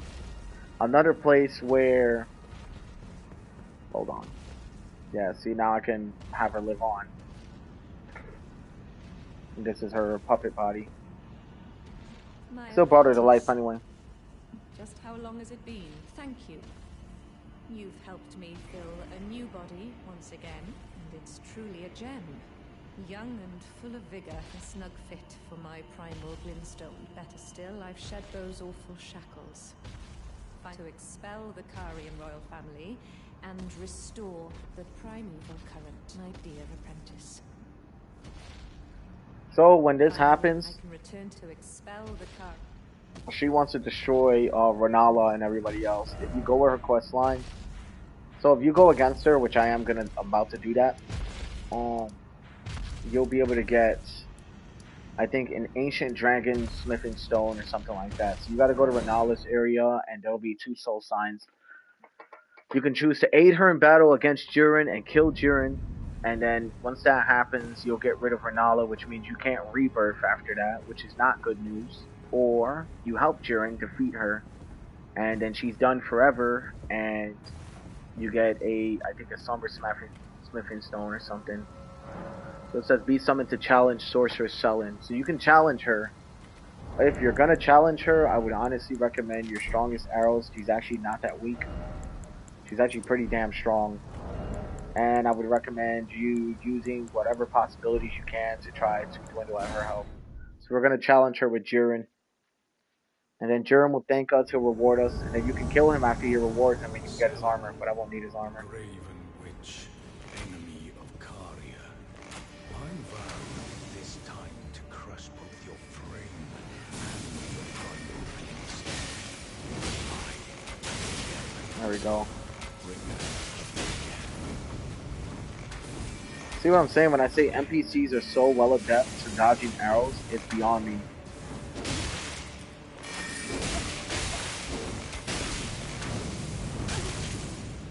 another place where. Hold on. Yeah, see, now I can have her live on. This is her puppet body. My Still brought her to life apologies. anyway. Just how long has it been? Thank you. You've helped me fill a new body once again, and it's truly a gem. Young and full of vigor, a snug fit for my primal glintstone. Better still, I've shed those awful shackles. To expel the Karian royal family and restore the primeval current, my dear apprentice. So when this Finally, I happens, can return to expel the she wants to destroy Renala and everybody else. If you go with her quest line, so if you go against her, which I am about to do that, um, you'll be able to get, I think, an ancient dragon smithing stone or something like that. So you got to go to Renala's area, and there'll be two soul signs. You can choose to aid her in battle against Jiren and kill Jiren, and then once that happens, you'll get rid of Renala, which means you can't rebirth after that, which is not good news. Or you help Jiren defeat her, and then she's done forever, and you get I think a somber smithing stone or something. So it says be summoned to challenge Sorceress Selen. So you can challenge her. If you're gonna challenge her, I would honestly recommend your strongest arrows. She's actually not that weak. She's actually pretty damn strong. And I would recommend you using whatever possibilities you can to try to dwindle at her health. So we're gonna challenge her with Jiren. And then Jiren will thank us, he'll reward us, and then you can kill him after he rewards him and you can get his Selen, armor, but I won't need his armor. Graven Witch, enemy of Caria. I vow this time to crush both your frame and your primal glintstone. There we go. Bringer See what I'm saying? When I say NPCs are so well adept to dodging arrows, it's beyond me.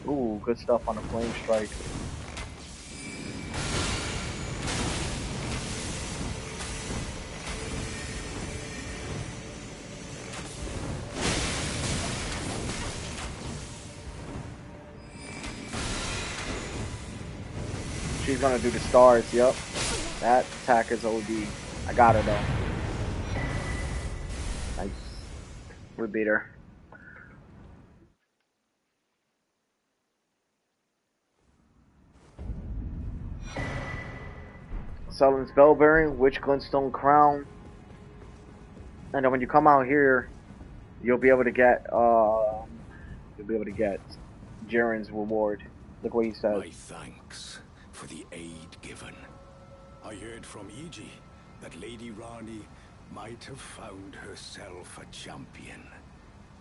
Ooh, good stuff on the flame strike. She's gonna do the stars, yep. That attack is OD. I got her though. Nice. We beat her. Selen's Bell Bearing, Witch Glintstone Crown. And then when you come out here, you'll be able to get Jiren's reward. Look what he says. My thanks for the aid given. I heard from Iji that Lady Rani might have found herself a champion.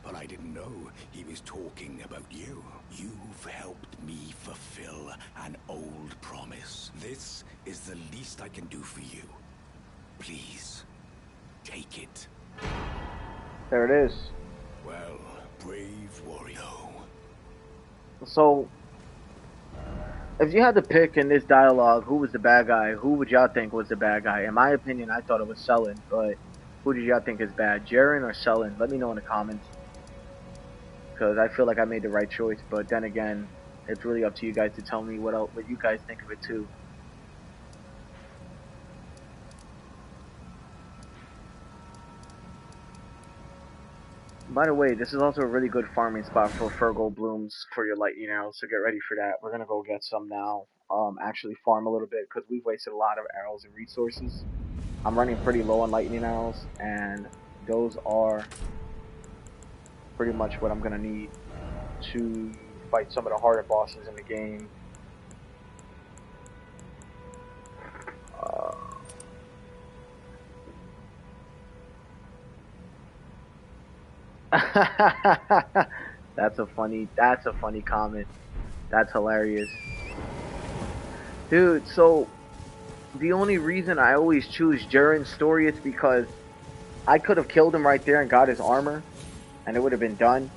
But I didn't know he was talking about you. You've helped me fulfill an old promise. This is the least I can do for you. Please, take it. There it is. Well, brave warrior. So, if you had to pick in this dialogue who was the bad guy, who would y'all think was the bad guy? In my opinion, I thought it was Selen, but who did y'all think is bad? Jiren or Selen? Let me know in the comments. Because I feel like I made the right choice, but then again, It's really up to you guys to tell me what you guys think of it too. By the way, this is also a really good farming spot for Fergal blooms for your lightning arrows. So get ready for that. We're gonna go get some now. Actually farm a little bit because we've wasted a lot of arrows and resources. I'm running pretty low on lightning arrows, and those are pretty much what I'm gonna need to fight some of the harder bosses in the game. That's a funny comment. That's hilarious. Dude, so the only reason I always choose Jiren's story is because I could have killed him right there and got his armor and it would have been done.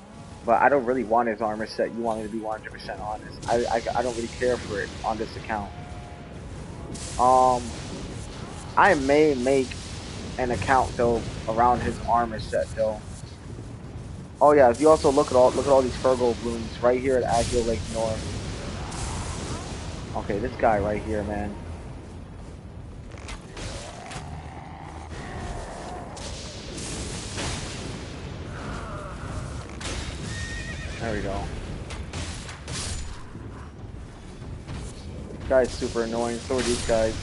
But I don't really want his armor set. You want me to be 100% honest. I don't really care for it on this account. Um, I may make an account though around his armor set though. Oh yeah, if you also look at all these Fergal blooms right here at Agio Lake North. Okay, this guy right here, man. There we go. This guy's super annoying. So are these guys.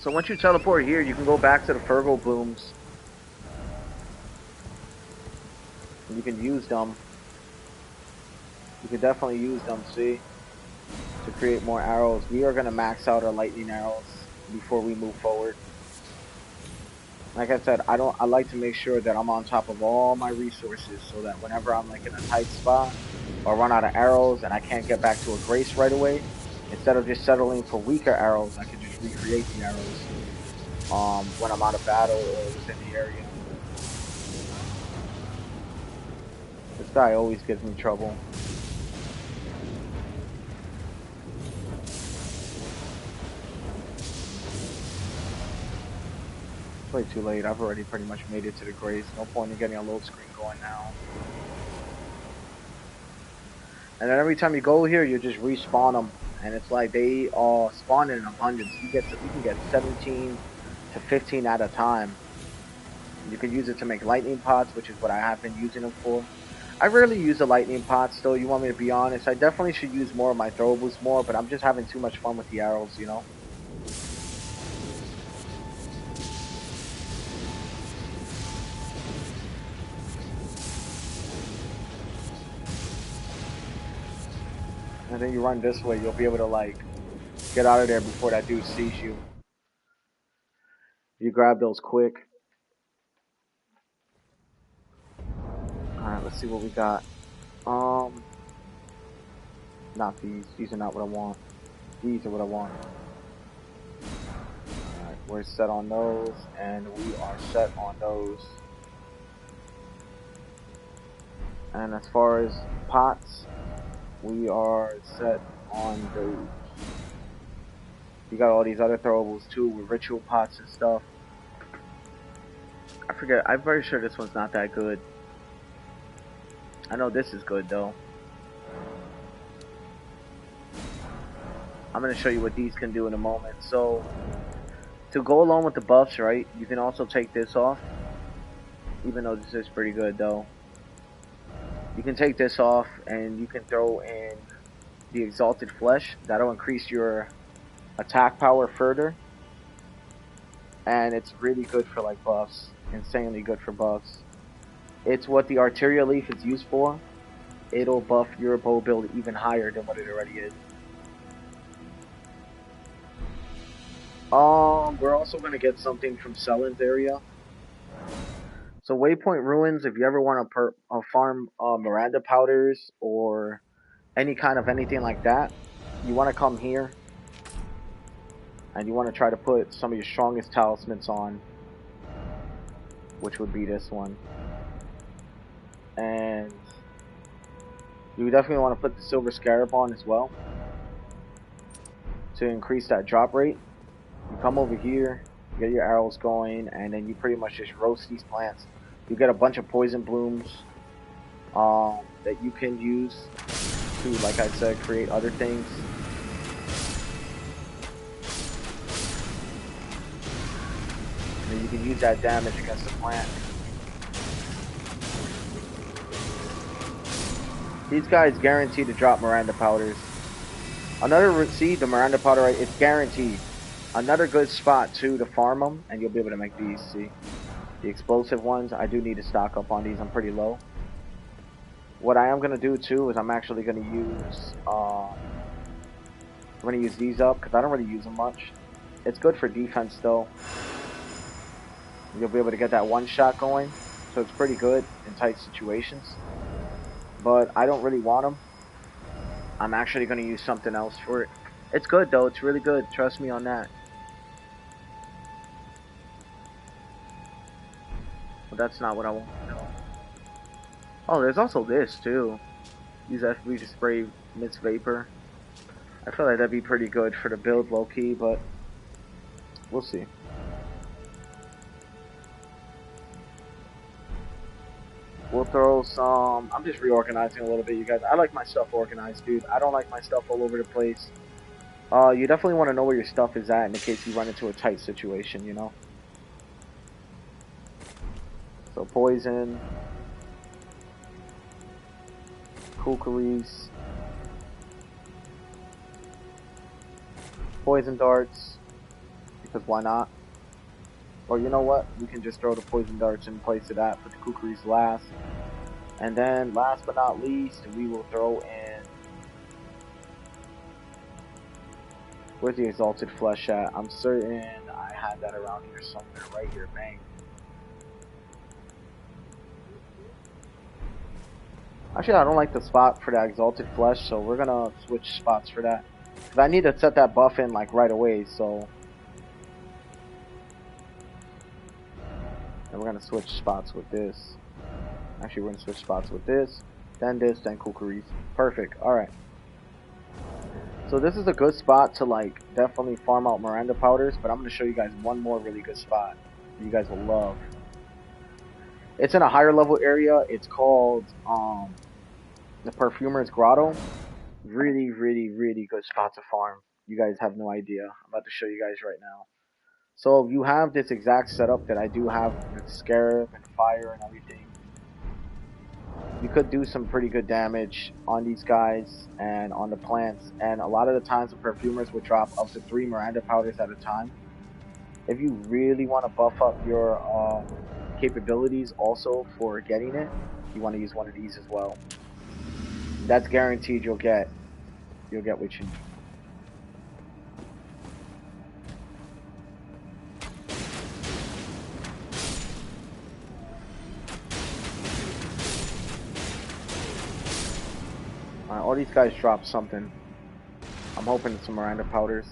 So once you teleport here, you can go back to the Fergal blooms. You can use them. You can definitely use them, see? To create more arrows. We are going to max out our lightning arrows before we move forward. Like I said, I like to make sure that I'm on top of all my resources so that whenever I'm like in a tight spot or run out of arrows and I can't get back to a grace right away, instead of just settling for weaker arrows, I can just recreate the arrows when I'm out of battle or within the area. This guy always gives me trouble. It's way too late. I've already pretty much made it to the grace. No point in getting a load screen going now. And then every time you go here, you just respawn them, and it's like they spawn in abundance. You can get 17 to 15 at a time. You can use it to make lightning pots, which is what I have been using them for. I rarely use the lightning pots, though. You want me to be honest? I definitely should use more of my throwables more, but I'm just having too much fun with the arrows, you know. And then you run this way, you'll be able to like get out of there before that dude sees you. You grab those quick. All right, let's see what we got. Um, Not these. These are not what I want. These are what I want. Alright, we're set on those, and we are set on those. And as far as pots, we are set on those. You got all these other throwables too, with ritual pots and stuff. I forget, I'm very sure this one's not that good. I know this is good though. I'm going to show you what these can do in a moment. So, to go along with the buffs, right, you can also take this off. Even though this is pretty good though. You can take this off and you can throw in the Exalted Flesh. That'll increase your attack power further. And it's really good for like buffs. Insanely good for buffs. It's what the Arteria Leaf is used for. It'll buff your bow build even higher than what it already is. We're also going to get something from Sellen's area. So Waypoint Ruins, if you ever want to farm Miranda powders or any kind of anything like that, you want to come here. And you want to try to put some of your strongest talismans on, which would be this one. And you definitely want to put the Silver Scarab on as well. to increase that drop rate. You come over here, you get your arrows going, and then you pretty much just roast these plants. You get a bunch of poison blooms that you can use to, like I said, create other things. And then you can use that damage against the plant. These guys guaranteed to drop Miranda powders. See, the Miranda powder, right? It's guaranteed. Another good spot too to farm them, and you'll be able to make these. See, the explosive ones. I do need to stock up on these. I'm pretty low. What I am gonna do too is I'm actually gonna use I'm gonna use these up because I don't really use them much. It's good for defense though. You'll be able to get that one shot going, so it's pretty good in tight situations. But I don't really want them. I'm actually gonna use something else for it. It's good though. It's really good. Trust me on that. But that's not what I want though. Oh, there's also this too. Use FB to spray mist vapor. I feel like that'd be pretty good for the build low key, but we'll see. We'll throw some. I'm just reorganizing a little bit, you guys. I like my stuff organized, dude. I don't like my stuff all over the place. You definitely want to know where your stuff is at in case you run into a tight situation, you know? So poison, kookaries, poison darts, because why not? Or you know what? We can just throw the poison darts in place of that, put the kookaries last. And then last but not least, we will throw in... Where's the exalted flesh at? I'm certain I had that around here somewhere. Right here, bang. Actually, I don't like the spot for that exalted flesh, so we're gonna switch spots for that. Cause I need to set that buff in like right away, so... And we're gonna switch spots with this. Actually, we're gonna switch spots with this, then kookaries. Perfect, alright. So this is a good spot to like definitely farm out Miranda powders, but I'm gonna show you guys one more really good spot that you guys will love. It's in a higher level area. It's called the Perfumer's Grotto. Really, really, really good spot to farm. You guys have no idea. I'm about to show you guys right now. So you have this exact setup that I do have with Scarab and Fire and everything. You could do some pretty good damage on these guys and on the plants. And a lot of the times the Perfumers would drop up to 3 Miranda powders at a time. If you really want to buff up your capabilities also for getting it, you want to use one of these as well. That's guaranteed you'll get what you need. All these guys drop something. I'm hoping it's some Miranda powders.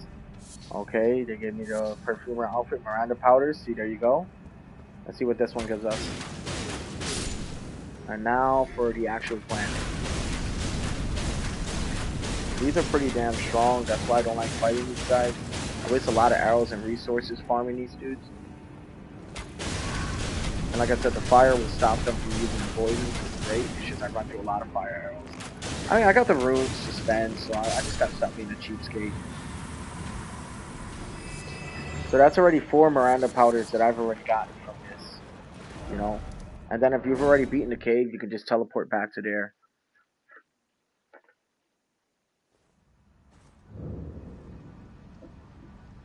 Okay, they gave me the Perfumer outfit Miranda powders. See, there you go. Let's see what this one gives us. And now for the actual plant. These are pretty damn strong. That's why I don't like fighting these guys. I waste a lot of arrows and resources farming these dudes. And like I said, the fire will stop them from using the poison, which is great. It's just I run through a lot of fire arrows. I mean, I got the runes to spend, so I just gotta stop being a cheapskate. So that's already 4 Miranda powders that I've already gotten from this, you know. And then if you've already beaten the cave, you can just teleport back to there.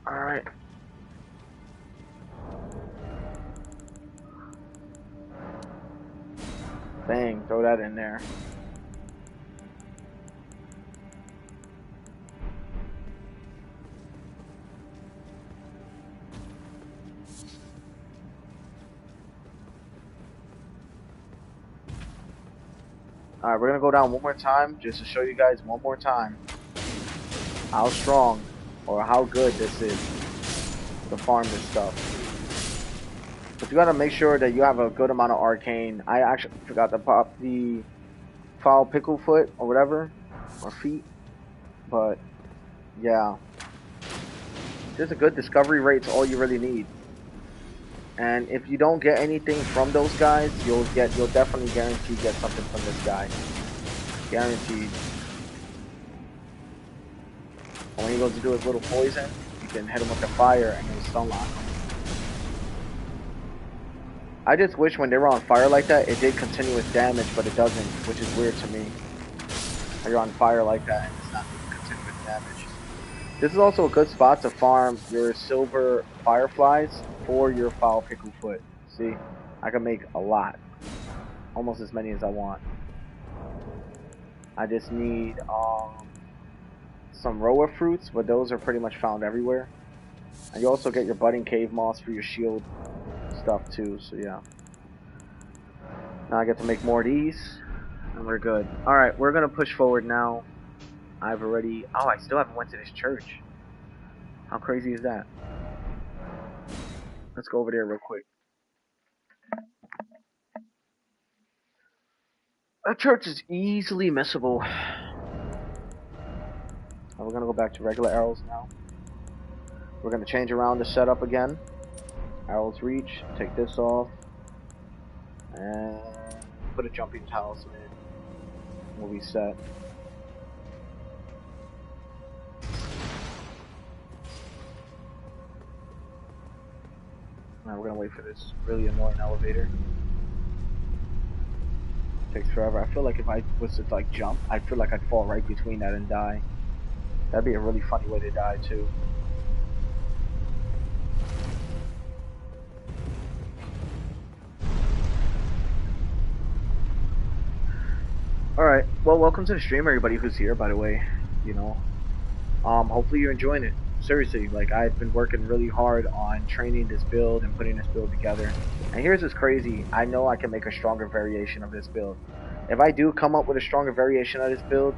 Alright. Bang, throw that in there. Alright, we're gonna go down one more time, just to show you guys one more time how strong or how good this is to farm this stuff. But you gotta make sure that you have a good amount of arcane. I actually forgot to pop the 'Foul Pickle Foot or whatever, or feet. But yeah, Just a good discovery rate's all you really need. And if you don't get anything from those guys, you'll definitely guarantee get something from this guy. Guaranteed. And when he goes to do his little poison, you can hit him with the fire and he'll stun lock him. I just wish when they were on fire like that, it did continuous damage, but it doesn't, which is weird to me. When you're on fire like that and it's not doing continuous damage. This is also a good spot to farm your silver fireflies for your foul pickle foot. See, I can make a lot, almost as many as I want. I just need some roa fruits, but those are pretty much found everywhere. And you also get your budding cave moss for your shield stuff too. So yeah, now I get to make more of these, and we're good. All right, we're gonna push forward now. I've already. Oh, I still haven't went to this church. How crazy is that? Let's go over there real quick. That church is easily missable. And we're gonna go back to regular arrows now. We're gonna change around the setup again. Arrows reach. Take this off, and put a jumping talisman. We'll reset. Now we're gonna wait for this really annoying elevator. Takes forever. I feel like if I was to like jump, I feel like I'd fall right between that and die. That'd be a really funny way to die too. Alright, well welcome to the stream everybody who's here, by the way. You know. Hopefully you're enjoying it. Seriously, like I've been working really hard on training this build and putting this build together. And here's what's crazy. I know I can make a stronger variation of this build. If I do come up with a stronger variation of this build,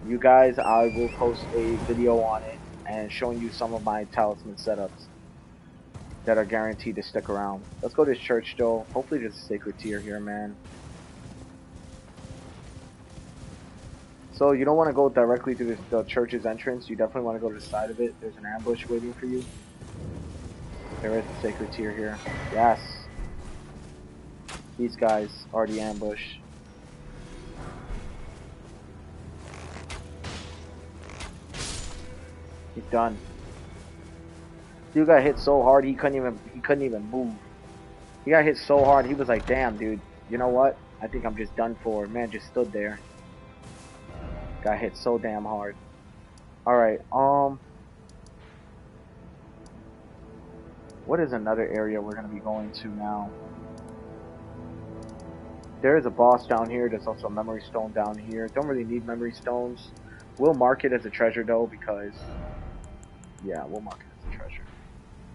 you guys, I will post a video on it and showing you some of my talisman setups that are guaranteed to stick around. Let's go to this church though. Hopefully there's a sacred tier here, man. So you don't want to go directly to the church's entrance. You definitely want to go to the side of it. There's an ambush waiting for you. There is a sacred tier here. Yes. These guys are the ambush. He's done. Dude got hit so hard he couldn't even move. He got hit so hard he was like, damn dude, you know what? I think I'm just done for. Man just stood there. Got hit so damn hard. Alright, what is another area we're gonna be going to now? There is a boss down here. There's also a memory stone down here. Don't really need memory stones. We'll mark it as a treasure though because yeah, we'll mark it as a treasure.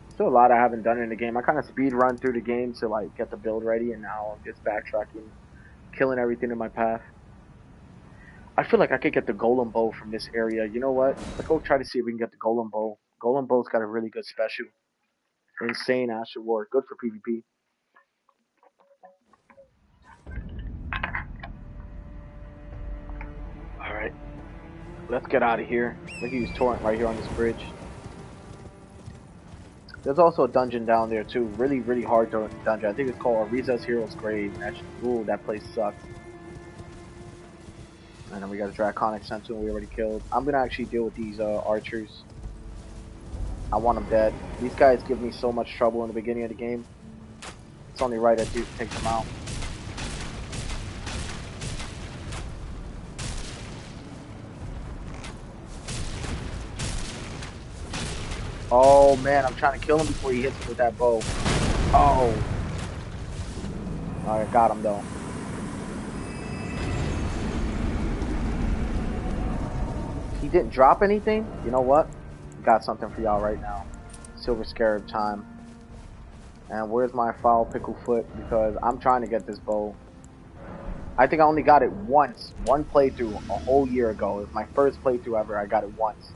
Still a lot I haven't done in the game. I kind of speed run through the game to like get the build ready, and now I'm just backtracking, killing everything in my path. I feel like I could get the golem bow from this area. You know what? Let's go try to see if we can get the golem bow. Golem bow's got a really good special. Insane Asher Ward. Good for PvP. Alright. Let's get out of here. Let's use Torrent right here on this bridge. There's also a dungeon down there too. Really, really hard dungeon. I think it's called Ariza's Hero's Grave. Ooh, that place sucks. And then we got a Draconic Sentinel we already killed. I'm gonna actually deal with these archers. I want them dead. These guys give me so much trouble in the beginning of the game. It's only right I do take them out. Oh man, I'm trying to kill him before he hits me with that bow. Oh. Alright, got him though. He didn't drop anything? You know what? Got something for y'all right now. Silver Scarab time. And where's my foul pickle foot? Because I'm trying to get this bow. I think I only got it once. One playthrough a whole year ago. It was my first playthrough ever. I got it once.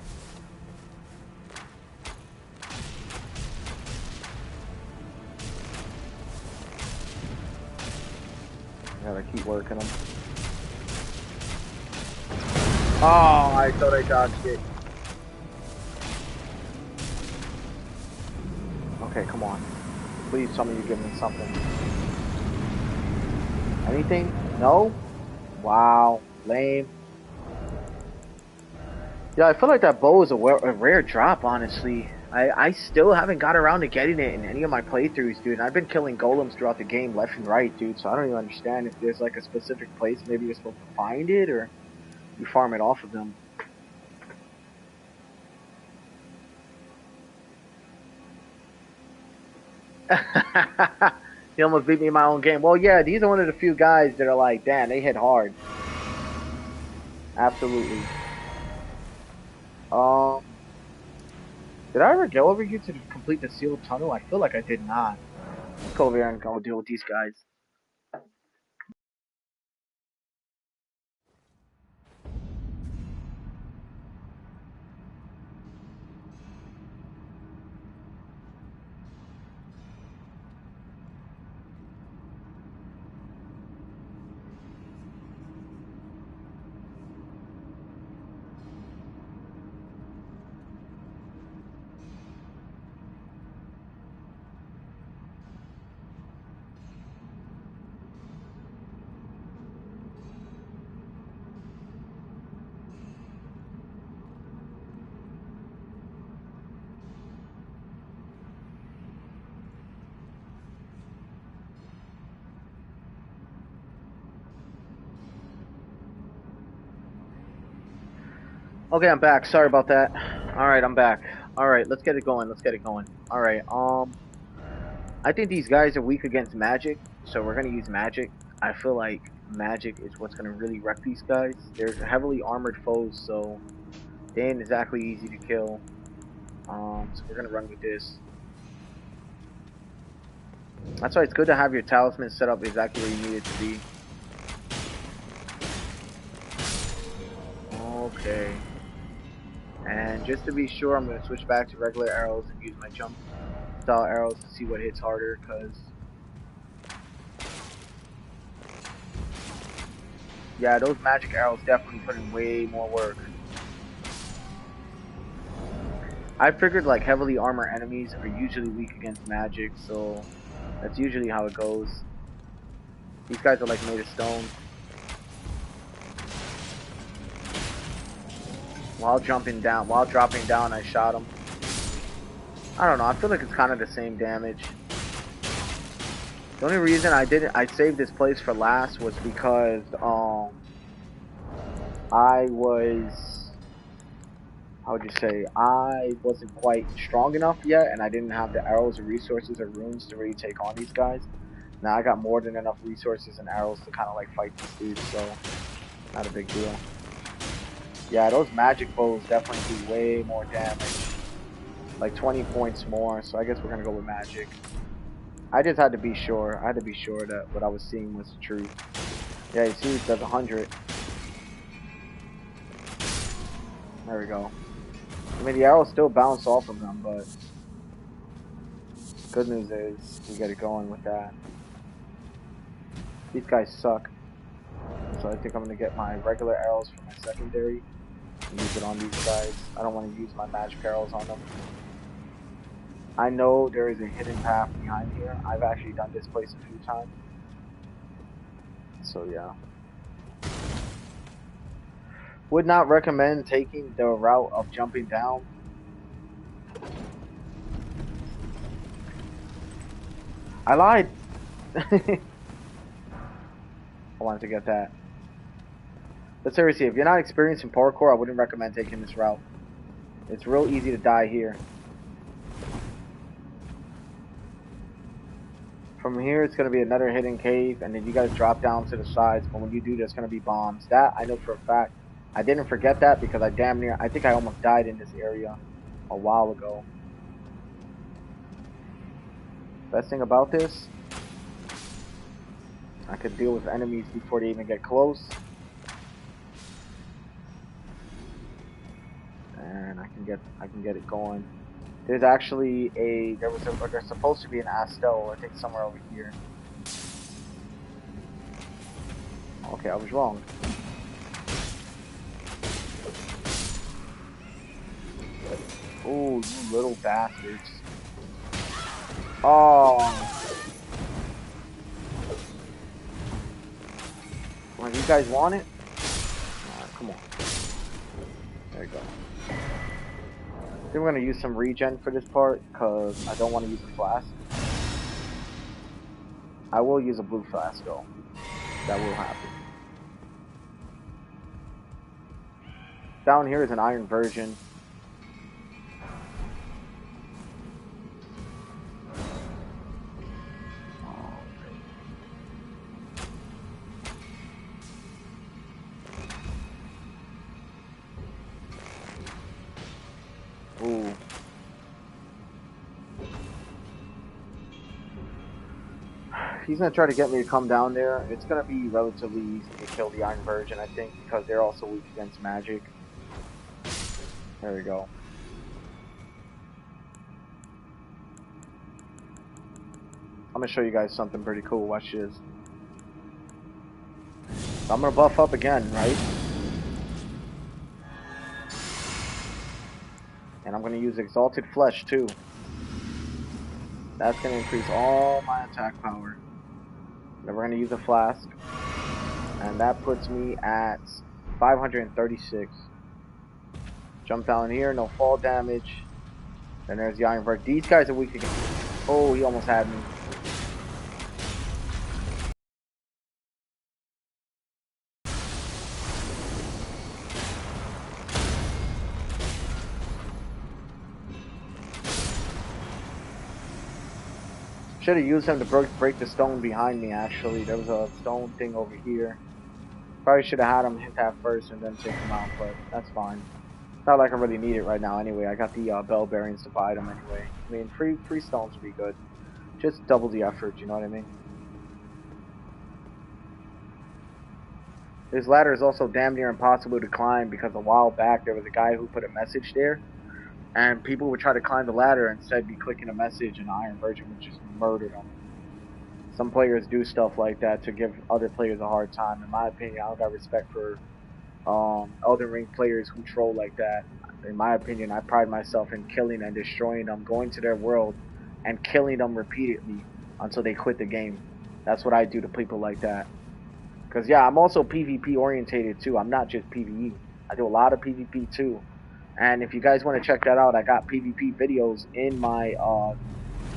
Gotta keep working them. Oh, I thought I dodged it. Okay, come on. Please tell me you give me something. Anything? No? Wow. Lame. Yeah, I feel like that bow is a rare drop, honestly. I still haven't got around to getting it in any of my playthroughs, dude. And I've been killing golems throughout the game, left and right, dude. So I don't even understand if there's like a specific place maybe you're supposed to find it, or you farm it off of them. He almost beat me in my own game. Well, yeah, these are one of the few guys that are like, damn, they hit hard. Absolutely. Um, did I ever go over here to complete the sealed tunnel? I feel like I did not. Let's go over here and go deal with these guys. Okay, I'm back. Sorry about that. All right, I'm back. All right, let's get it going. Let's get it going. All right. I think these guys are weak against magic, so we're gonna use magic. I feel like magic is what's gonna really wreck these guys. They're heavily armored foes, so they ain't exactly easy to kill. So we're gonna run with this. That's why it's good to have your talisman set up exactly where you need it to be. Okay. And just to be sure, I'm gonna switch back to regular arrows and use my jump style arrows to see what hits harder, cause yeah, those magic arrows definitely put in way more work. I figured like heavily armored enemies are usually weak against magic, so that's usually how it goes. These guys are like made of stone. While dropping down, I shot him. I don't know. I feel like it's kind of the same damage. The only reason I saved this place for last was because I was, how would you say, I wasn't quite strong enough yet, and I didn't have the arrows or resources or runes to really take on these guys. Now I got more than enough resources and arrows to kind of like fight these dudes, so not a big deal. Yeah, those magic bows definitely do way more damage, like 20 points more. So I guess we're gonna go with magic. I just had to be sure. I had to be sure that what I was seeing was the truth. Yeah, you see, it does 100. There we go. I mean, the arrows still bounce off of them, but good news is we get it going with that. These guys suck. So I think I'm gonna get my regular arrows for my secondary and use it on these guys. I don't want to use my magic arrows on them. I know there is a hidden path behind here. I've actually done this place a few times. So yeah. Would not recommend taking the route of jumping down. I lied. I wanted to get that. But seriously, if you're not experienced in parkour, I wouldn't recommend taking this route. It's real easy to die here. From here, it's going to be another hidden cave, and then you got to drop down to the sides. But when you do, there's going to be bombs. That, I know for a fact. I didn't forget that because I think I almost died in this area a while ago. Best thing about this, I could deal with enemies before they even get close. And I can get it going. There's actually there's supposed to be an Astel, I think somewhere over here. Okay, I was wrong. Oh, you little bastards. Oh. Well, you guys want it? Come on. There you go. I think we're going to use some regen for this part, because I don't want to use a flask. I will use a blue flask, though. That will happen. Down here is an iron version. Ooh. He's gonna try to get me to come down there. It's gonna be relatively easy to kill the Iron Virgin, I think, because they're also weak against magic. There we go. I'm gonna show you guys something pretty cool. Watch this. I'm gonna buff up again, right? And I'm gonna use Exalted Flesh too. That's gonna increase all my attack power. Then we're gonna use a flask. And that puts me at 536. Jump down here, no fall damage. Then there's the Iron Virgin. These guys are weak against. Oh, he almost had me. Should have used him to break the stone behind me, actually. There was a stone thing over here. Probably should have had him hit that first and then take him out, but that's fine. Not like I really need it right now anyway. I got the bell bearings to buy them anyway. I mean, free stones would be good. Just double the effort, you know what I mean? This ladder is also damn near impossible to climb because a while back there was a guy who put a message there. And people would try to climb the ladder and instead be clicking a message, and Iron Virgin would just murder them. Some players do stuff like that to give other players a hard time. In my opinion, I don't got respect for Elden Ring players who troll like that. In my opinion, I pride myself in killing and destroying them, going to their world and killing them repeatedly until they quit the game. That's what I do to people like that. Because, yeah, I'm also PvP orientated too. I'm not just PvE. I do a lot of PvP too. And if you guys want to check that out, I got PvP videos in my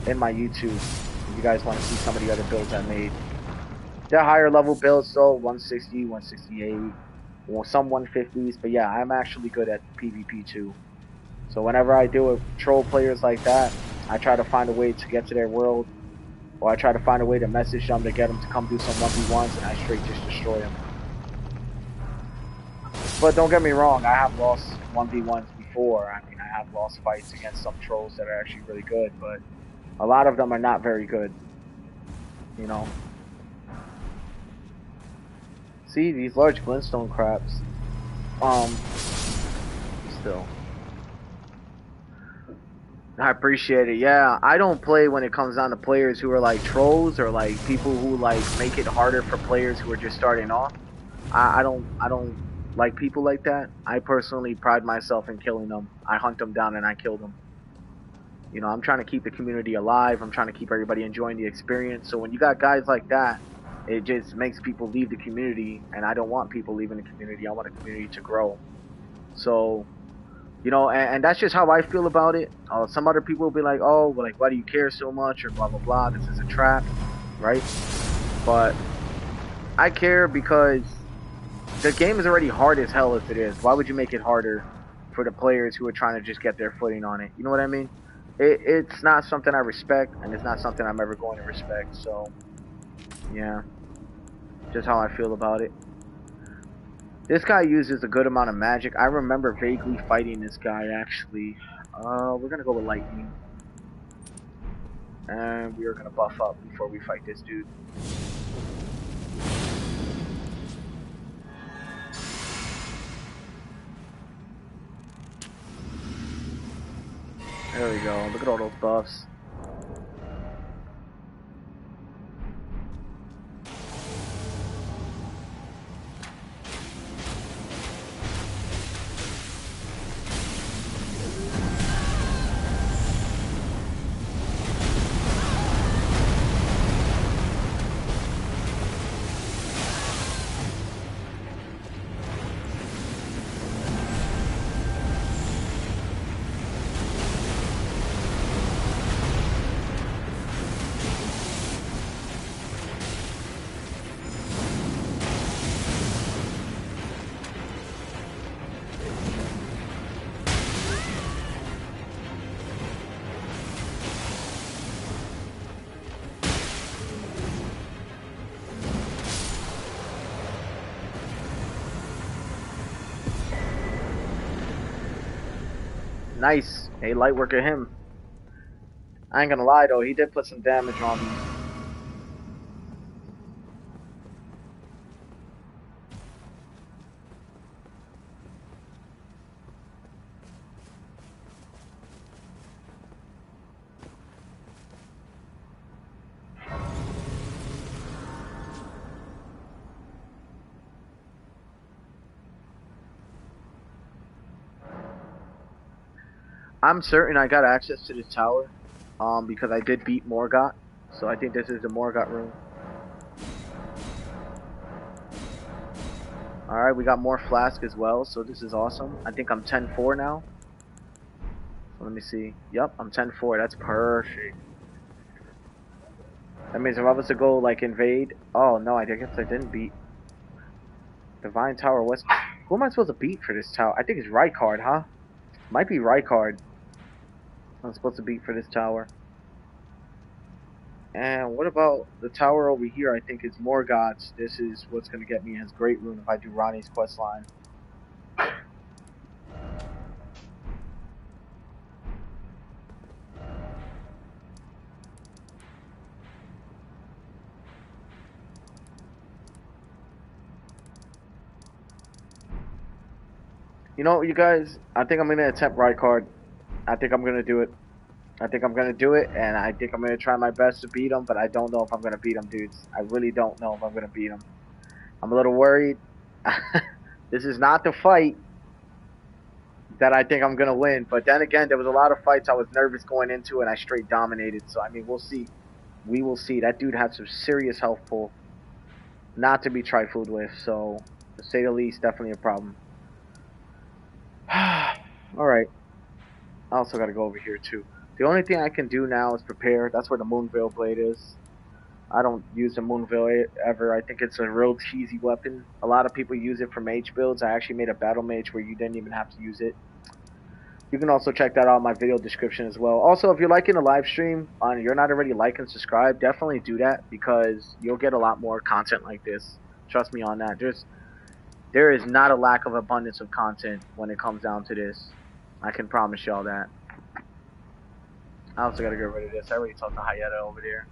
YouTube. If you guys want to see some of the other builds I made. They're higher level builds, so 160, 168, well, some 150s. But yeah, I'm actually good at PvP too. So whenever I do with troll players like that, I try to find a way to get to their world. Or I try to find a way to message them to get them to come do some 1v1s, and I straight just destroy them. But don't get me wrong, I have lost 1v1s before. I mean, I have lost fights against some trolls that are actually really good, but a lot of them are not very good. You know? See, these large glintstone crabs. Still. I appreciate it. Yeah, I don't play when it comes down to players who are like trolls or like people who like make it harder for players who are just starting off. I don't like people like that. I personally pride myself in killing them. I hunt them down and I kill them. You know, I'm trying to keep the community alive. I'm trying to keep everybody enjoying the experience. So when you got guys like that, it just makes people leave the community, and I don't want people leaving the community. I want the community to grow. So, you know, and that's just how I feel about it. Some other people will be like, oh, well, like, why do you care so much, or blah, blah, blah. This is a trap, right? But I care because the game is already hard as hell as it is. Why would you make it harder for the players who are trying to just get their footing on it? You know what I mean? It's not something I respect, and it's not something I'm ever going to respect. So, yeah, just how I feel about it. This guy uses a good amount of magic. I remember vaguely fighting this guy, actually. We're going to go with lightning. And we are going to buff up before we fight this dude. There we go. Look at all those buffs. Nice. Hey, light work at him. I ain't gonna lie though, he did put some damage on me. I'm certain I got access to this tower, because I did beat Morgott. So I think this is the Morgott room. Alright, we got more flask as well, so this is awesome. I think I'm 10-4 now. So let me see. Yep, I'm 10-4. That's perfect. That means if I was to go, like, invade... Oh, no, I guess I didn't beat Divine Tower West. Who am I supposed to beat for this tower? I think it's Rykard, huh? Might be Rykard. I'm supposed to beat for this tower. And what about the tower over here? I think it's Morgott's. This is what's going to get me his Great Rune if I do Ronnie's quest line. You know, you guys, I think I'm going to attempt Rykard. I think I'm going to do it. I think I'm going to do it, and I think I'm going to try my best to beat him, but I don't know if I'm going to beat him, dudes. I really don't know if I'm going to beat him. I'm a little worried. This is not the fight that I think I'm going to win, but then again, there was a lot of fights I was nervous going into, and I straight dominated, so I mean, we'll see. We will see. That dude had some serious health pull. Not to be trifled with, so to say the least, definitely a problem. Alright. I also gotta go over here too. The only thing I can do now is prepare. That's where the Moonveil blade is. I don't use the Moonveil ever. I think it's a real cheesy weapon. A lot of people use it for mage builds. I actually made a battle mage where you didn't even have to use it. You can also check that out in my video description as well. Also, if you're liking the live stream and you're not already like and subscribe, definitely do that because you'll get a lot more content like this. Trust me on that. There is not a lack of abundance of content when it comes down to this. I can promise y'all that. I also gotta get rid of this. I already talked to Hayata over there.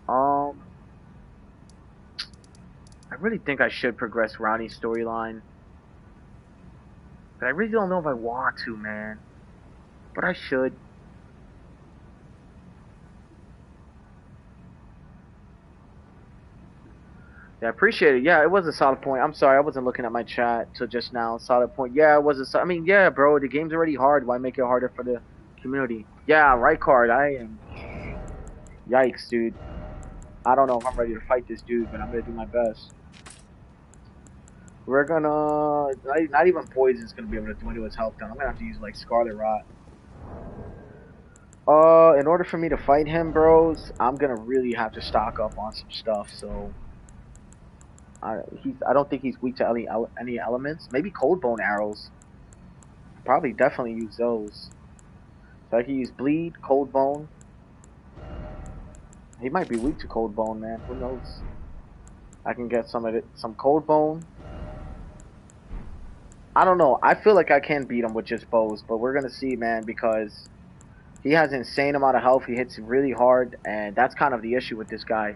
I really think I should progress Ronnie's storyline. But I really don't know if I want to, man. But I should. Yeah, I appreciate it. Yeah, it was a solid point. I'm sorry, I wasn't looking at my chat till just now. Solid point. Yeah, it was I mean, yeah, bro, the game's already hard. Why make it harder for the community? Yeah, right card. I am. Yikes, dude. I don't know if I'm ready to fight this dude, but I'm gonna do my best. We're gonna... Not even Poison's gonna be able to dwindle his health down. I'm gonna have to use, like, Scarlet Rot. In order for me to fight him, bros, I'm gonna really have to stock up on some stuff, so... I don't think he's weak to any elements. Maybe Cold Bone arrows. Probably definitely use those. So I can use Bleed, Cold Bone. He might be weak to Cold Bone, man. Who knows? I can get some of it, some Cold Bone. I don't know. I feel like I can beat him with just bows, but we're gonna see, man, because he has an insane amount of health. He hits really hard, and that's kind of the issue with this guy.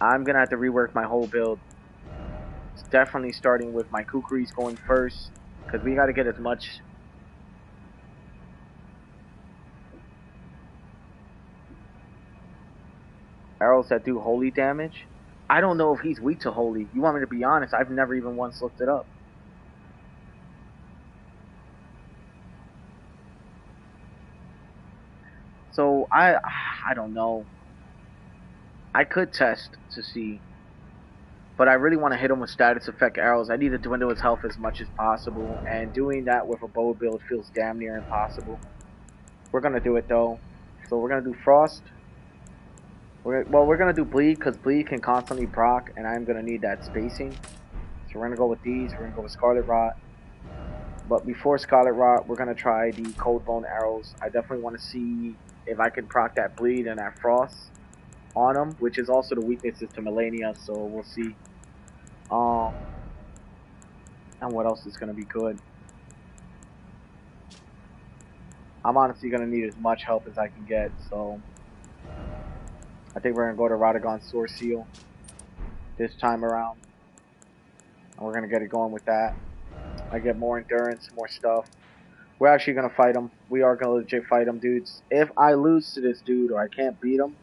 I'm gonna have to rework my whole build. It's definitely starting with my Kukris going first, because we gotta get as much. Arrows that do holy damage. I don't know if he's weak to holy. You want me to be honest? I've never even once looked it up. So I don't know. I could test to see, but I really want to hit him with status effect arrows. I need to dwindle his health as much as possible, and doing that with a bow build feels damn near impossible. We're gonna do it though. So we're gonna do Frost. We're gonna do Bleed because Bleed can constantly proc, and I'm gonna need that spacing. So we're gonna go with these. We're gonna go with Scarlet Rot. But before Scarlet Rot, we're gonna try the Cold Bone arrows. I definitely want to see if I can proc that Bleed and that Frost on him, which is also the weaknesses to Melania. So we'll see. And what else is gonna be good? I'm honestly gonna need as much help as I can get. So I think we're gonna go to Radagon's Sword Seal this time around, and we're gonna get it going with that. I get more endurance, more stuff. We're actually gonna fight him. We are gonna legit fight him, dudes. If I lose to this dude or I can't beat him,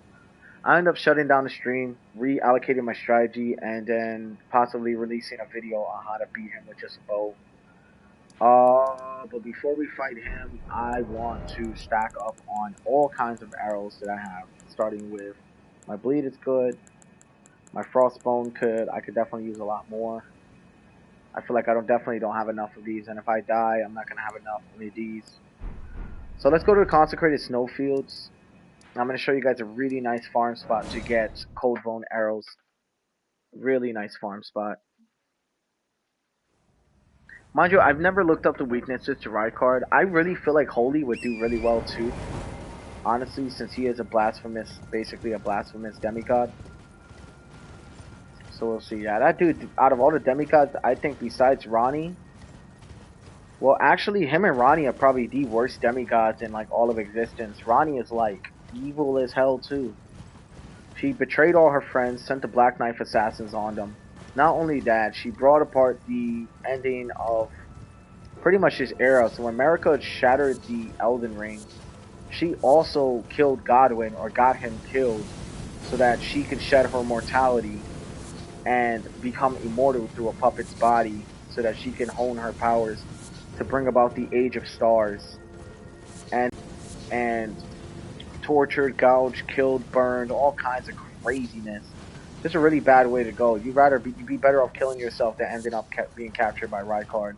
I end up shutting down the stream, reallocating my strategy, and then possibly releasing a video on how to beat him with just a bow. But before we fight him, I want to stack up on all kinds of arrows that I have, starting with my bleed is good, my frostbone I could definitely use a lot more. I feel like I definitely don't have enough of these, and if I die, I'm not gonna have enough of these. So let's go to the consecrated snowfields. I'm gonna show you guys a really nice farm spot to get cold bone arrows. Really nice farm spot. Mind you, I've never looked up the weaknesses to Rykard. I really feel like Holy would do really well too. Honestly, since he is a blasphemous, basically a blasphemous demigod. So we'll see. Yeah, that dude, out of all the demigods, I think besides Ronnie, well, actually, him and Ronnie are probably the worst demigods in like all of existence. Ronnie is like evil as hell too. She betrayed all her friends, sent the Black Knife assassins on them. Not only that, she brought apart the ending of pretty much this era. So when America shattered the Elden Ring, she also killed Godwin or got him killed so that she could shed her mortality and become immortal through a puppet's body so that she can hone her powers to bring about the Age of Stars. And tortured, gouged, killed, burned, all kinds of craziness. Just a really bad way to go. You'd be better off killing yourself than ending up being captured by Rykard.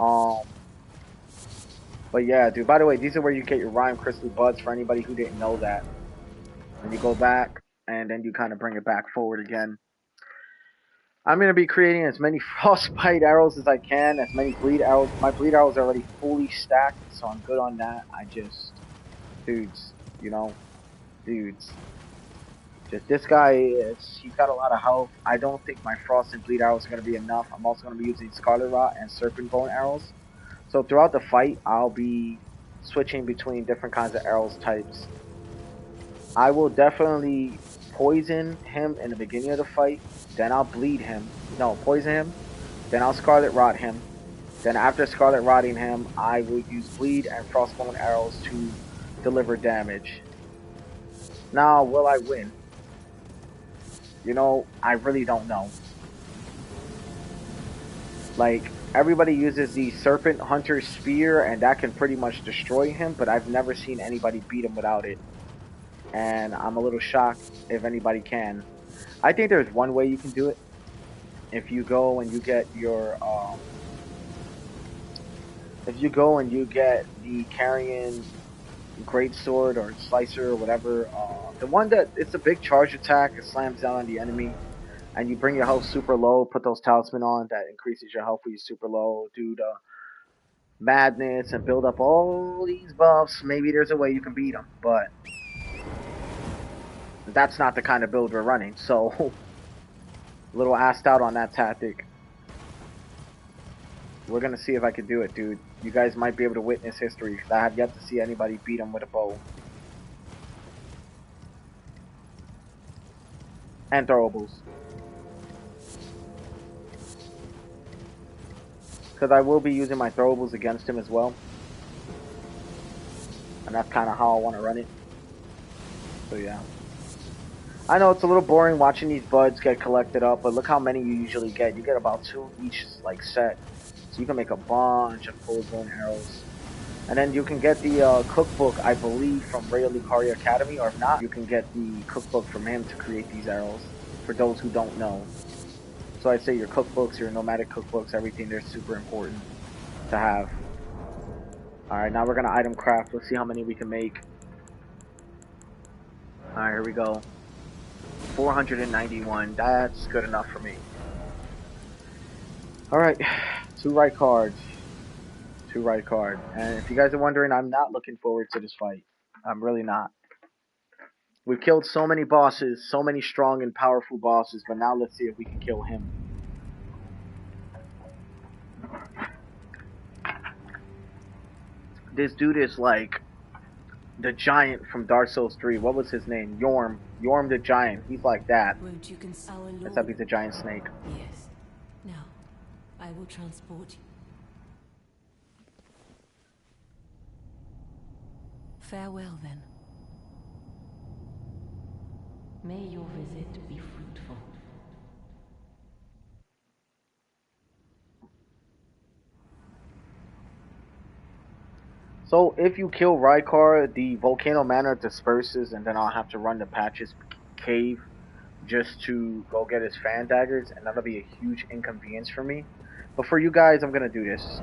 Um, but yeah, dude. By the way, these are where you get your Rhyme Crystal Buds for anybody who didn't know that. And you go back, and then you kind of bring it back forward again. I'm gonna be creating as many frostbite arrows as I can, as many bleed arrows. My bleed arrows are already fully stacked, so I'm good on that. Dudes, you know, dudes. Just this guy he's got a lot of health. I don't think my frost and bleed arrows are gonna be enough. I'm also gonna be using scarlet rot and serpent bone arrows. So throughout the fight, I'll be switching between different kinds of arrows types. I will definitely poison him in the beginning of the fight. Then I'll bleed him. No, poison him. Then I'll scarlet rot him. Then after scarlet rotting him, I will use bleed and frostbone arrows to deliver damage. Now, will I win? I really don't know. Like, everybody uses the Serpent Hunter Spear, and that can pretty much destroy him, but I've never seen anybody beat him without it. And I'm a little shocked if anybody can. I think there's one way you can do it. If you go and you get the Carrion Great Sword or Slicer or whatever, the one that it's a big charge attack, it slams down on the enemy, and you bring your health super low, put those talisman on that increases your health when you're super low, dude. Madness and build up all these buffs. Maybe there's a way you can beat them, but that's not the kind of build we're running. So, a little assed out on that tactic. We're gonna see if I can do it, dude. You guys might be able to witness history because I have yet to see anybody beat him with a bow and throwables. Because I will be using my throwables against him as well, and that's kind of how I want to run it. So yeah. I know it's a little boring watching these buds get collected up, but look how many you usually get. You get about 2 each like set. So you can make a bunch of cold bone arrows. And then you can get the cookbook, I believe, from Ray Lucaria Academy, or if not, you can get the cookbook from him to create these arrows, for those who don't know. So I'd say your cookbooks, your nomadic cookbooks, everything, they're super important to have. Alright, now we're going to item craft. Let's see how many we can make. Alright, here we go. 491. That's good enough for me. Alright, 2 right cards. 2 right card. And if you guys are wondering, I'm not looking forward to this fight. I'm really not. We've killed so many bosses, so many strong and powerful bosses, but now let's see if we can kill him. This dude is like the giant from Dark Souls 3. What was his name? Yorm. Yorm the giant. He's like that. Won't you our Lord? Except he's a giant snake. Yes. Now, I will transport you. Farewell, then. May your visit be fruitful. So if you kill Rykar, the volcano mana disperses, and then I'll have to run to Patch's cave just to go get his fan daggers, and that'll be a huge inconvenience for me. But for you guys, I'm gonna do this.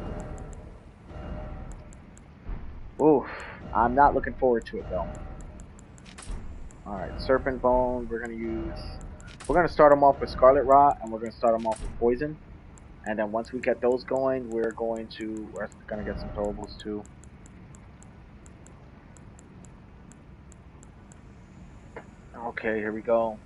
Oof, I'm not looking forward to it though. Alright, Serpent Bone, we're gonna start them off with Scarlet Rot, and we're gonna start them off with Poison. And then once we get those going, we're gonna get some throwables too. Okay, here we go.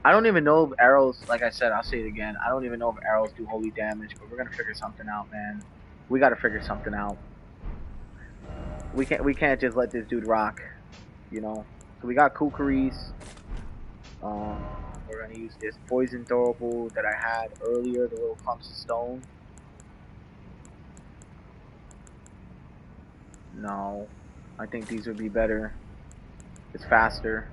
I don't even know if arrows, like I said, I'll say it again. I don't even know if arrows do holy damage, but we're gonna figure something out, man. We gotta figure something out. We can't just let this dude rock, you know. So we got Kukuris. We're gonna use this poison throwable that I had earlier, the little clumps of stone. No, I think these would be better. It's faster.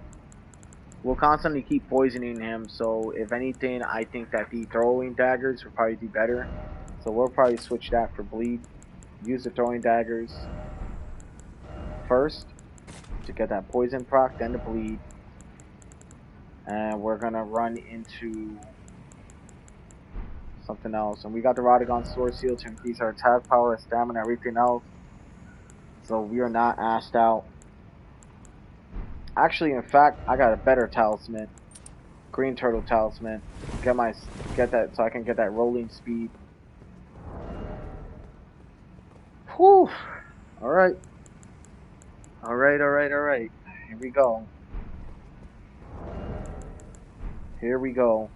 We'll constantly keep poisoning him, so if anything, I think that the throwing daggers will probably do better. So we'll probably switch that for bleed. Use the throwing daggers first to get that poison proc, then the bleed. And we're gonna run into something else. And we got the Radagon Sword Seal to increase our attack power, stamina, everything else. So we are not asked out. Actually, in fact, I got a better talisman. Green Turtle Talisman. Get that so I can get that rolling speed. Whew. Alright. Alright. Here we go. Here we go.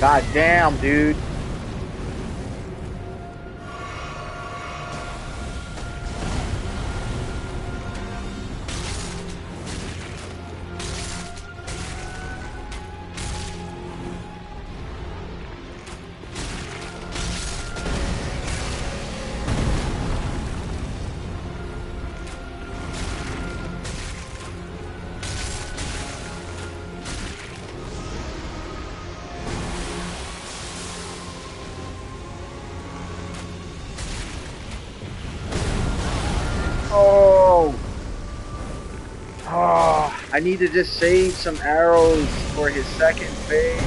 God damn, dude. Oh! Oh, I need to just save some arrows for his second phase.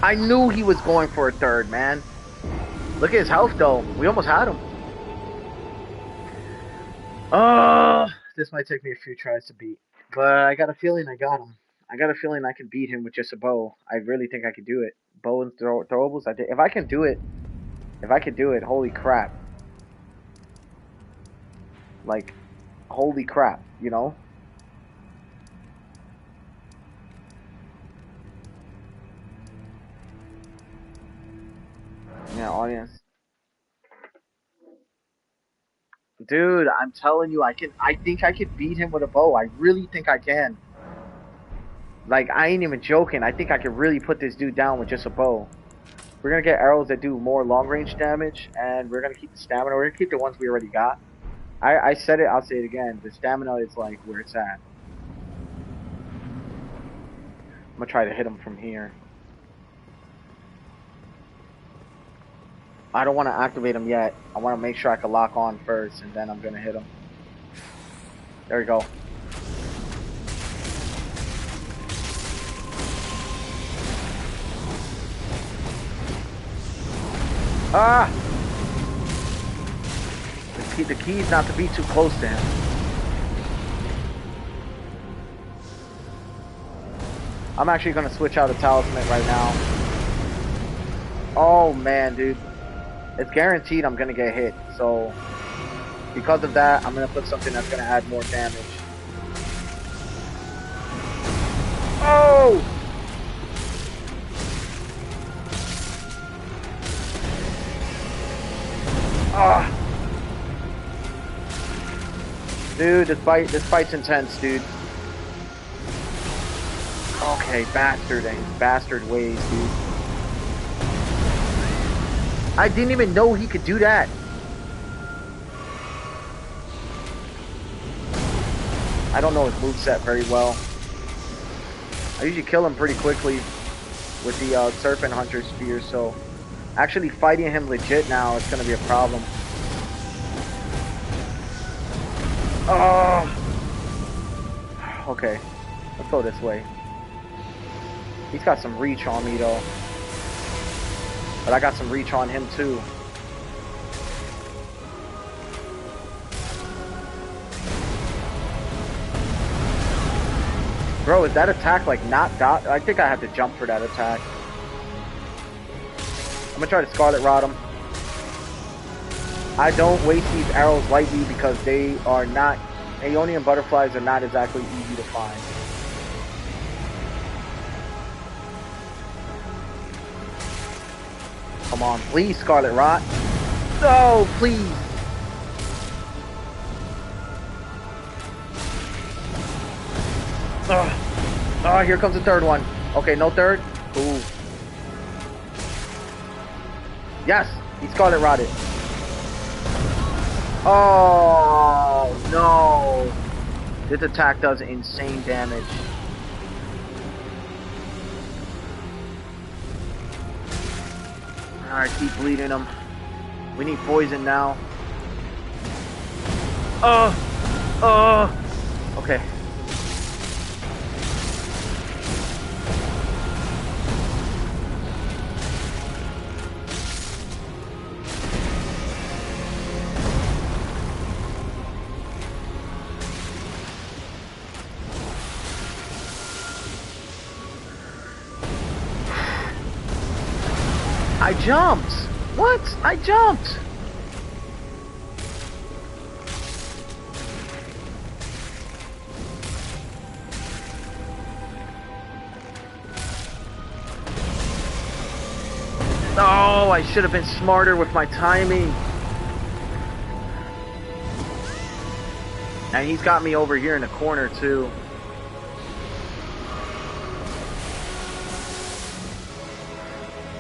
I knew he was going for a third, man. Look at his health, though. We almost had him. This might take me a few tries to beat. But I got a feeling I got him. I got a feeling I can beat him with just a bow. I really think I could do it. Bow and throwables. If I can do it, holy crap. Like, holy crap, you know? Yeah, audience. Dude, I'm telling you, I think I could beat him with a bow. I really think I can. Like, I ain't even joking. I think I could really put this dude down with just a bow. We're gonna get arrows that do more long range damage, and we're gonna keep the stamina. We're gonna keep the ones we already got. I said it, I'll say it again. The stamina is like where it's at. I'm gonna try to hit him from here. I don't want to activate him yet. I want to make sure I can lock on first, and then I'm gonna hit him. There we go. Ah! The key is not to be too close to him. I'm actually gonna switch out a talisman right now. Oh man, dude. It's guaranteed I'm gonna get hit. So, because of that, I'm gonna put something that's gonna add more damage. Oh! Ah! Dude, this fight's intense, dude. Okay, bastard and his bastard ways, dude. I didn't even know he could do that. I don't know his moveset very well. I usually kill him pretty quickly with the Serpent Hunter Spear, so actually fighting him legit now is going to be a problem. Oh! Okay, let's go this way. He's got some reach on me though. But I got some reach on him too. Bro, is that attack like not dot? I think I have to jump for that attack. I'm gonna try to Scarlet Rod him. I don't waste these arrows lightly because they are not... Aeonian butterflies are not exactly easy to find. Come on, please, Scarlet Rot. No, please. Oh, here comes the third one. Okay, no third. Ooh. Yes, he Scarlet Rotted. Oh, no. This attack does insane damage. Alright, keep bleeding him. We need poison now. Okay. I jumped! What? I jumped! Oh, I should have been smarter with my timing. And he's got me over here in the corner too.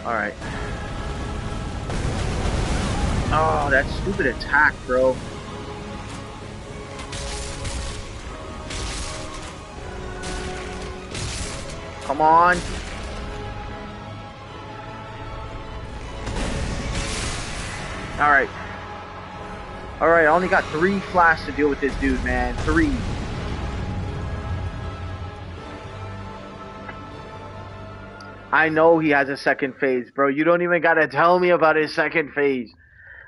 Alright. Oh, that stupid attack, bro. Come on. Alright. Alright, I only got 3 flash to deal with this dude, man. 3. I know he has a second phase, bro. You don't even gotta tell me about his second phase.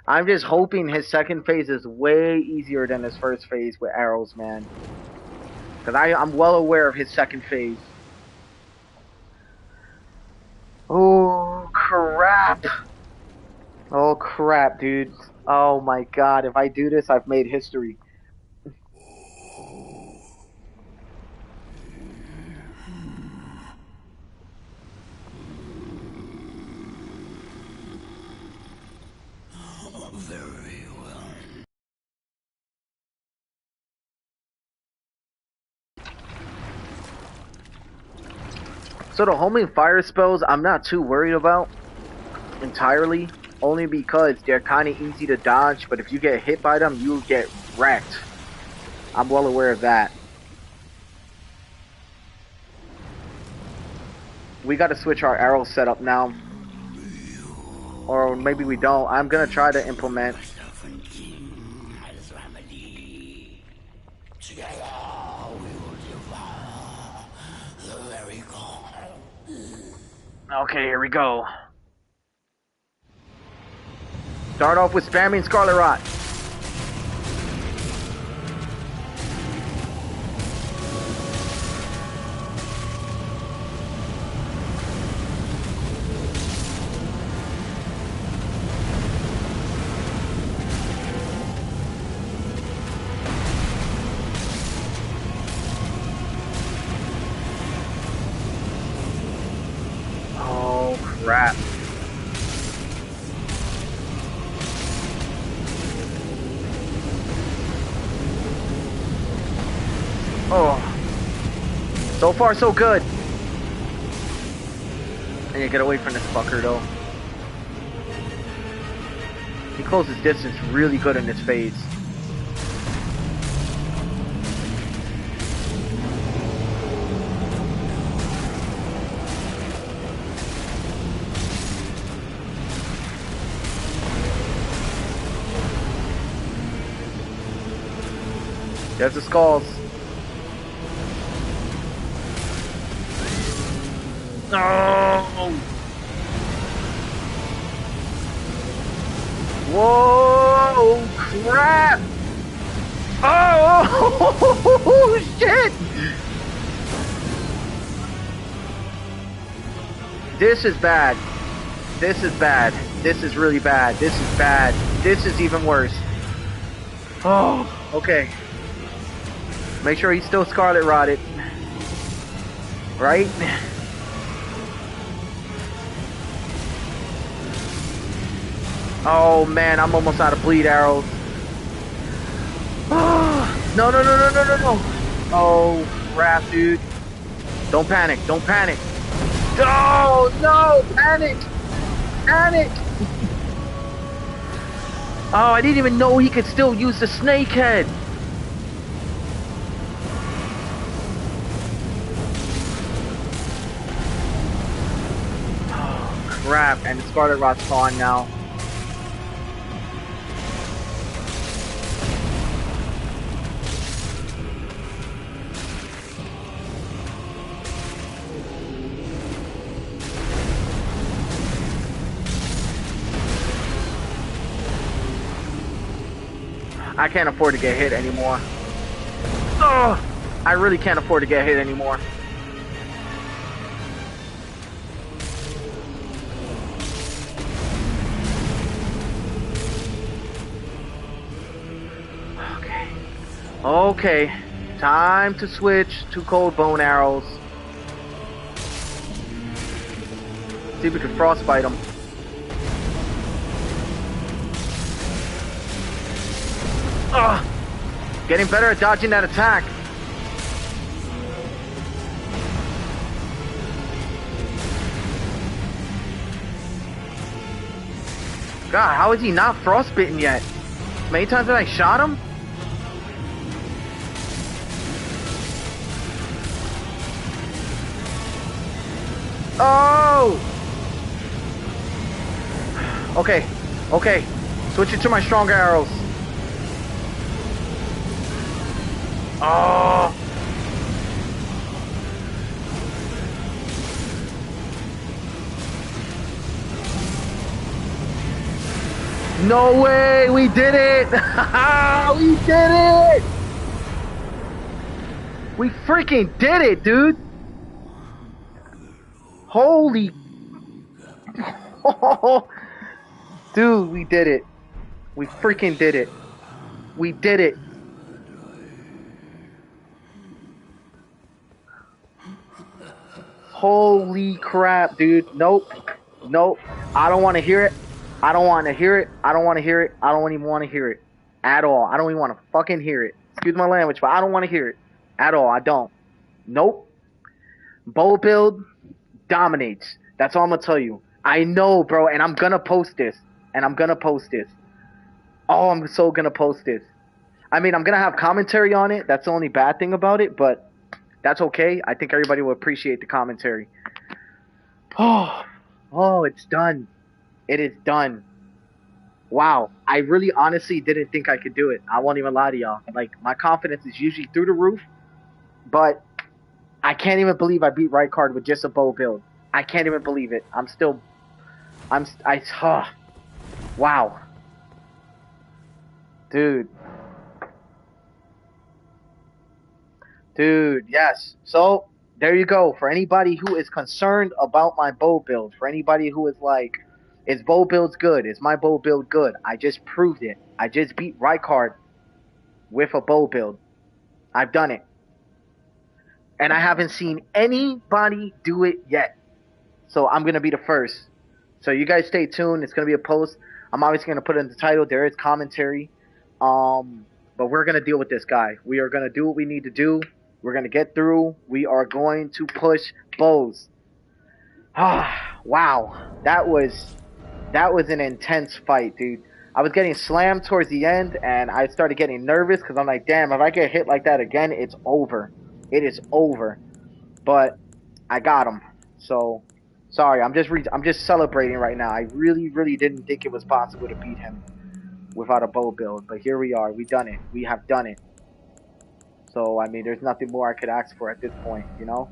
I'm just hoping his second phase is way easier than his first phase with arrows, man. Because I'm well aware of his second phase. Oh, crap. Oh, crap, dude. Oh, my God. If I do this, I've made history. Very well. So the homing fire spells, I'm not too worried about. entirely, only because they're kind of easy to dodge, but if you get hit by them, you'll get wrecked. I'm well aware of that. We got to switch our arrow setup now. Or maybe we don't. I'm going to try to implement. Okay, here we go. Start off with spamming Scarlet Rot. Oh, crap. Oh. So far, so good. I need to get away from this fucker, though. He closes distance really good in this phase. There's the skulls. No! Whoa! Crap! Oh! Shit! This is bad. This is bad. This is really bad. This is bad. This is even worse. Oh, okay. Make sure he's still Scarlet Rotted. Right? Oh man, I'm almost out of bleed arrows. No, no, no, no, no, no, no. Oh crap, dude. Don't panic. Don't panic. Oh no, panic. Panic. Oh, I didn't even know he could still use the snake head. Oh crap, and the Scarlet Rot's gone now. I can't afford to get hit anymore. Ugh! I really can't afford to get hit anymore. Okay. Okay. Time to switch to cold bone arrows. See if we can frostbite them. Ugh! Getting better at dodging that attack. God, how is he not frostbitten yet? Many times that I shot him? Oh! Okay, okay. Switch it to my stronger arrows. Oh! No way! We did it! We did it! We freaking did it, dude! Holy... Dude, we did it. We freaking did it. We did it. Holy crap, dude. Nope. Nope. I don't want to hear it. I don't want to hear it. I don't want to hear it. I don't even want to hear it. At all. I don't even want to fucking hear it. Excuse my language, but I don't want to hear it. At all. I don't. Nope. Bow build dominates. That's all I'm going to tell you. I know, bro, and I'm gonna post this. And I'm gonna post this. Oh, I'm so gonna post this. I mean, I'm gonna have commentary on it. That's the only bad thing about it, but that's okay. I think everybody will appreciate the commentary. Oh, oh, it's done. It is done. Wow. I really honestly didn't think I could do it. I won't even lie to y'all. Like, my confidence is usually through the roof, but I can't even believe I beat right card with just a bow build. I can't even believe it. Wow. Dude. Dude, yes. So, there you go. For anybody who is concerned about my bow build, for anybody who is like, is bow builds good? Is my bow build good? I just proved it. I just beat Rykard with a bow build. I've done it. And I haven't seen anybody do it yet. So I'm gonna be the first. So you guys stay tuned. It's gonna be a post. I'm obviously gonna put it in the title. There is commentary. But we're gonna deal with this guy. We are gonna do what we need to do. We're gonna get through. We are going to push bows. Ah, wow. That was an intense fight, dude. I was getting slammed towards the end, and I started getting nervous because I'm like, damn, if I get hit like that again, it's over. It is over. But I got him. So sorry, I'm just celebrating right now. I really didn't think it was possible to beat him without a bow build, but here we are. We done it. We have done it. So I mean, there's nothing more I could ask for at this point, you know.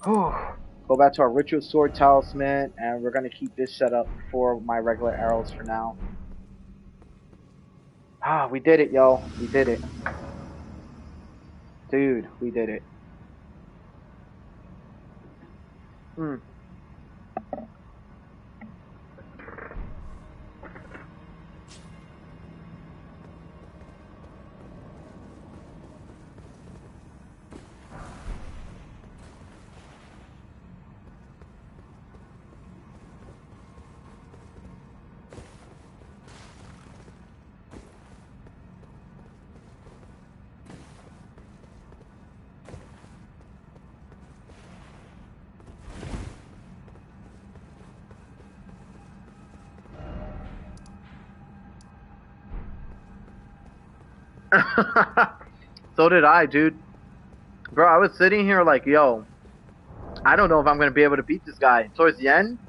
Go back to our ritual sword talisman, and we're gonna keep this set up for my regular arrows for now. Ah, we did it, yo. We did it, dude. We did it. Hmm. So did I, dude. Bro, I was sitting here like, yo, I don't know if I'm gonna be able to beat this guy towards the end.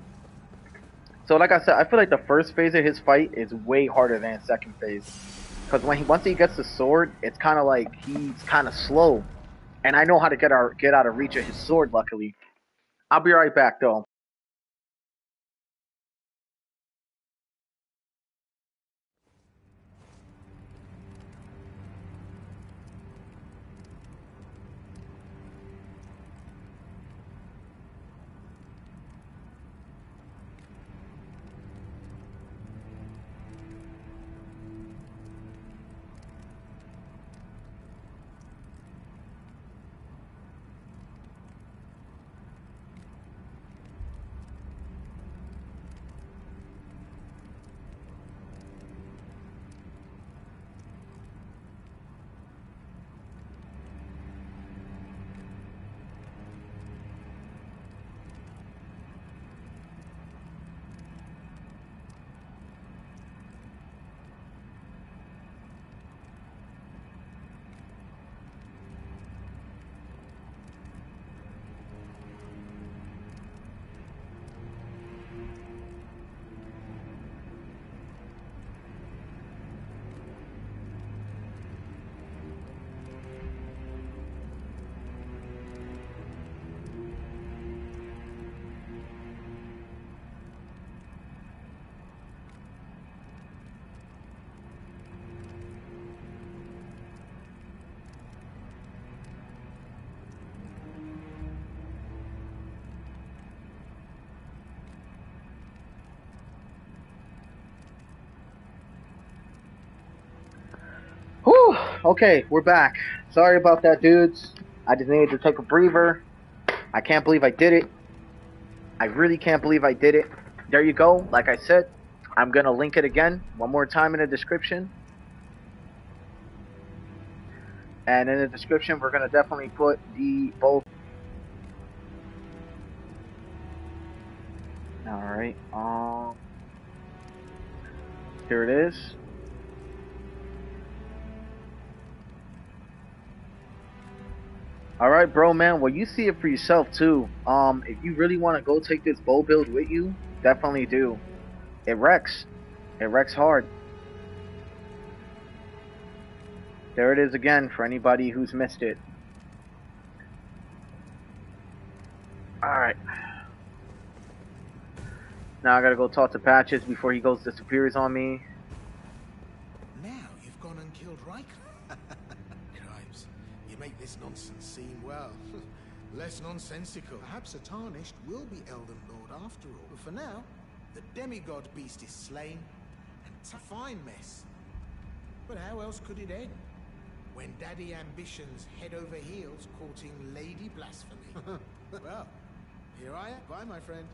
So, like I said, I feel like the first phase of his fight is way harder than his second phase, because once he gets the sword, it's kind of like he's kind of slow, and I know how to get out of reach of his sword. Luckily, I'll be right back though. Whew. Okay, we're back. Sorry about that, dudes. I just needed to take a breather. I can't believe I did it. I really can't believe I did it. There you go. Like I said, I'm gonna link it again one more time in the description. And in the description, we're gonna definitely put the both. Alright, here it is. Alright, bro, man. Well, you see it for yourself, too. If you really want to go take this bow build with you, definitely do. It wrecks. It wrecks hard. There it is again for anybody who's missed it. Alright. Now I gotta go talk to Patches before he goes disappears on me. Now you've gone and killed Riker. Crimes. You make this nonsense seem, well, less nonsensical. Perhaps a Tarnished will be Elden Lord after all. But for now, the demigod beast is slain, and it's a fine mess. But how else could it end? When daddy ambitions head over heels courting Lady Blasphemy. Well, here I am. Bye, my friend.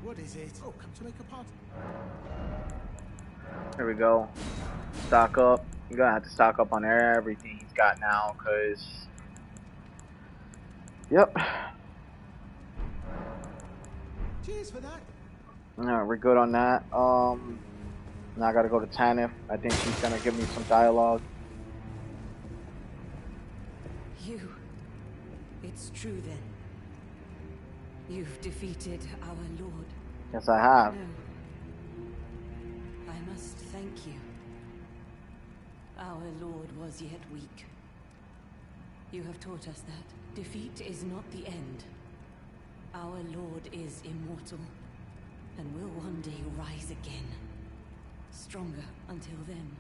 What is it? Oh, come to make a party. There we go. Stock up. You're gonna have to stock up on everything he's got now, cause yep. Cheers for that. Alright, we're good on that. Now I gotta go to Tanith. I think she's gonna give me some dialogue. You. It's true then. You've defeated our Lord. Yes, I have. No. I must thank you. Our Lord was yet weak. You have taught us that defeat is not the end. Our Lord is immortal, and will one day rise again. Stronger until then.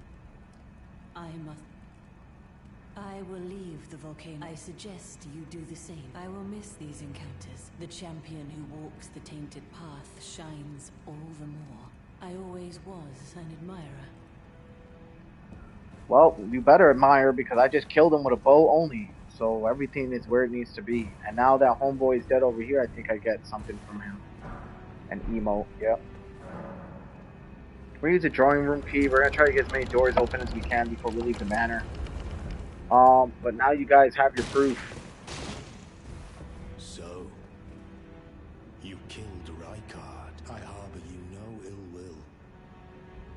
I will leave the volcano. I suggest you do the same. I will miss these encounters. The champion who walks the tainted path shines all the more. I always was an admirer. Well, you better admire because I just killed him with a bow only. So everything is where it needs to be. And now that homeboy is dead over here, I think I get something from him. An emote, yep. We're gonna use a drawing room key. We're gonna try to get as many doors open as we can before we leave the manor. But now you guys have your proof. So, you killed Rykard. I harbor you no ill will.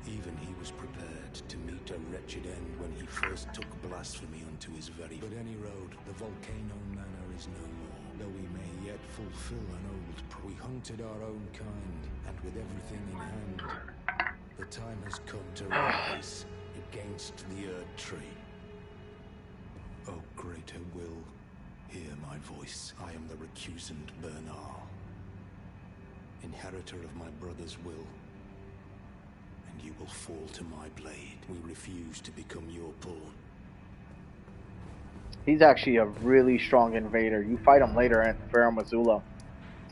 Even he was prepared to meet a wretched end when he first took blasphemy unto his very... But any road, the volcano manor is no more. Though we may yet fulfill an old... We hunted our own kind, and with everything in hand, the time has come to rise against the Earth Tree. O greater will, hear my voice. I am the recusant Bernal, inheritor of my brother's will, and you will fall to my blade. We refuse to become your pawn. He's actually a really strong invader. You fight him later at Farum Azula.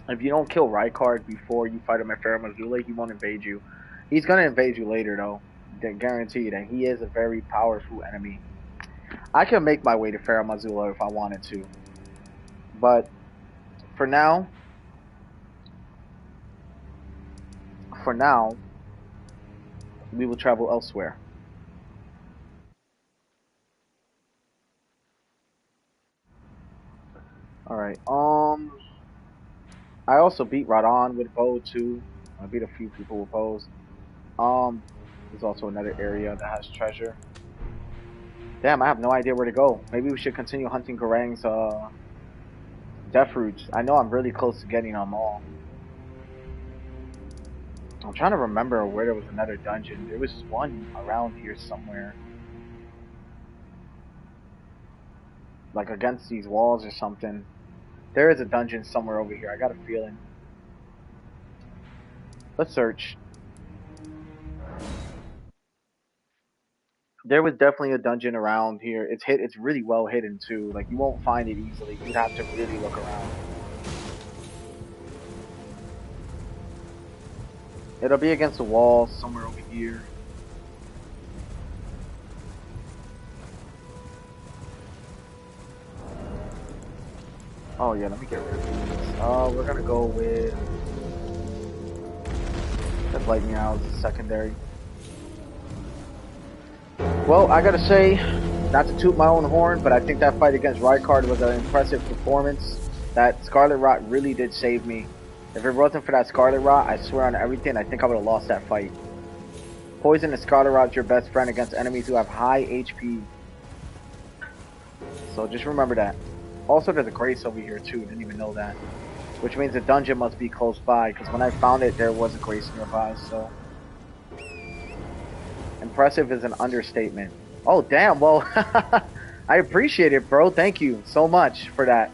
If you don't kill Rykard before you fight him at Farum Azula, he won't invade you. He's gonna invade you later though, guaranteed, and he is a very powerful enemy. I can make my way to Farum Azula if I wanted to, but for now, we will travel elsewhere. Alright, I also beat Radon with bow too. I beat a few people with bows. There's also another area that has treasure. Damn, I have no idea where to go. Maybe we should continue hunting Garang's death roots. I know I'm really close to getting them all. I'm trying to remember where there was another dungeon. There was one around here somewhere. Like against these walls or something. There is a dungeon somewhere over here. I got a feeling. Let's search. There was definitely a dungeon around here. It's really well hidden too. Like you won't find it easily. You'd have to really look around. It'll be against the wall somewhere over here. Oh yeah, let me get rid of these. We're gonna go with that lightning arrows is secondary. Well, I gotta say, not to toot my own horn, but I think that fight against Rykard was an impressive performance. That Scarlet Rot really did save me. If it wasn't for that Scarlet Rot, I swear on everything, I think I would have lost that fight. Poison and Scarlet Rot is your best friend against enemies who have high HP. So just remember that. Also, there's a Grace over here too. Didn't even know that. Which means the dungeon must be close by, because when I found it, there was a Grace nearby, so... Impressive is an understatement. Oh, damn, well... I appreciate it, bro. Thank you so much for that.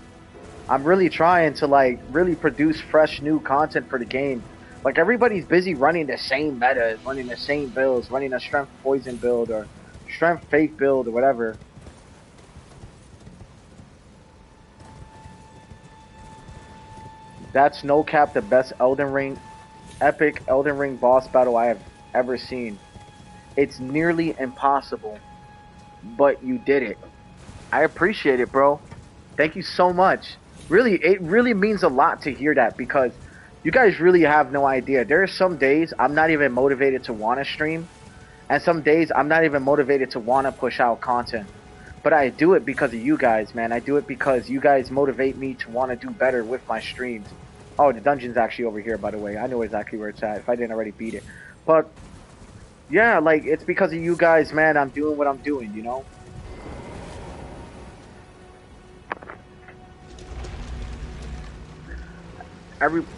I'm really trying to, like, really produce fresh new content for the game. Like, everybody's busy running the same metas, running the same builds, running a Strength Poison build, or Strength Faith build, or whatever. That's no cap the best epic Elden Ring boss battle I have ever seen. It's nearly impossible, but you did it. I appreciate it, bro. Thank you so much. Really, it really means a lot to hear that, because you guys really have no idea. There are some days I'm not even motivated to want to stream, and some days I'm not even motivated to want to push out content. But I do it because of you guys, man. I do it because you guys motivate me to want to do better with my streams. Oh, the dungeon's actually over here, by the way. I know exactly where it's at, if I didn't already beat it. But, yeah, like, it's because of you guys, man, I'm doing what I'm doing, you know?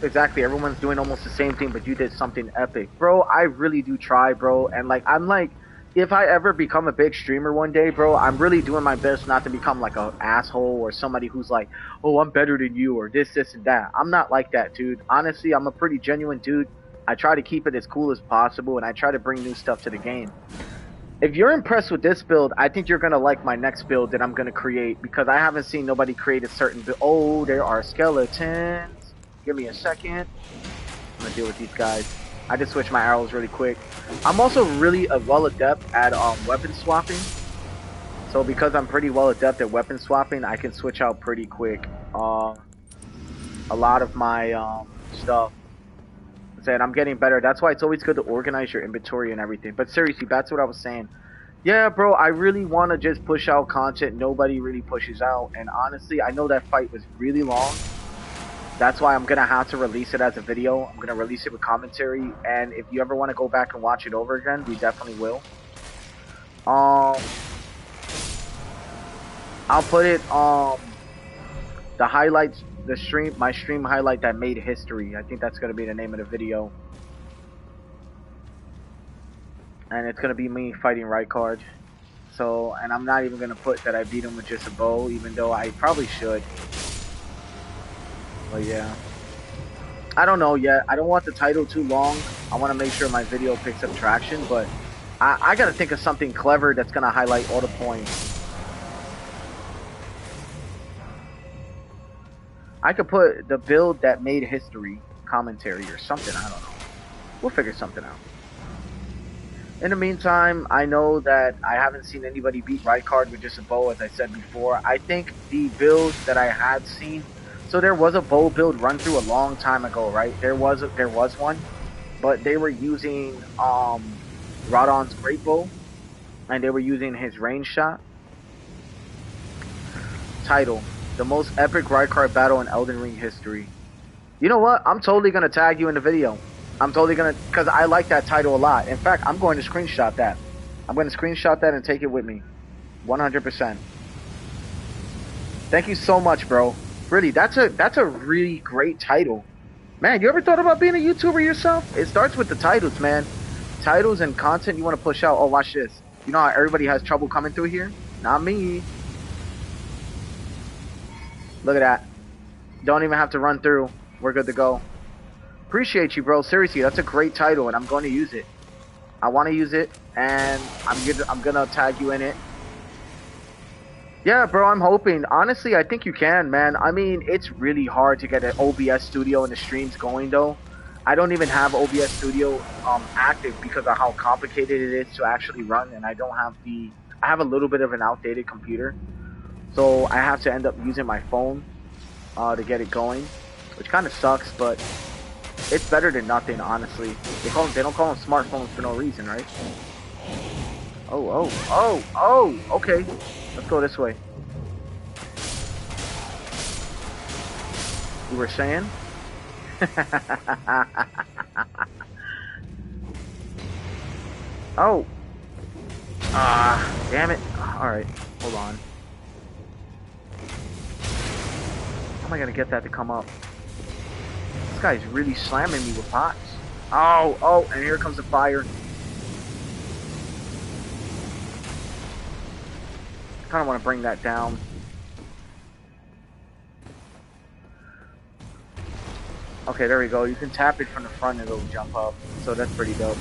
Exactly, everyone's doing almost the same thing, but you did something epic. Bro, I really do try, bro. And, like, I'm like... If I ever become a big streamer one day, bro, I'm really doing my best not to become like an asshole or somebody who's like, oh, I'm better than you or this, and that. I'm not like that, dude. Honestly, I'm a pretty genuine dude. I try to keep it as cool as possible, and I try to bring new stuff to the game. If you're impressed with this build, I think you're going to like my next build that I'm going to create, because I haven't seen nobody create a certain build. Oh, there are skeletons. Give me a second. I'm going to deal with these guys. I just switched my arrows really quick. I'm also really well adept at weapon swapping. So because I'm pretty well adept at weapon swapping, I can switch out pretty quick a lot of my stuff. And I'm getting better. That's why it's always good to organize your inventory and everything. But seriously, that's what I was saying. Yeah, bro, I really want to just push out content nobody really pushes out. And honestly, I know that fight was really long. That's why I'm going to have to release it as a video. I'm going to release it with commentary. And if you ever want to go back and watch it over again, we definitely will. I'll put it the highlights, my stream highlight that made history. I think that's going to be the name of the video. And it's going to be me fighting Rykard. So, and I'm not even going to put that I beat him with just a bow, even though I probably should. But yeah, I don't know yet. I don't want the title too long. I want to make sure my video picks up traction, but I got to think of something clever that's going to highlight all the points. I could put the build that made history commentary or something. I don't know. We'll figure something out. In the meantime, I know that I haven't seen anybody beat Rykard with just a bow, as I said before. I think the build that I had seen... So there was a bow build run through a long time ago, right? There was one, but they were using Rodon's great bow, and they were using his range shot. Title: the most epic Rykard battle in Elden Ring history. You know what? I'm totally gonna tag you in the video. I'm totally gonna, because I like that title a lot. In fact, I'm going to screenshot that. I'm going to screenshot that and take it with me, 100%. Thank you so much, bro. Really, that's a really great title. Man, you ever thought about being a YouTuber yourself? It starts with the titles, man. Titles and content you want to push out. Oh, watch this. You know how everybody has trouble coming through here? Not me. Look at that. Don't even have to run through. We're good to go. Appreciate you, bro. Seriously, that's a great title, and I'm going to use it. I want to use it, and I'm gonna tag you in it. Yeah, bro, I'm hoping. Honestly, I think you can, man. I mean, it's really hard to get an OBS studio and the streams going, though. I don't even have OBS studio active because of how complicated it is to actually run, and I don't have I have a little bit of an outdated computer, so I have to end up using my phone to get it going, which kind of sucks, but it's better than nothing, honestly. They don't call them smartphones for no reason, right? Oh, okay. Let's go this way. You were saying? Oh. Damn it. Alright, hold on. How am I gonna get that to come up? This guy's really slamming me with pots. Oh, and here comes the fire. I kinda wanna bring that down. Okay, there we go. You can tap it from the front and it'll jump up. So that's pretty dope.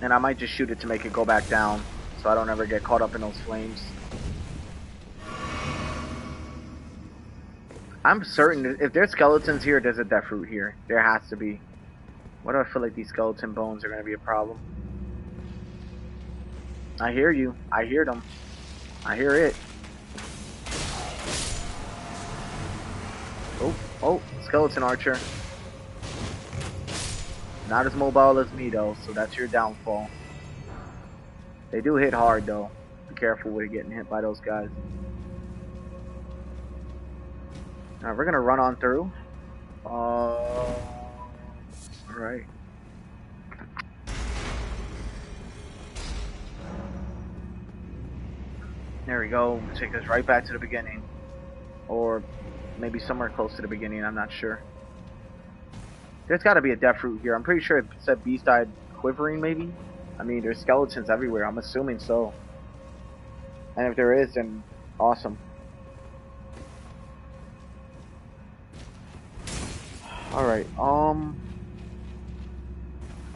And I might just shoot it to make it go back down, so I don't ever get caught up in those flames. I'm certain if there's skeletons here, there's a death root here. There has to be. Why do I feel like these skeleton bones are going to be a problem? I hear you. I hear them. I hear it. Oh, skeleton archer. Not as mobile as me though, so that's your downfall. They do hit hard though. Be careful with getting hit by those guys. Alright, we're gonna run on through. Alright. There we go. Take us right back to the beginning. Or maybe somewhere close to the beginning, I'm not sure. There's gotta be a death root here. I'm pretty sure it said beast died quivering maybe? I mean, there's skeletons everywhere. I'm assuming so. And if there is, then awesome. Alright,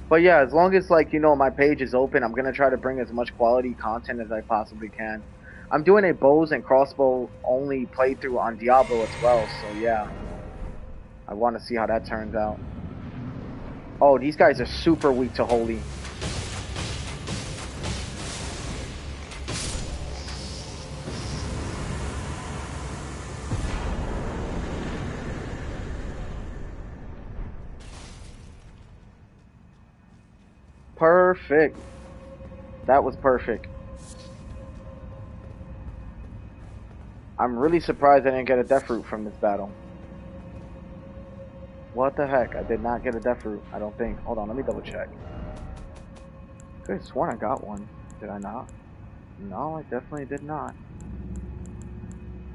but yeah, as long as, like, you know, my page is open, I'm gonna try to bring as much quality content as I possibly can. I'm doing a bows and crossbow only playthrough on Diablo as well, so yeah. I want to see how that turns out. Oh, these guys are super weak to holy. Perfect. That was perfect. I'm really surprised I didn't get a death root from this battle. What the heck? I did not get a death root, I don't think. Hold on, let me double check. I could have sworn I got one. Did I not? No, I definitely did not.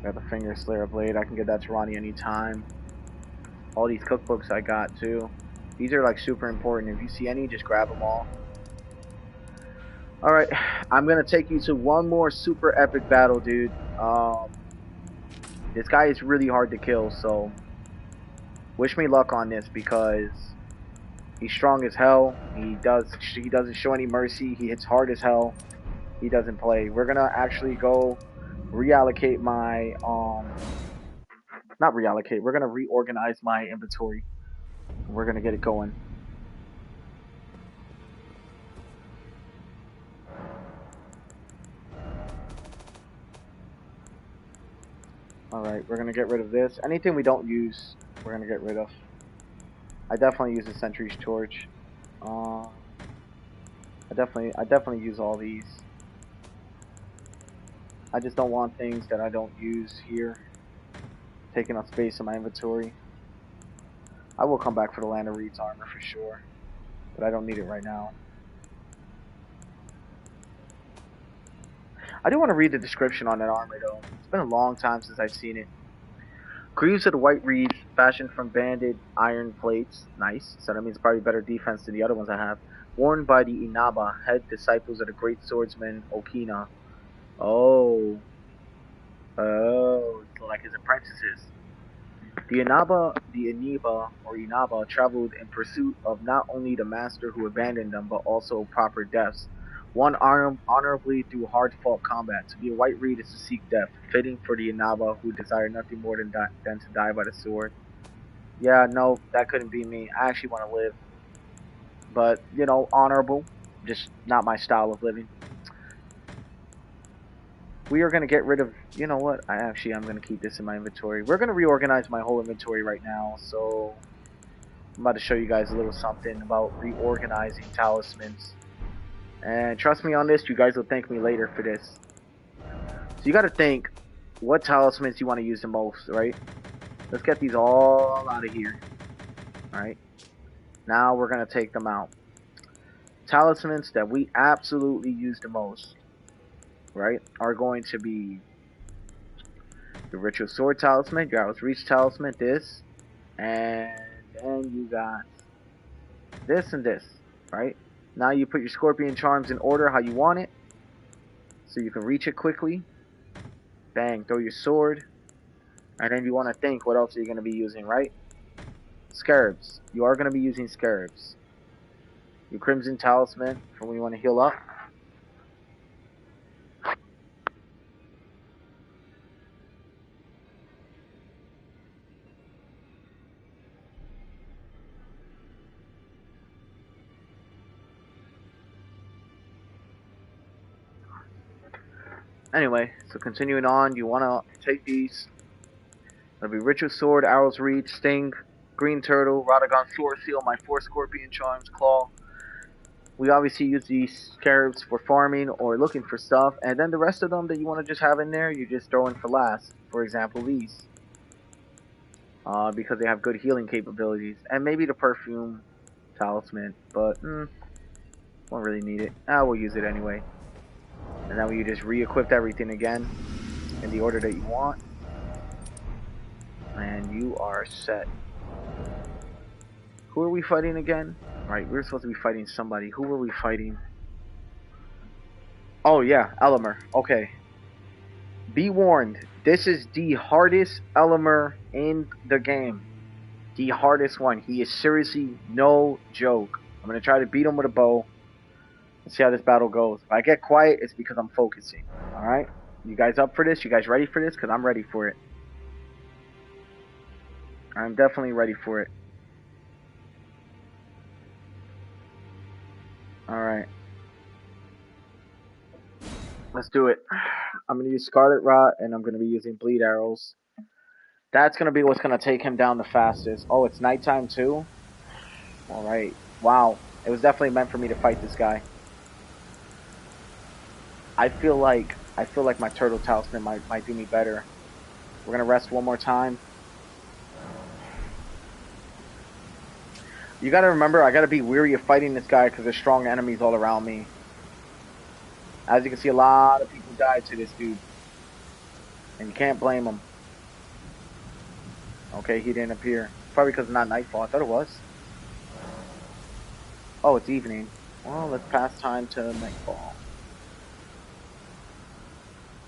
Got the Finger Slayer Blade. I can get that to Ronnie anytime. All these cookbooks I got too. These are like super important. If you see any, just grab them all. Alright, I'm gonna take you to one more super epic battle, dude. This guy is really hard to kill, so wish me luck on this because he's strong as hell. He doesn't show any mercy. He hits hard as hell. He doesn't play. We're gonna actually go reallocate my not reallocate. We're gonna reorganize my inventory. We're gonna get it going. Alright, we're gonna get rid of this. Anything we don't use, we're gonna get rid of. I definitely use the Sentry's Torch. I definitely use all these. I just don't want things that I don't use here taking up space in my inventory. I will come back for the Land of Reed's armor for sure, but I don't need it right now. I do want to read the description on that armor though. It's been a long time since I've seen it. Greaves of the White Reeds, fashioned from banded iron plates. Nice. So that means probably better defense than the other ones I have. Worn by the Inaba, head disciples of the great swordsman Okina. Oh. Oh. So like his apprentices. The Inaba traveled in pursuit of not only the master who abandoned them, but also proper deaths. One honorably through hard-fought combat. To be a White Reed is to seek death, fitting for the Inaba who desire nothing more than to die by the sword. Yeah, no, that couldn't be me. I actually want to live. But, you know, honorable. Just not my style of living. We are going to get rid of... You know what? I'm going to keep this in my inventory. We're going to reorganize my whole inventory right now. So, I'm about to show you guys a little something about reorganizing talismans. And trust me on this, you guys will thank me later for this. So you got to think, what talismans you want to use the most, right? Let's get these all out of here. Alright. Now we're going to take them out. Talismans that we absolutely use the most, right, are going to be the Ritual Sword Talisman, your Arrow's Reach Talisman, this, and then you got this and this, right? Now you put your Scorpion Charms in order how you want it, so you can reach it quickly. Bang, throw your sword, and then you want to think what else are you going to be using, right? Scarabs. You are going to be using Scarabs. Your Crimson Talisman for when you want to heal up. Anyway, so continuing on, you want to take these. It'll be Ritual Sword, Arrow's Reach, Sting, Green Turtle, Radagon Sword Seal, my 4 Scorpion Charms, Claw. We obviously use these scarabs for farming or looking for stuff, and then the rest of them that you want to just have in there, you just throw in for last. For example, these. Because they have good healing capabilities. And maybe the Perfume Talisman, but won't really need it. We'll use it anyway. And now you just re-equip everything again in the order that you want. And you are set. Who are we fighting again? Right, we were supposed to be fighting somebody. Who were we fighting? Oh yeah, Elemer. Okay. Be warned, this is the hardest Elemer in the game. The hardest one. He is seriously no joke. I'm going to try to beat him with a bow. Let's see how this battle goes. If I get quiet, it's because I'm focusing. Alright? You guys up for this? You guys ready for this? Because I'm ready for it. I'm definitely ready for it. Alright. Let's do it. I'm going to use Scarlet Rot, and I'm going to be using Bleed Arrows. That's going to be what's going to take him down the fastest. Oh, it's nighttime too? Alright. Wow. It was definitely meant for me to fight this guy. I feel like my Turtle Talisman might do me better. We're going to rest one more time. You got to remember, I got to be weary of fighting this guy because there's strong enemies all around me. As you can see, a lot of people died to this dude. And you can't blame them. Okay, he didn't appear. Probably because it's not nightfall. I thought it was. Oh, it's evening. Well, let's pass time to nightfall.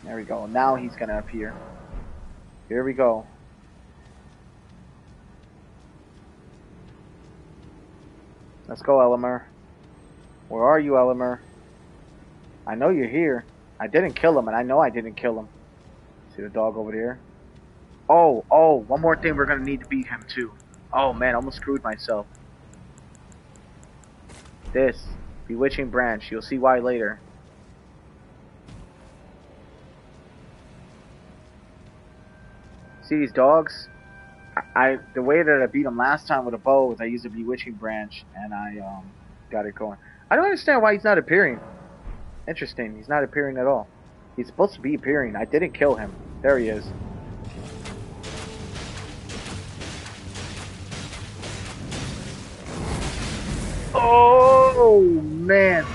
There we go. Now he's going to appear. Here we go. Let's go, Elemer. Where are you, Elemer? I know you're here. I didn't kill him, and I know I didn't kill him. See the dog over there? Oh, one more thing we're going to need to beat him, too. Oh, man, I almost screwed myself. This. Bewitching Branch. You'll see why later. See these dogs? The way that I beat him last time with a bow was I used a Bewitching Branch, and I got it going. I don't understand why he's not appearing. Interesting, he's not appearing at all. He's supposed to be appearing. I didn't kill him. There he is. Oh, man.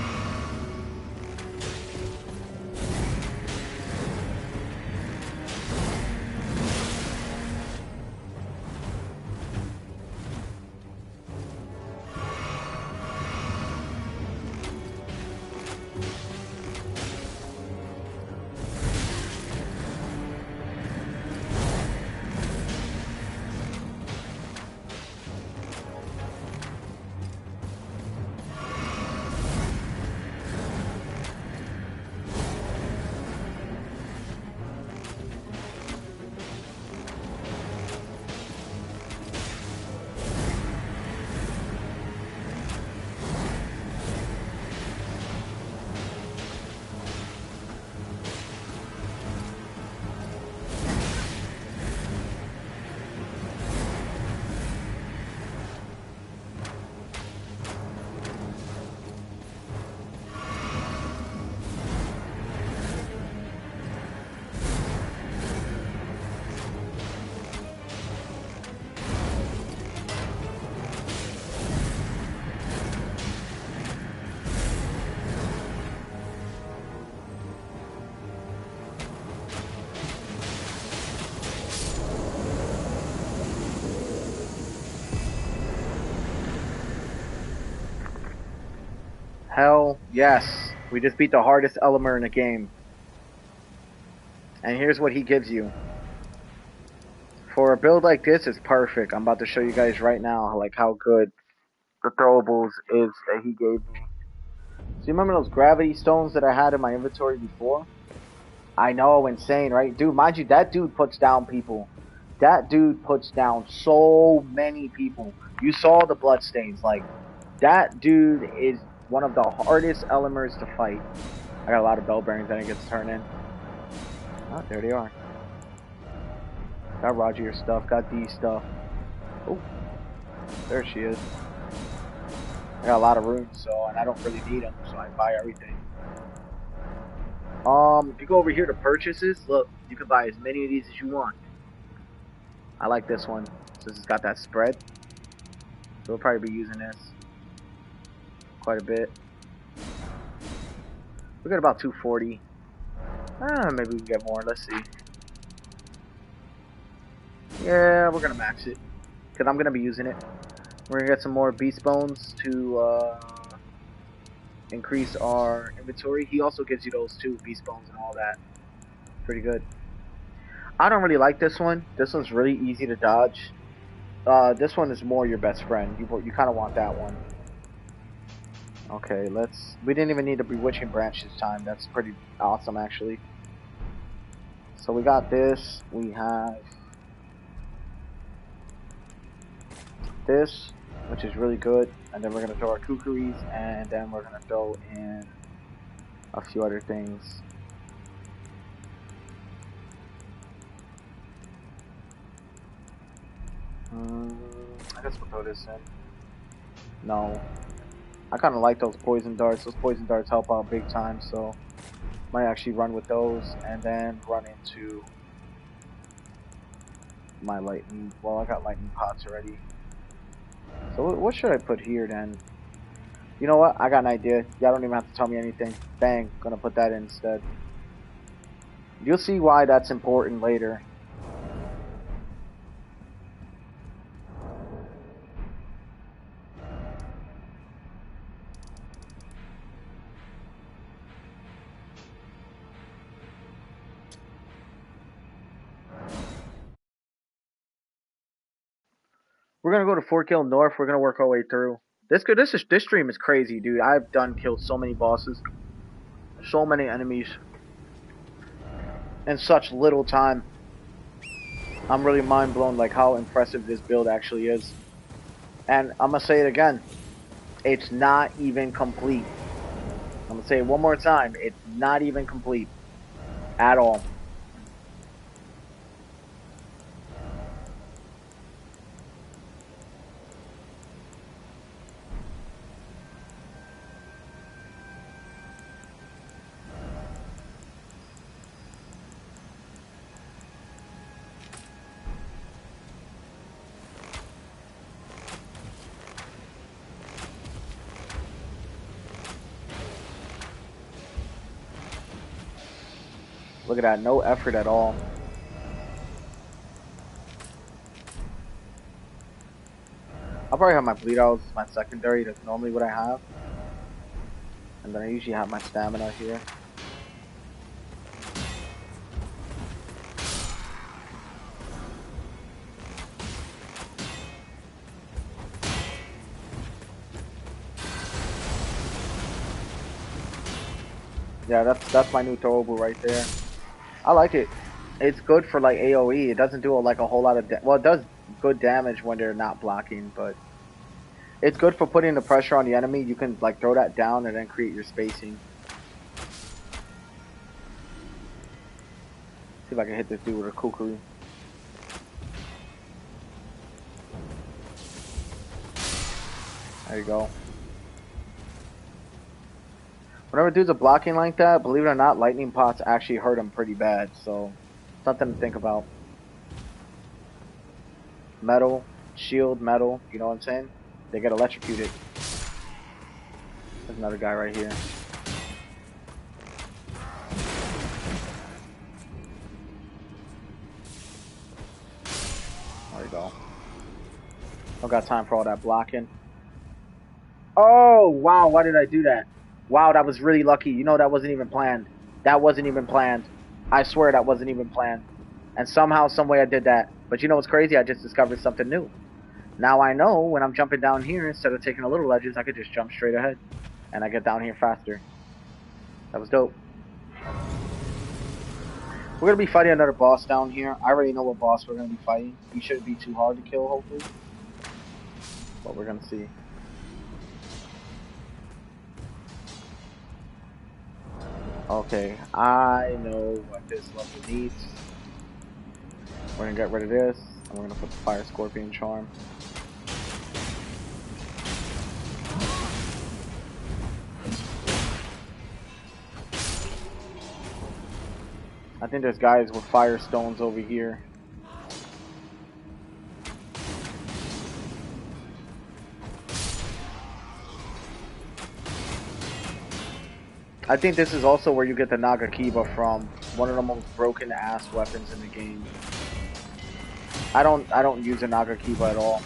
Hell yes. We just beat the hardest Elemer in the game. And here's what he gives you. For a build like this, it's perfect. I'm about to show you guys right now like how good the throwables is that he gave me. So you remember those gravity stones that I had in my inventory before? I know, insane, right? Dude, mind you, that dude puts down people. That dude puts down so many people. You saw the bloodstains. Like, that dude is one of the hardest Elemers to fight. I got a lot of bell bearings that I get to turn in. Oh, there they are. Got Roger stuff, got D stuff. Oh, there she is. I got a lot of runes, so, and I don't really need them, so I buy everything. If you go over here to purchases, look, you can buy as many of these as you want. I like this one, since it's got that spread. So we'll probably be using this quite a bit. We got about 240. Maybe we can get more, let's see. Yeah, we're gonna max it. Because I'm gonna be using it. We're gonna get some more beast bones to, increase our inventory. He also gives you those too, beast bones and all that. Pretty good. I don't really like this one. This one's really easy to dodge. This one is more your best friend. You kind of want that one. Okay, we didn't even need the bewitching branch this time. That's pretty awesome, actually. So we got this. We have this, which is really good. And then we're going to throw our kookaries, and then we're going to throw in a few other things. I guess we'll throw this in. No. I kind of like those poison darts. Those poison darts help out big time, so might actually run with those and then run into my lightning. Well, I got lightning pots already. So what should I put here then? You know what? I got an idea. Y'all don't even have to tell me anything. Bang, gonna put that in instead. You'll see why that's important later. We're gonna go to Fort Kill North. We're gonna work our way through. This stream is crazy, dude. I've done killed so many bosses, so many enemies, in such little time. I'm really mind blown, like how impressive this build actually is. And I'm gonna say it again. It's not even complete. I'm gonna say it one more time. It's not even complete at all. Look at that, no effort at all. I'll probably have my bleed outs as my secondary. That's normally what I have. And then I usually have my stamina here. Yeah, that's my new throwable right there. I like it. It's good for like AoE. It doesn't do like a whole lot of well, it does good damage when they're not blocking, but it's good for putting the pressure on the enemy. You can like throw that down and then create your spacing. See if I can hit this dude with a kukri. There you go. Whenever dudes are blocking like that, believe it or not, lightning pots actually hurt them pretty bad. So, something to think about. Metal, shield, metal, you know what I'm saying? They get electrocuted. There's another guy right here. There we go. Don't got time for all that blocking. Oh, wow, why did I do that? Wow, that was really lucky. You know that wasn't even planned. That wasn't even planned. I swear that wasn't even planned. And somehow, some way I did that. But you know what's crazy? I just discovered something new. Now I know when I'm jumping down here, instead of taking the little ledges, I could just jump straight ahead. And I get down here faster. That was dope. We're going to be fighting another boss down here. I already know what boss we're going to be fighting. He shouldn't be too hard to kill, hopefully. But we're going to see. Okay, I know what this level needs. We're going to get rid of this. And we're going to put the Fire Scorpion Charm. I think there's guys with fire stones over here. I think this is also where you get the Nagakiba from. One of the most broken ass weapons in the game. I don't use a Nagakiba at all.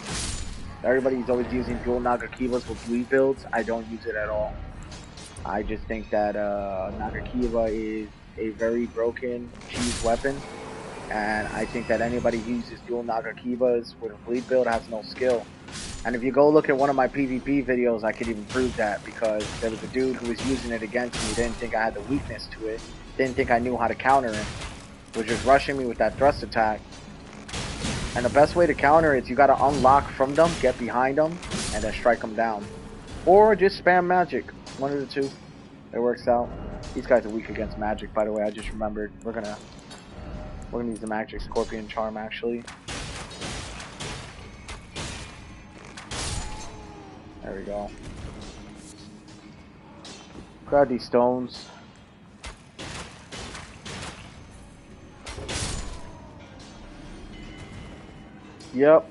Everybody's always using dual Nagakibas with bleed builds. I don't use it at all. I just think that Nagakiba is a very broken cheese weapon. And I think that anybody who uses dual Nagakibas with a bleed build has no skill. And if you go look at one of my PvP videos, I could even prove that, because there was a dude who was using it against me, didn't think I had the weakness to it, didn't think I knew how to counter it, was just rushing me with that thrust attack. And the best way to counter it is you gotta unlock from them, get behind them, and then strike them down. Or just spam magic. One of the two. It works out. These guys are weak against magic, by the way. I just remembered. We're gonna use the magic scorpion charm, actually. There we go. Grab these stones. Yep.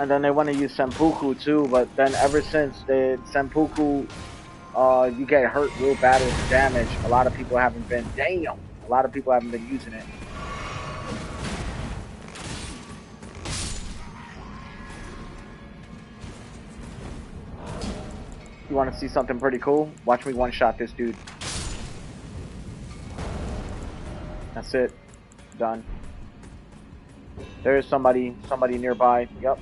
And then they want to use Senpuku too, but then ever since the Senpuku, you get hurt real bad with damage. A lot of people haven't been, a lot of people haven't been using it. You want to see something pretty cool? Watch me one-shot this dude. That's it. Done. There's somebody nearby. Yep.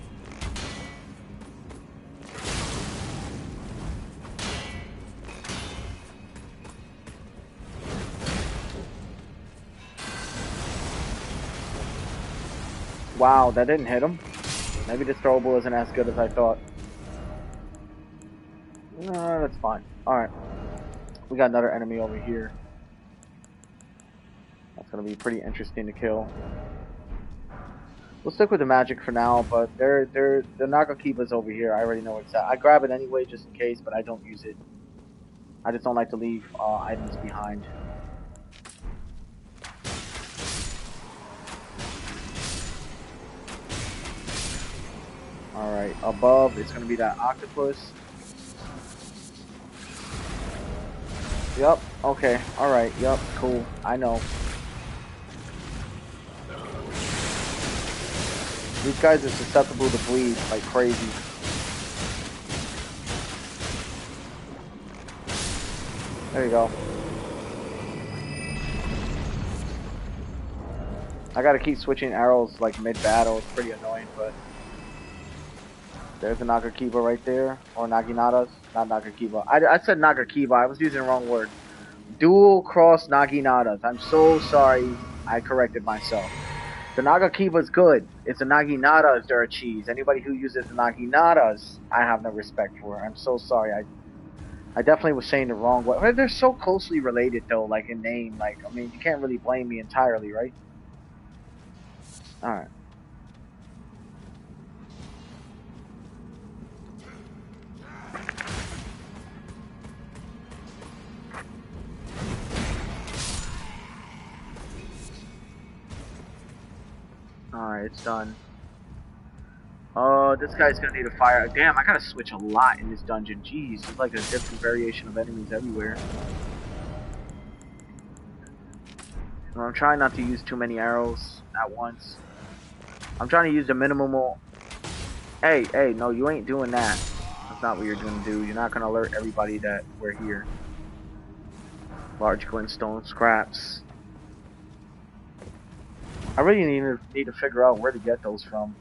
Wow, that didn't hit him. Maybe this throwable isn't as good as I thought. No, that's fine. Alright. We got another enemy over here. That's going to be pretty interesting to kill. We'll stick with the magic for now, but the Nagakiba's over here. I already know what's at. I grab it anyway just in case, but I don't use it. I just don't like to leave items behind. Alright, above it's going to be that octopus. Yep, okay, alright, yep, cool. I know. These guys are susceptible to bleed like crazy. There you go. I gotta keep switching arrows like mid-battle. It's pretty annoying, but... There's a Nagakiba right there. Or Naginatas. Not Nagakiba. I said Nagakiba. I was using the wrong word. Dual cross Naginatas. I'm so sorry. I corrected myself. The Nagakiba is good. It's the Naginatas that are cheese. Anybody who uses the Naginatas, I have no respect for. I'm so sorry. I definitely was saying the wrong way. They're so closely related, though, like in name. Like, I mean, you can't really blame me entirely, right? Alright. Alright, it's done. This guy's gonna need a fire. Damn, I gotta switch a lot in this dungeon. Jeez, there's like a different variation of enemies everywhere. And I'm trying not to use too many arrows at once. I'm trying to use the minimum. Hey, no, you ain't doing that. That's not what you're gonna do. You're not gonna alert everybody that we're here. Large glintstone scraps. I really need to figure out where to get those from.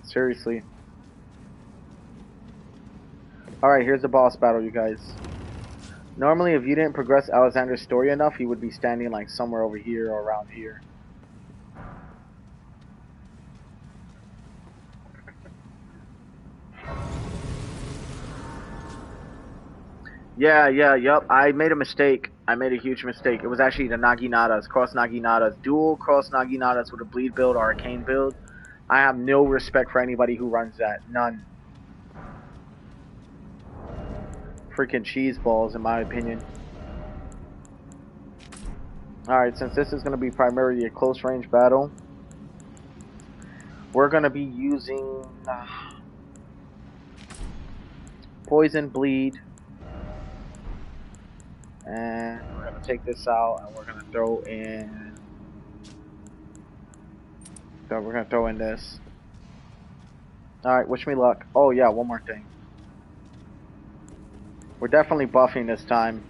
Seriously. Alright, here's the boss battle, you guys. Normally, if you didn't progress Alexander's story enough, he would be standing like somewhere over here or around here. Yep. I made a mistake. I made a huge mistake. It was actually the Naginatas, cross Naginatas. Dual cross Naginatas with a bleed build or arcane build. I have no respect for anybody who runs that. None. Freaking cheese balls, in my opinion. Alright, since this is going to be primarily a close range battle, we're going to be using poison, bleed, and we're going to take this out and we're going to throw in. So we're going to throw in this. Alright, wish me luck. Oh, yeah, one more thing. We're definitely buffing this time.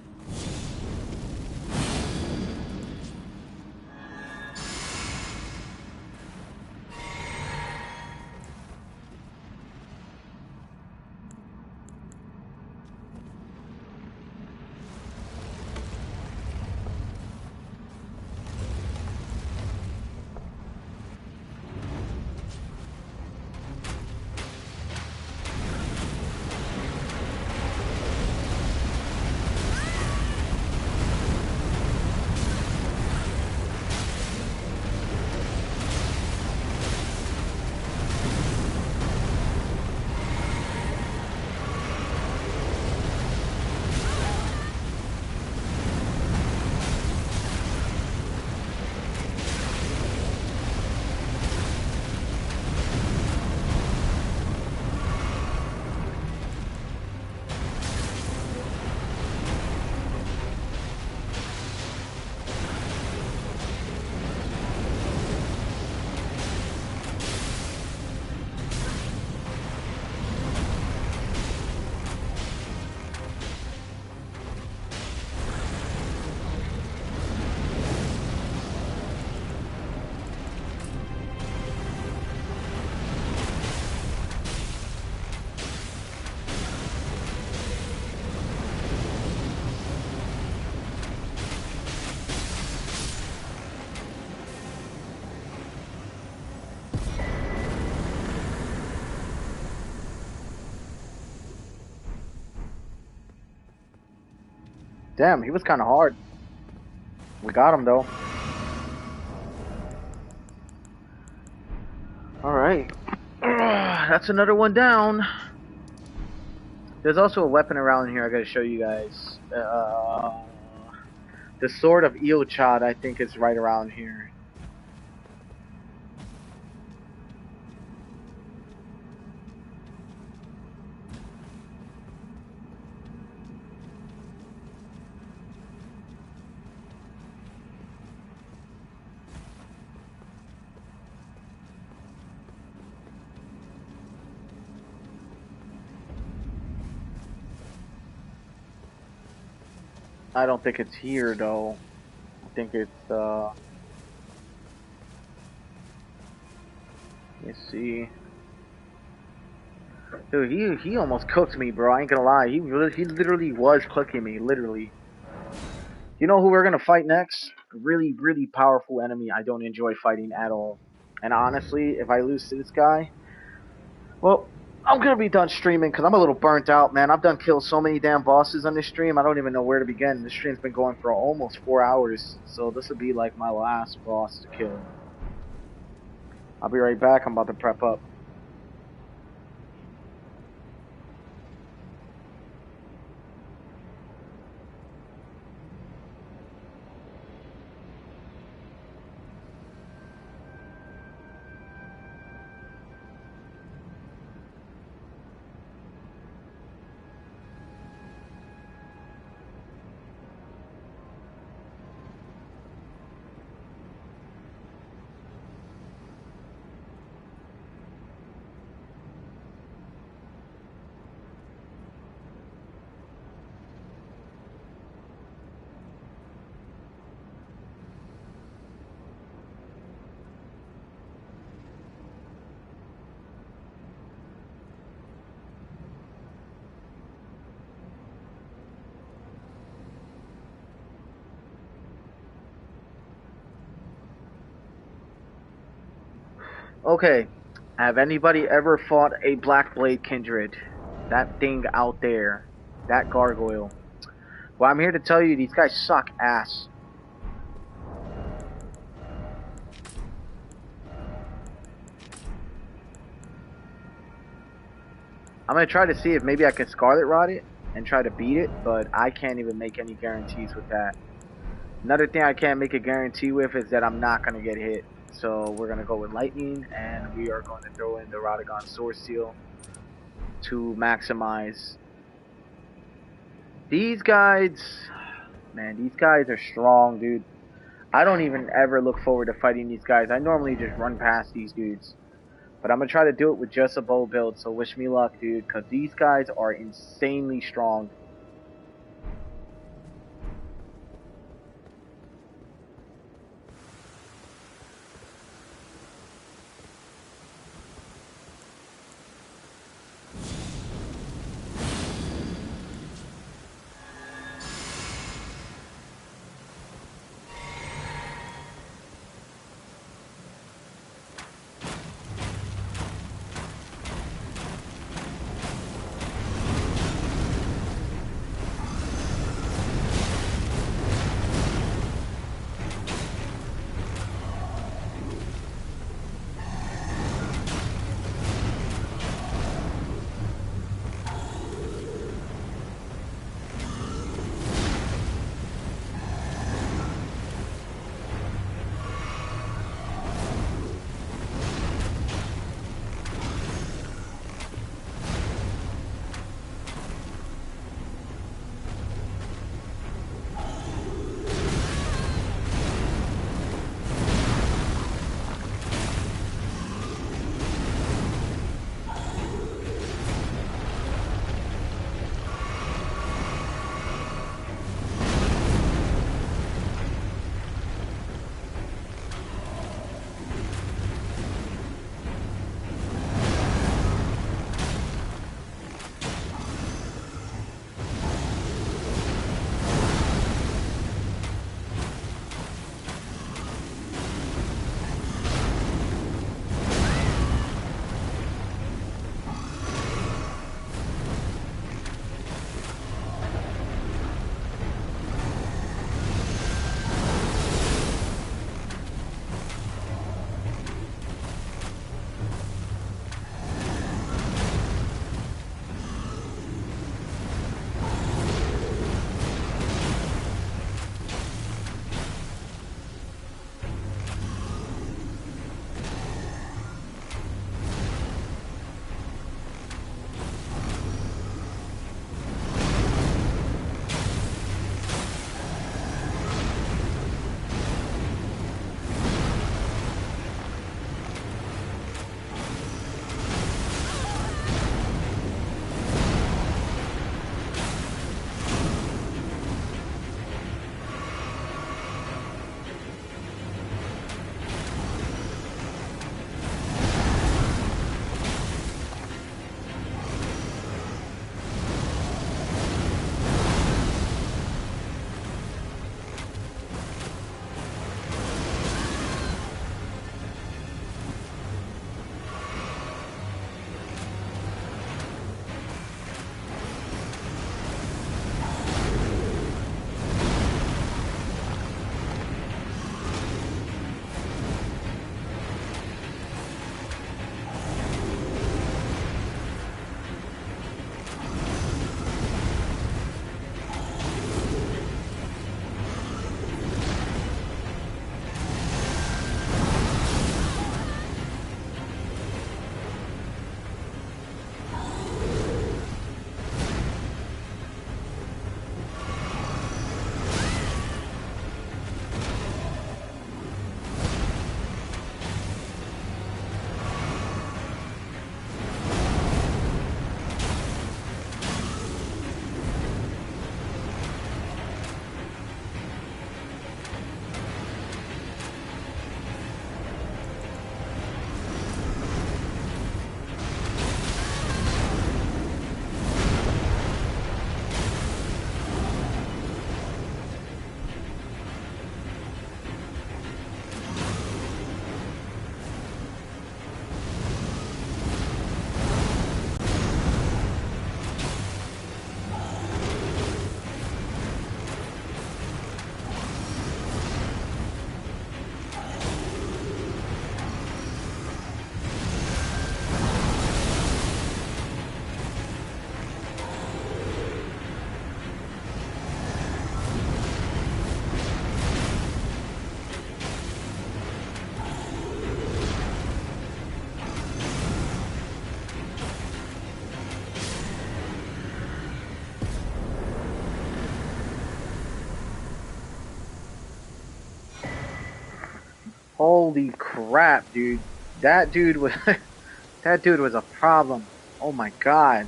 Damn, he was kind of hard. We got him, though. Alright. That's another one down. There's also a weapon around here I gotta show you guys. The Sword of Eochad, I think, is right around here. I don't think it's here, though. I think it's, let me see. Dude, he almost cooked me, bro. I ain't gonna lie. He literally was cooking me, literally. You know who we're gonna fight next? A really, really powerful enemy I don't enjoy fighting at all. And honestly, if I lose to this guy, well, I'm gonna be done streaming because I'm a little burnt out, man. I've done killed so many damn bosses on this stream. I don't even know where to begin. This stream's been going for almost 4 hours, so this will be like my last boss to kill. I'll be right back. I'm about to prep up. Okay. Have anybody ever fought a Black Blade Kindred? That thing out there. That gargoyle. Well, I'm here to tell you these guys suck ass. I'm gonna try to see if maybe I can Scarlet Rot it and try to beat it, but I can't even make any guarantees with that. Another thing I can't make a guarantee with is that I'm not gonna get hit. So we're gonna go with Lightning, and we are going to throw in the Radagon Sword Seal to maximize. These guys, man, these guys are strong, dude. I don't even ever look forward to fighting these guys. I normally just run past these dudes. But I'm going to try to do it with just a bow build, so wish me luck, dude, because these guys are insanely strong. Holy crap, dude. That dude was that dude was a problem. Oh my god.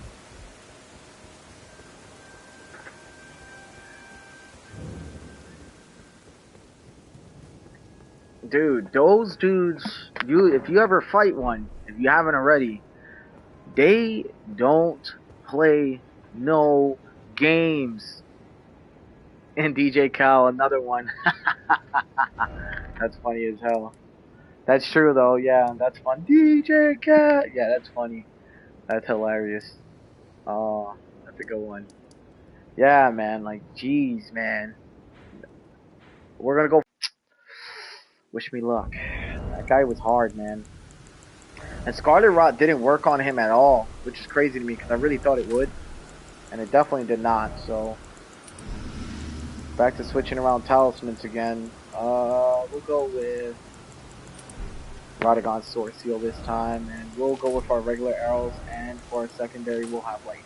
Dude, those dudes, if you ever fight one, if you haven't already, they don't play no games. And DJ Cal, another one. That's funny as hell. That's true though, yeah, that's fun. DJ Cal, yeah, that's funny. That's hilarious. Oh, that's a good one. Yeah, man, like, jeez, man. We're gonna go. Wish me luck. That guy was hard, man. And Scarlet Rot didn't work on him at all, which is crazy to me because I really thought it would, and it definitely did not. So back to switching around talismans again. We'll go with Radagon's Sword Seal this time, and we'll go with our regular arrows. And for our secondary, we'll have lightning.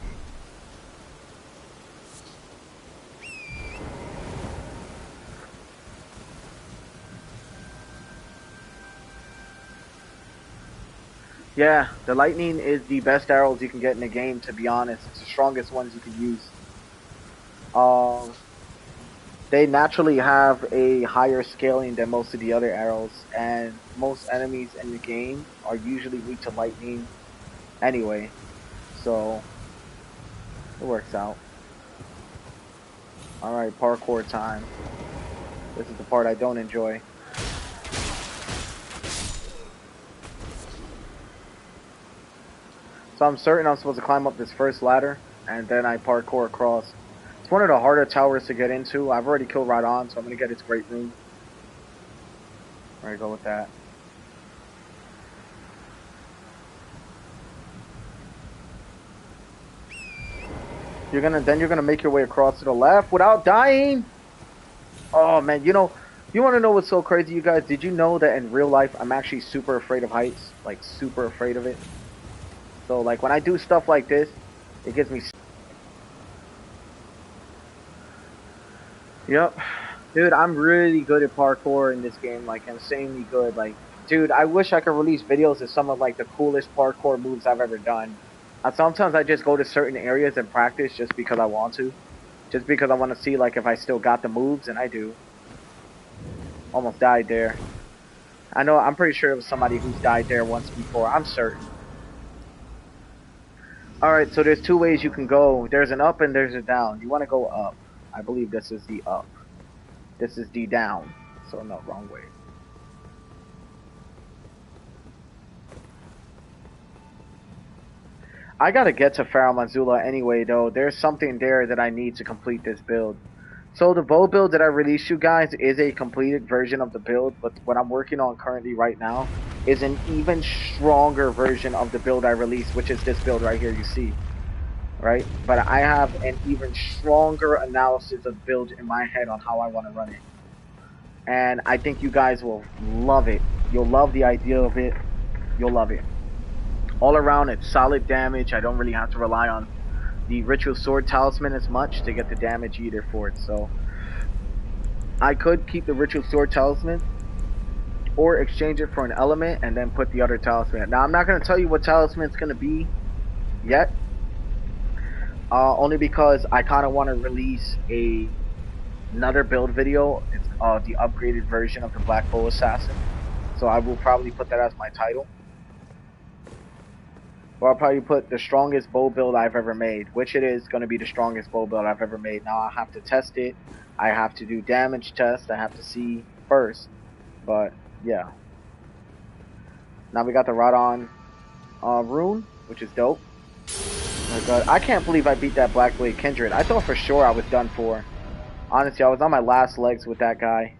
Yeah, the lightning is the best arrows you can get in the game. To be honest, it's the strongest ones you can use. Um, they naturally have a higher scaling than most of the other arrows, and most enemies in the game are usually weak to lightning anyway, so it works out. Alright, parkour time. This is the part I don't enjoy. So I'm certain I'm supposed to climb up this first ladder, and then I parkour across. It's one of the harder towers to get into. I've already killed Radon, so I'm going to get its Great Rune. Alright, go with that. You're gonna make your way across to the left without dying. Oh man, you want to know what's so crazy, you guys? Did you know that in real life I'm actually super afraid of heights? Like super afraid of it. So like when I do stuff like this, it gives me. Yep, dude, I'm really good at parkour in this game. Like insanely good. Like, dude, I wish I could release videos of some of like the coolest parkour moves I've ever done. Sometimes I just go to certain areas and practice just because I want to. Just because I want to see like if I still got the moves, and I do. Almost died there. I know, I'm pretty sure it was somebody who's died there once before. I'm certain. Alright, so there's two ways you can go. There's an up and there's a down. You want to go up. I believe this is the up. This is the down. So no, wrong way. I gotta get to Pharaoh Manzula anyway, though. There's something there that I need to complete this build. So the bow build that I released you guys is a completed version of the build, but what I'm working on currently right now is an even stronger version of the build I released, which is this build right here you see. Right? But I have an even stronger analysis of build in my head on how I want to run it. And I think you guys will love it. You'll love the idea of it. You'll love it. All around, it's solid damage. I don't really have to rely on the Ritual Sword Talisman as much to get the damage either for it. So I could keep the Ritual Sword Talisman or exchange it for an element and then put the other talisman. Now I'm not going to tell you what talisman it's going to be yet. Only because I kind of want to release another build video. It's the upgraded version of the Black Bow Assassin. So I will probably put that as my title. Or I'll probably put the strongest bow build I've ever made, which it is going to be the strongest bow build I've ever made. Now I have to test it. I have to do damage tests. I have to see first. But yeah. Now we got the Radon rune, which is dope. Oh my god, I can't believe I beat that Blackblade Kindred. I thought for sure I was done for. Honestly, I was on my last legs with that guy.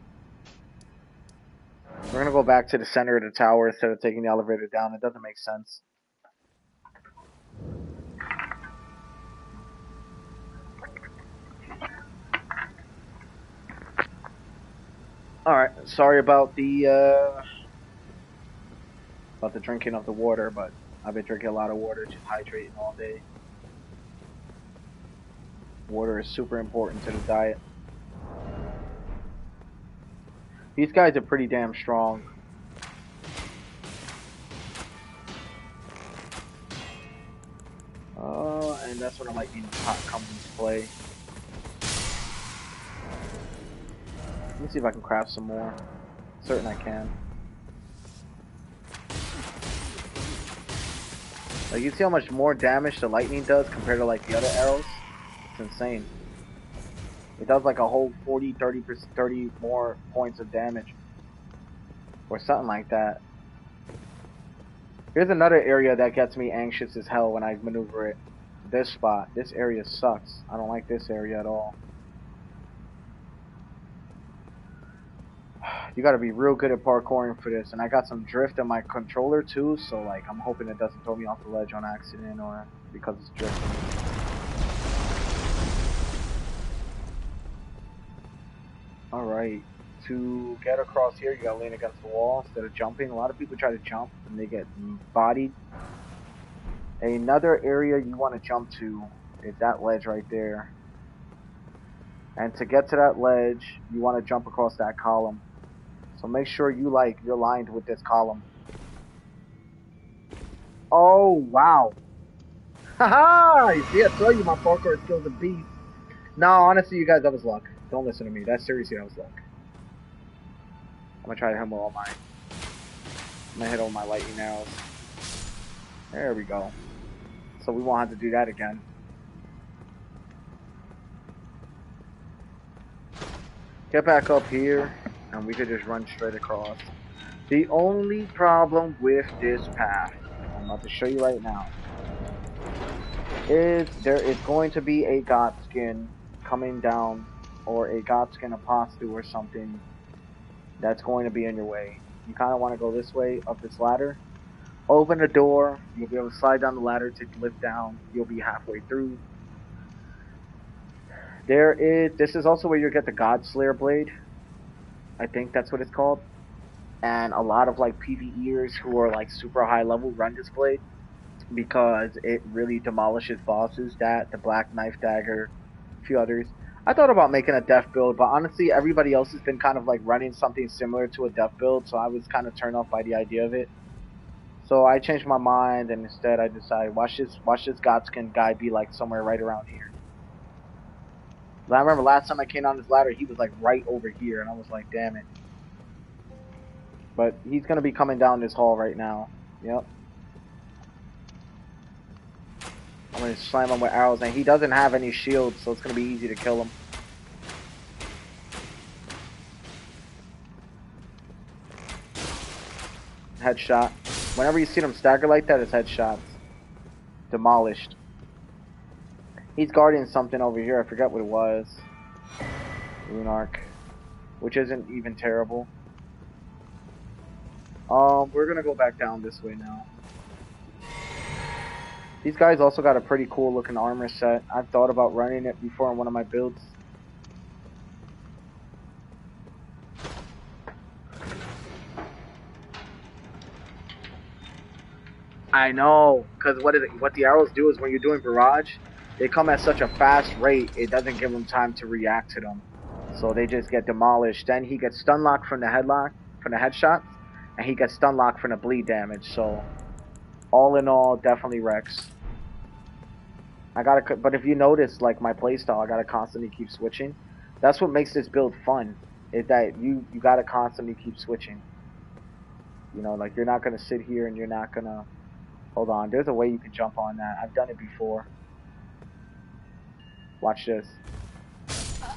We're gonna go back to the center of the tower instead of taking the elevator down. It doesn't make sense. Alright, sorry about the drinking of the water, but I've been drinking a lot of water, just hydrating all day. Water is super important to the diet. These guys are pretty damn strong. and that's when the lightning comes into play. Let me see if I can craft some more. Certain I can. Like, you see how much more damage the lightning does compared to like the other arrows? It's insane. It does like a whole 40, 30 more points of damage. Or something like that. Here's another area that gets me anxious as hell when I maneuver it. This spot. This area sucks. I don't like this area at all. You gotta be real good at parkouring for this. And I got some drift on my controller too, so like I'm hoping it doesn't throw me off the ledge on accident or because it's drifting. Alright. To get across here, you gotta lean against the wall instead of jumping. A lot of people try to jump and they get bodied. Another area you want to jump to is that ledge right there. And to get to that ledge, you want to jump across that column. So make sure you're lined with this column. Oh, wow. Haha! You see, I told you my parkour skills a beast. No, honestly, you guys, that was luck. Don't listen to me. That's seriously, that was luck. I'm gonna try to hit all my... I'm gonna hit all my lightning arrows. There we go. So we won't have to do that again. Get back up here, and we could just run straight across. The only problem with this path, I'm about to show you right now, is there is going to be a god skin coming down, or a god skin apostle or something that's going to be in your way. You kind of want to go this way, up this ladder. Open the door, you'll be able to slide down the ladder, take the lift down, you'll be halfway through. This is also where you get the God Slayer blade. I think that's what it's called. And a lot of like PvEers who are like super high level run this blade because it really demolishes bosses. That, the Black Knife Dagger, a few others. I thought about making a death build, but honestly everybody else has been kind of like running something similar to a death build, so I was kind of turned off by the idea of it. So I changed my mind, and instead I decided, watch this Godskin guy be like somewhere right around here. But I remember last time I came down this ladder, he was like right over here, and I was like, damn it. But he's gonna be coming down this hall right now. Yep. I'm gonna slam him with arrows, and he doesn't have any shields, so it's gonna be easy to kill him. Headshot. Whenever you see them stagger like that, it's headshots. Demolished. He's guarding something over here. I forget what it was. Rune Arc. Which isn't even terrible. We're gonna go back down this way now. These guys also got a pretty cool looking armor set. I've thought about running it before in one of my builds. I know, because what the arrows do is when you're doing barrage, they come at such a fast rate, it doesn't give them time to react to them. So they just get demolished. Then he gets stun locked from the headshots, and he gets stun locked from the bleed damage. So all in all, definitely wrecks. But if you notice, like my playstyle, I gotta constantly keep switching. That's what makes this build fun. Is that you gotta constantly keep switching. You know, like you're not gonna sit here and you're not gonna. Hold on, there's a way you can jump on that. I've done it before. Watch this.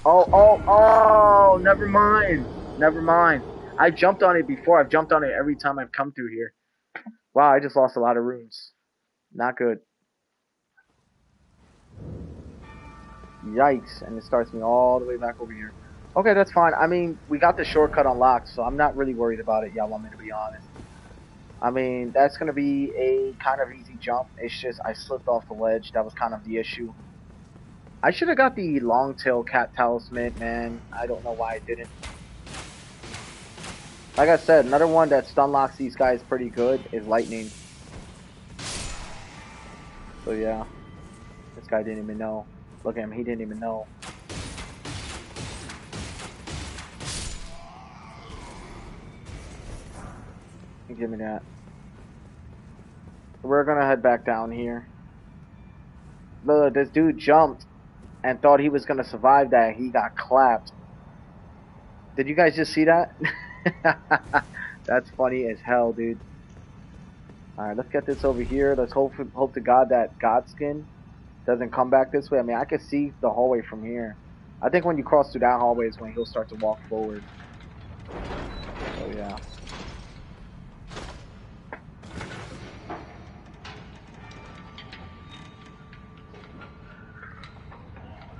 Oh, never mind. Never mind. I jumped on it before. I've jumped on it every time I've come through here. Wow, I just lost a lot of runes. Not good. Yikes, and it starts me all the way back over here. Okay, that's fine. I mean, we got the shortcut unlocked, so I'm not really worried about it, y'all want me to be honest. I mean, that's going to be a kind of easy jump. It's just I slipped off the ledge. That was kind of the issue. I should have got the long-tail cat talisman, man. I don't know why I didn't. Like I said, another one that stun locks these guys pretty good is lightning. So yeah. This guy didn't even know. Look at him, he didn't even know. Give me that. We're gonna head back down here. Look, this dude jumped and thought he was gonna survive that. He got clapped. Did you guys just see that? That's funny as hell, dude. Alright, let's get this over here. Let's hope to God that Godskin doesn't come back this way. I mean, I can see the hallway from here. I think when you cross through that hallway is when he'll start to walk forward. Oh, yeah.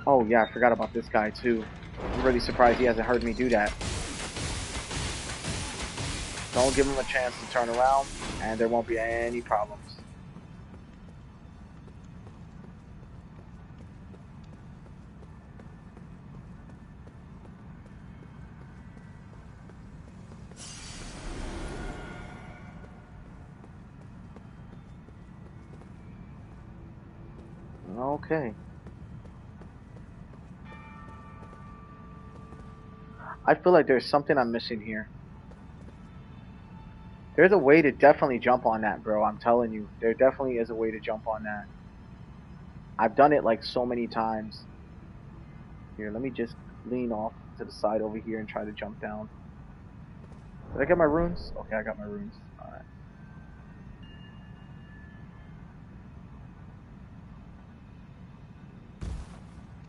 Oh, yeah, I forgot about this guy, too. I'm really surprised he hasn't heard me do that. Don't give him a chance to turn around, and there won't be any problems. Okay. I feel like there's something I'm missing here. There's a way to definitely jump on that, bro. I'm telling you. There definitely is a way to jump on that. I've done it like so many times. Here, let me just lean off to the side over here and try to jump down. Did I get my runes? Okay, I got my runes. Alright.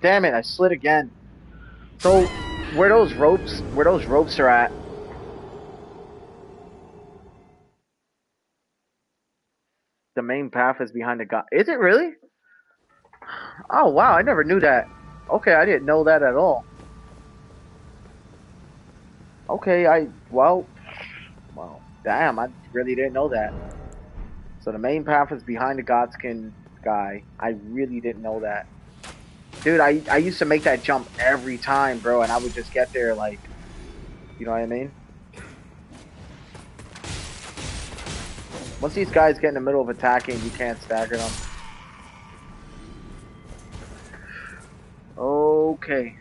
Damn it, I slid again. So, where those ropes are at, the main path is behind the god. Is it really? Oh wow, I never knew that. Okay, I didn't know that at all. Okay, well, damn, I really didn't know that. So the main path is behind the Godskin guy. I really didn't know that. Dude, I used to make that jump every time, bro, and I would just get there like, you know what I mean? Once these guys get in the middle of attacking, you can't stagger them. Okay.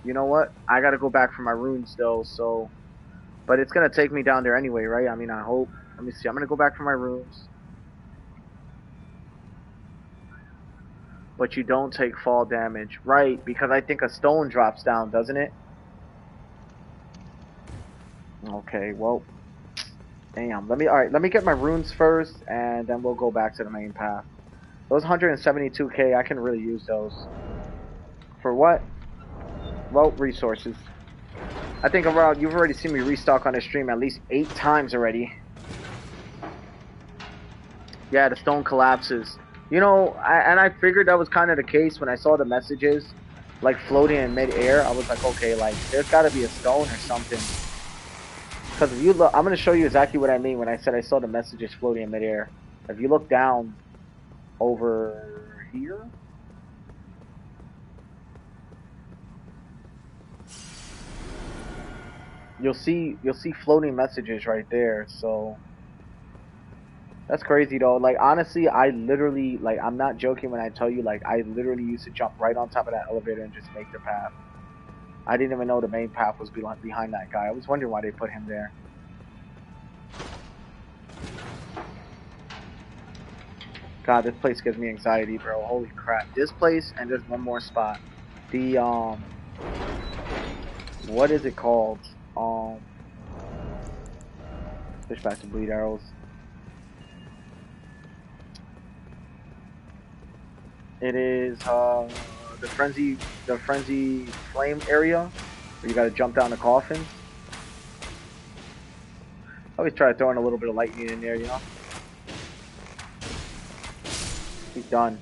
You know what? I gotta go back for my runes though, so... But it's gonna take me down there anyway, right? I mean, I hope. Let me see. I'm gonna go back for my runes. But you don't take fall damage. Right, because I think a stone drops down, doesn't it? Okay, well... Damn. Alright, let me get my runes first, and then we'll go back to the main path. Those 172k, I can really use those. For what? Well, resources. I think around, you've already seen me restock on this stream at least 8 times already. Yeah, the stone collapses. You know, I figured that was kind of the case when I saw the messages, like floating in mid-air. I was like, okay, like, there's got to be a stone or something. Because if you look, I'm going to show you exactly what I mean when I said I saw the messages floating in mid-air. If you look down over here, you'll see floating messages right there. So that's crazy though. Like honestly, I literally, like, I'm not joking when I tell you, like, I literally used to jump right on top of that elevator and just make the path. I didn't even know the main path was behind that guy. I was wondering why they put him there. God, this place gives me anxiety, bro. Holy crap. This place, and there's one more spot. The, what is it called? Switch back to bleed arrows. It is, the frenzy flame area, where you gotta jump down the coffins. I always try throwing a little bit of lightning in there, you know? He's done.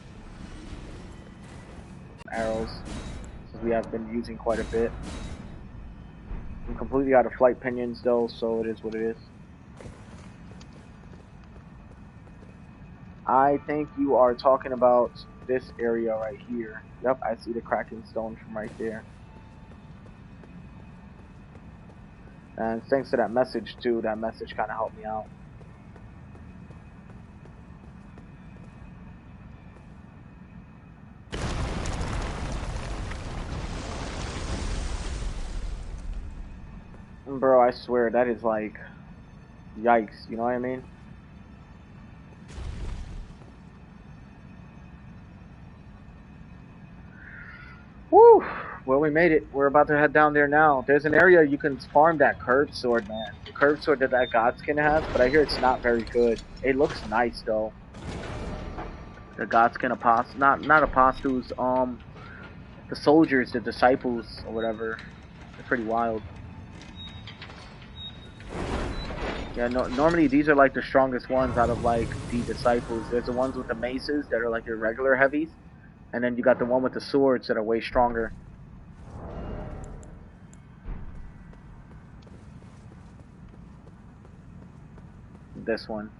Arrows, since we have been using quite a bit. I'm completely out of flight pinions though, so it is what it is. I think you are talking about this area right here. Yep, I see the cracking stone from right there. And thanks to that message too, that message kind of helped me out. Bro, I swear, that is like, yikes, you know what I mean? Woo! Well, we made it. We're about to head down there now. There's an area you can farm that curved sword, man. The curved sword that Godskin has, but I hear it's not very good. It looks nice though. The Godskin apost, not apostles. The soldiers, the disciples, or whatever. They're pretty wild. Yeah, no, normally these are like the strongest ones out of like the disciples. There's the ones with the maces that are like your regular heavies, and then you got the one with the swords that are way stronger. This one.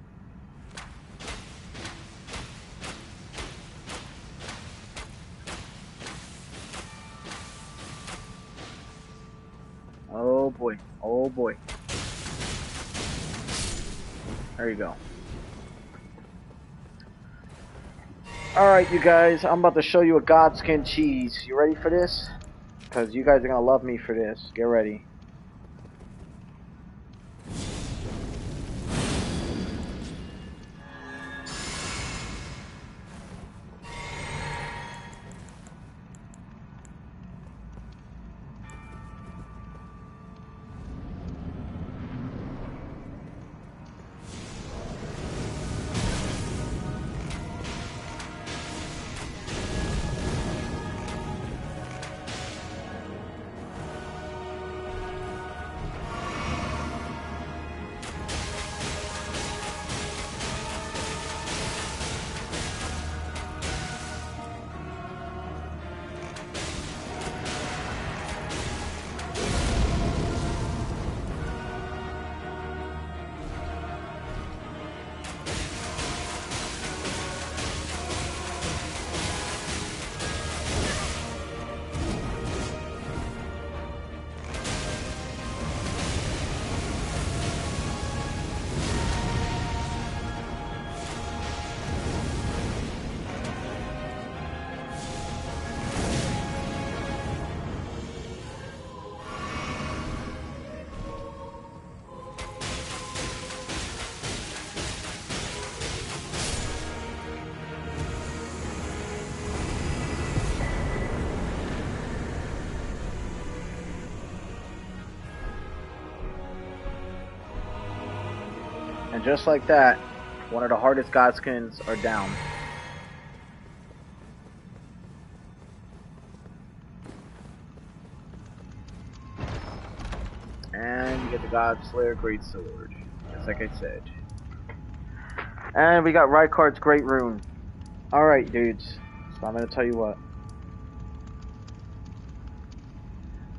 Oh boy. Oh boy. There you go. Alright, you guys, I'm about to show you a Godskin cheese. You ready for this? Because you guys are going to love me for this. Get ready. And just like that, one of the hardest Godskins are down. And you get the God Slayer Great Sword, just like I said. And we got Rykard's Great Rune. Alright, dudes. So I'm gonna tell you what.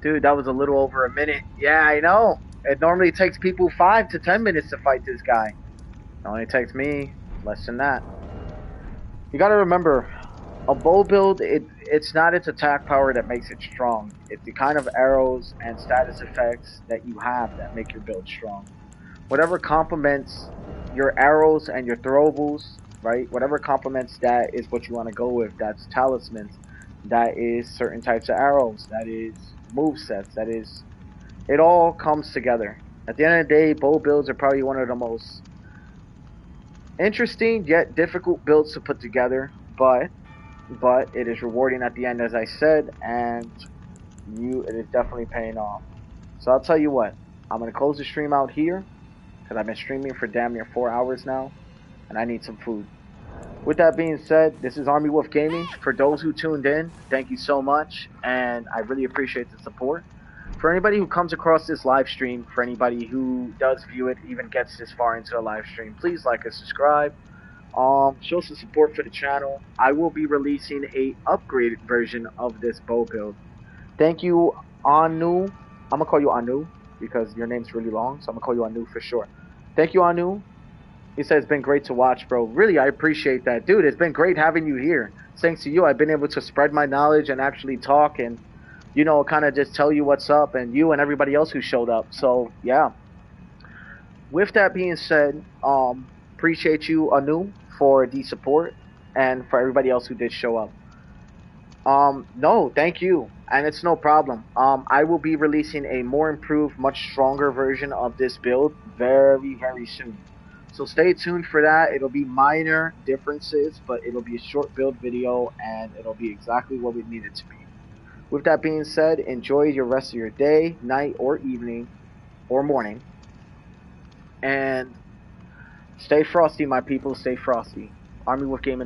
Dude, that was a little over a minute. Yeah, I know. It normally takes people 5 to 10 minutes to fight this guy. It only takes me less than that. You gotta remember, a bow build, it's not its attack power that makes it strong. It's the kind of arrows and status effects that you have that make your build strong. Whatever complements your arrows and your throwables, right? Whatever complements that is what you want to go with. That's talismans. That is certain types of arrows. That is move sets. That is, it all comes together. At the end of the day, bow builds are probably one of the most interesting yet difficult builds to put together, but it is rewarding at the end, as I said, and it is definitely paying off. So I'll tell you what, I'm gonna close the stream out here because I've been streaming for damn near 4 hours now, and I need some food. With that being said, this is Army Wolf Gaming. For those who tuned in, thank you so much, and I really appreciate the support. For anybody who comes across this live stream, for anybody who does view it, even gets this far into a live stream, please like and subscribe. Show some support for the channel. I will be releasing a upgraded version of this bow build. Thank you, Anu. I'm gonna call you Anu because your name's really long, so I'm gonna call you Anu for sure. Thank you, Anu. He said it's been great to watch, bro. Really, I appreciate that, dude. It's been great having you here. Thanks to you, I've been able to spread my knowledge and actually talk and, kind of just tell you what's up, and you and everybody else who showed up. So yeah. With that being said, appreciate you, Anu, for the support and for everybody else who did show up. No, thank you, and it's no problem. I will be releasing a more improved, much stronger version of this build very, very soon. So stay tuned for that. It'll be minor differences, but it'll be a short build video, and it'll be exactly what we need it to be. With that being said, enjoy your rest of your day, night, or evening, or morning, and stay frosty, my people. Stay frosty. Army with Game